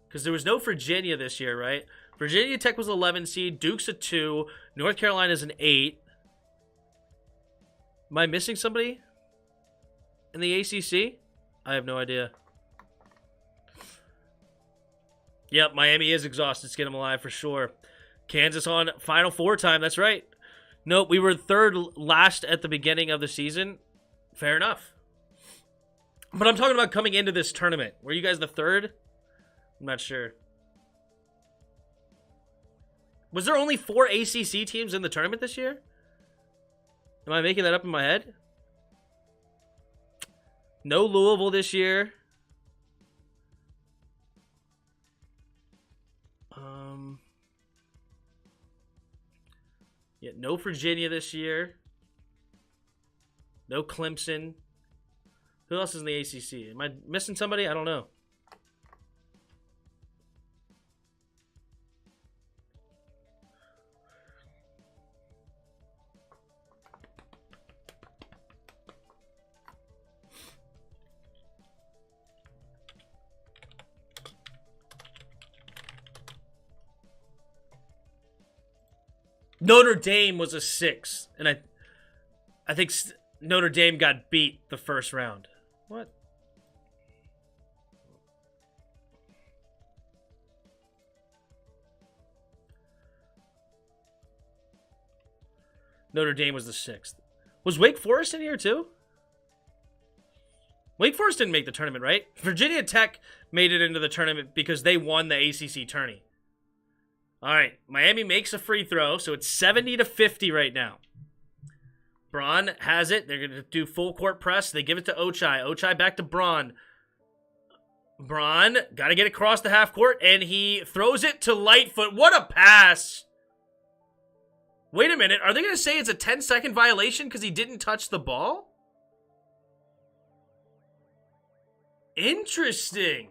Because there was no Virginia this year, right? Virginia Tech was 11 seed. Duke's a 2. North Carolina's an 8. Am I missing somebody in the ACC? I have no idea. Yep, Miami is exhausted. Skin them alive for sure. Kansas on Final Four time. That's right. Nope, we were 3rd last at the beginning of the season. Fair enough. But I'm talking about coming into this tournament. Were you guys the 3rd? I'm not sure. Was there only 4 ACC teams in the tournament this year? Am I making that up in my head? No Louisville this year. Yeah, no Virginia this year. No Clemson. Who else is in the ACC? Am I missing somebody? I don't know. Notre Dame was a 6, and I think Notre Dame got beat the first round. What? Notre Dame was the 6th. Was Wake Forest in here too? Wake Forest didn't make the tournament, right? Virginia Tech made it into the tournament because they won the ACC tourney. All right, Miami makes a free throw, so it's 70-50 right now. Braun has it. They're going to do full court press. They give it to Ochai. Ochai back to Braun. Braun got to get across the half court, and he throws it to Lightfoot. What a pass! Wait a minute. Are they going to say it's a 10-second violation because he didn't touch the ball? Interesting.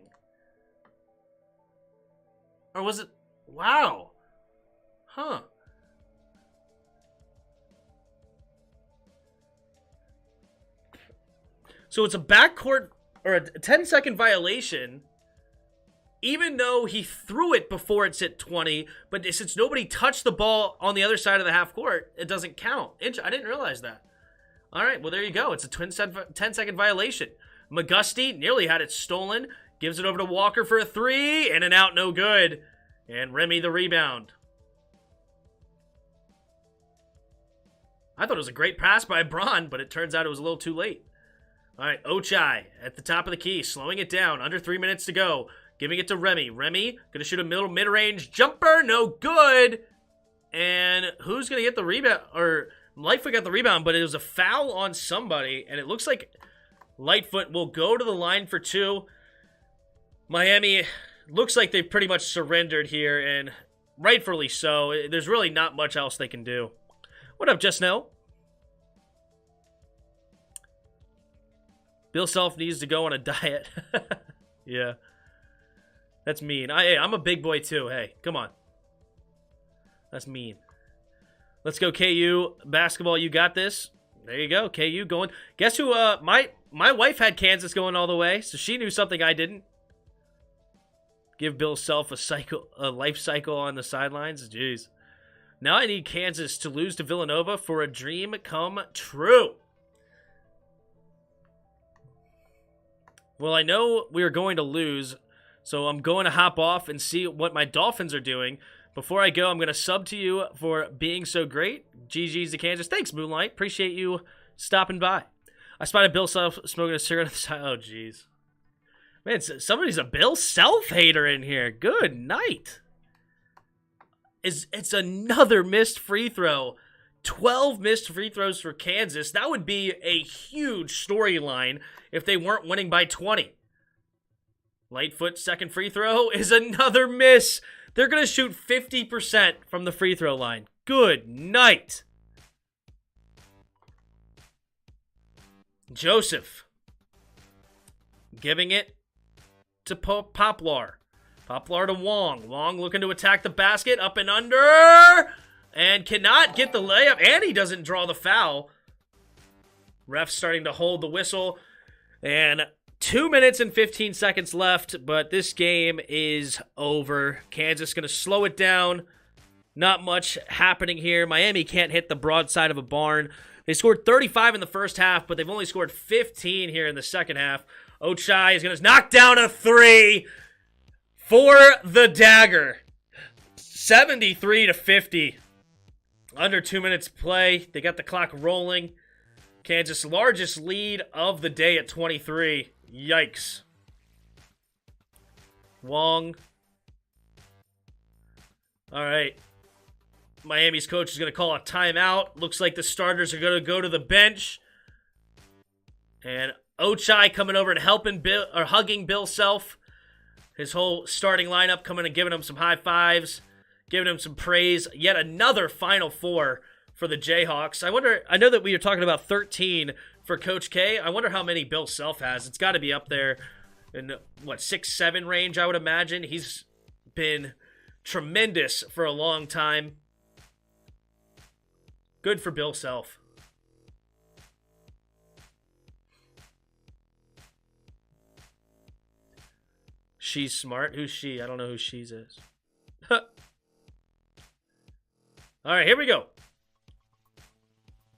Or was it... Wow. Huh. So it's a backcourt or a 10-second violation, even though he threw it before it's hit 20, but since nobody touched the ball on the other side of the half court, it doesn't count. I didn't realize that. All right, well, there you go. It's a 10-second violation. McGusty nearly had it stolen, gives it over to Walker for a 3, in and out, no good. And Remy the rebound. I thought it was a great pass by Braun, but it turns out it was a little too late. All right, Ochai at the top of the key, slowing it down. Under 3 minutes to go. Giving it to Remy. Remy going to shoot a mid-range jumper. No good. And who's going to get the rebound? Or Lightfoot got the rebound, but it was a foul on somebody. And it looks like Lightfoot will go to the line for 2. Miami looks like they've pretty much surrendered here, and rightfully so. There's really not much else they can do. What up, Just Know? Bill Self needs to go on a diet. Yeah. That's mean. I'm a big boy too. Hey, come on. That's mean. Let's go, KU. Basketball, you got this. There you go, KU going. Guess who, my wife had Kansas going all the way, so she knew something I didn't. Give Bill Self a life cycle on the sidelines. Jeez. Now I need Kansas to lose to Villanova for a dream come true. Well, I know we are going to lose, so I'm going to hop off and see what my Dolphins are doing. Before I go, I'm going to sub to you for being so great. GG's to Kansas. Thanks, Moonlight. Appreciate you stopping by. I spotted Bill Self smoking a cigarette on the side. Oh, jeez. Man, somebody's a Bill Self hater in here. Good night. It's another missed free throw. 12 missed free throws for Kansas. That would be a huge storyline if they weren't winning by 20. Lightfoot second free throw is another miss. They're going to shoot 50% from the free throw line. Good night. Joseph giving it to Poplar. Poplar to Wong. Wong looking to attack the basket. Up and under. And cannot get the layup. And he doesn't draw the foul. Ref starting to hold the whistle. And 2 minutes and 15 seconds left. But this game is over. Kansas going to slow it down. Not much happening here. Miami can't hit the broadside of a barn. They scored 35 in the first half, but they've only scored 15 here in the second half. Ochai is going to knock down a 3 for the dagger. 73-50. Under 2 minutes play. They got the clock rolling. Kansas' largest lead of the day at 23. Yikes. Wong. All right. Miami's coach is going to call a timeout. Looks like the starters are going to go to the bench. And Ochai coming over and helping Bill, or hugging Bill Self. His whole starting lineup coming and giving him some high fives, giving him some praise. Yet another Final Four for the Jayhawks. I know that we were talking about 13 for Coach K. I wonder how many Bill Self has. It's got to be up there in, 6-7 range, I would imagine. He's been tremendous for a long time. Good for Bill Self. She's smart. Who's she? I don't know who she's is. All right, here we go.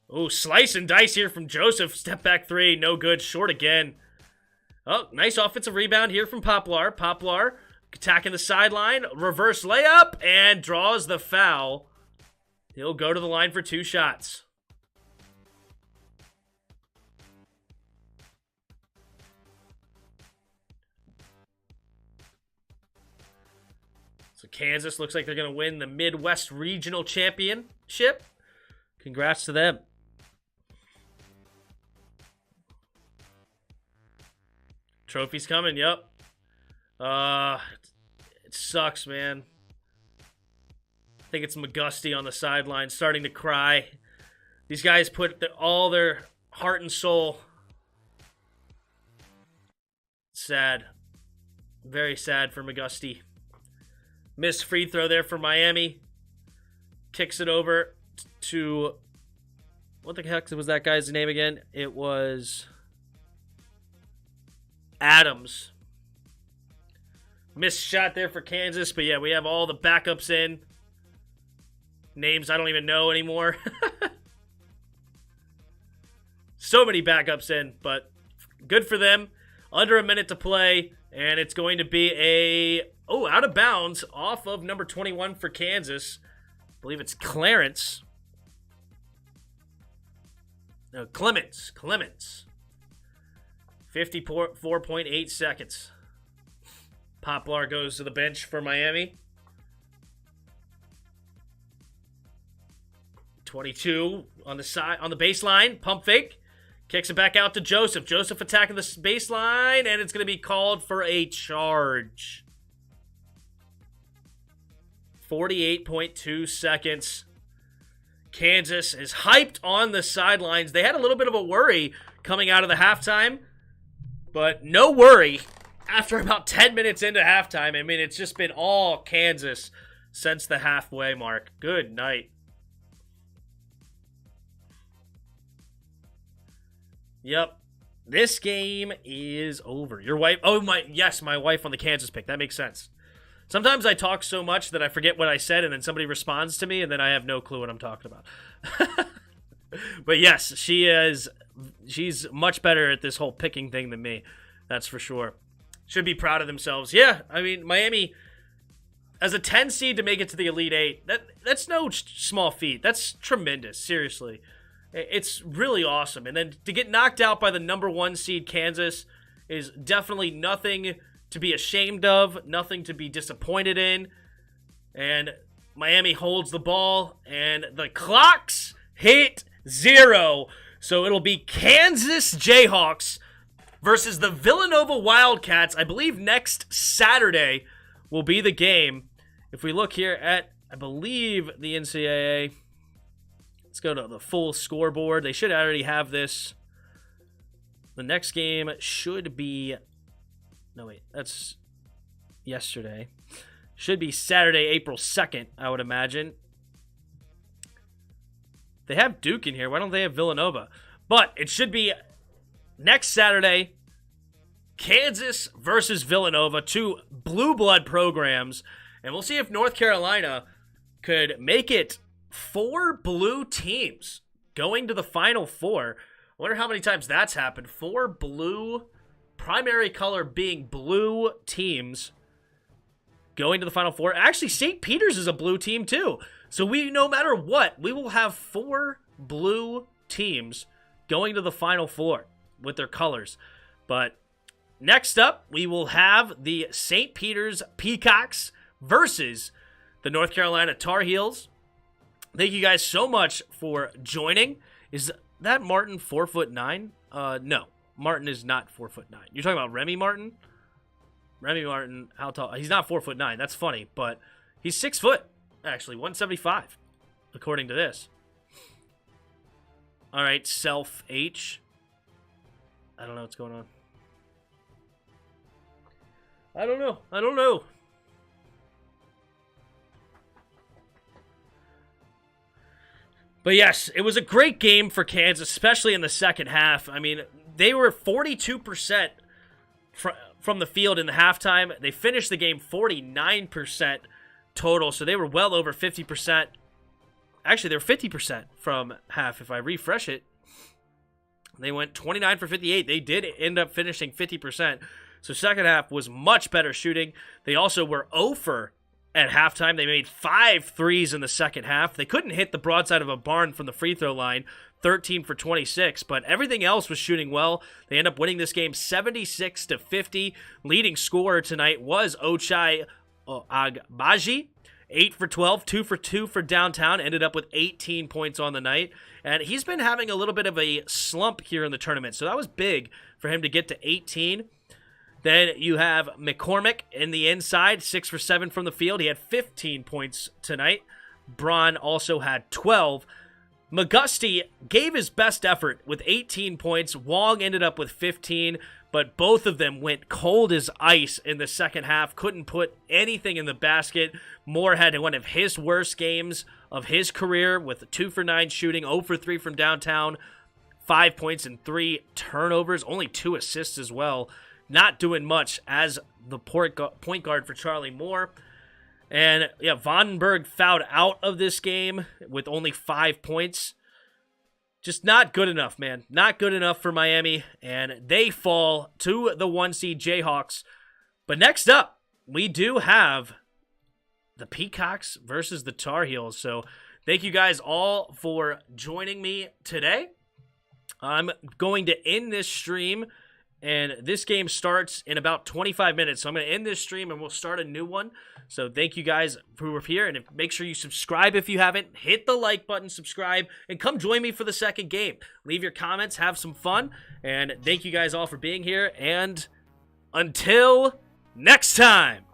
Oh, slice and dice here from Joseph. Step back three. No good. Short again. Oh, nice offensive rebound here from Poplar. Poplar attacking the sideline. Reverse layup and draws the foul. He'll go to the line for 2 shots. So Kansas looks like they're going to win the Midwest Regional Championship. Congrats to them. Trophy's coming, yep. It sucks, man. I think it's McGusty on the sideline starting to cry. These guys put all their heart and soul. Sad. Very sad for McGusty. Missed free throw there for Miami. Kicks it over to... What the heck was that guy's name again? It was... Adams. Missed shot there for Kansas, but yeah, we have all the backups in. Names I don't even know anymore. So many backups in, but good for them. Under a minute to play, and it's going to be a... Oh, out of bounds off of number 21 for Kansas. I believe it's Clarence. No, Clements. 54.8 seconds. Poplar goes to the bench for Miami. 22 on the side, on the baseline. Pump fake. Kicks it back out to Joseph. Joseph attacking the baseline, and it's going to be called for a charge. 48.2 seconds. Kansas is hyped on the sidelines. They had a little bit of a worry coming out of the halftime. But no worry, after about 10 minutes into halftime, I mean, it's just been all Kansas since the halfway mark. Good night. Yep. This game is over. Your wife, my wife on the Kansas pick. That makes sense. Sometimes I talk so much that I forget what I said, and then somebody responds to me, and then I have no clue what I'm talking about. But yes, she's much better at this whole picking thing than me. That's for sure. Should be proud of themselves. Yeah, I mean, Miami, as a 10 seed to make it to the Elite 8, that's no small feat. That's tremendous, seriously. It's really awesome. And then to get knocked out by the number 1 seed Kansas is definitely nothing to be ashamed of, nothing to be disappointed in. And Miami holds the ball, and the clocks hit 0. So it'll be Kansas Jayhawks versus the Villanova Wildcats. I believe next Saturday will be the game. If we look here at, I believe, the NCAA, let's go to the full scoreboard. They should already have this. The next game should be... No, wait. That's yesterday. Should be Saturday, April 2nd, I would imagine. They have Duke in here. Why don't they have Villanova? But it should be next Saturday, Kansas versus Villanova, 2 blue blood programs. And we'll see if North Carolina could make it 4 blue teams going to the Final Four. I wonder how many times that's happened. 4 blue, primary color being blue teams going to the Final Four. Actually, St. Peter's is a blue team too. So no matter what, we will have 4 blue teams going to the Final Four with their colors. But next up, we will have the St. Peter's Peacocks versus the North Carolina Tar Heels. Thank you guys so much for joining. Is that Martin 4'9"? No, Martin is not 4'9". You're talking about Remy Martin? Remy Martin, how tall? He's not 4'9". That's funny, but he's 6 foot. Actually, 175, according to this. All right, Self H. I don't know what's going on. I don't know. But yes, it was a great game for Kansas, especially in the second half. I mean, they were 42% from the field in the halftime. They finished the game 49% total, so they were well over 50% actually, they're 50% from half. If I refresh it, they went 29 for 58. They did end up finishing 50%. So second half was much better shooting. They also were 0 for at halftime. They made 5 threes in the second half. They couldn't hit the broadside of a barn from the free throw line, 13 for 26, but everything else was shooting well. They end up winning this game 76-50. Leading scorer tonight was Ochai Agbaji, 8 for 12, 2 for 2 for downtown, ended up with 18 points on the night. And he's been having a little bit of a slump here in the tournament, so that was big for him to get to 18. Then you have McCormick in the inside, 6 for 7 from the field. He had 15 points tonight. Braun also had 12. McGusty gave his best effort with 18 points. Wong ended up with 15, but both of them went cold as ice in the second half. Couldn't put anything in the basket. Moore had one of his worst games of his career with 2 for 9 shooting, 0 for 3 from downtown, 5 points and 3 turnovers, only 2 assists as well. Not doing much as the point guard for Charlie Moore. And yeah, Vandenberg fouled out of this game with only 5 points. Just not good enough, man. Not good enough for Miami. And they fall to the 1 seed Jayhawks. But next up, we do have the Peacocks versus the Tar Heels. So thank you guys all for joining me today. I'm going to end this stream. And this game starts in about 25 minutes. So I'm going to end this stream and we'll start a new one. So thank you guys who were here. And make sure you subscribe if you haven't. Hit the like button, subscribe, and come join me for the second game. Leave your comments, have some fun. And thank you guys all for being here. And until next time.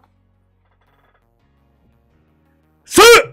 See ya!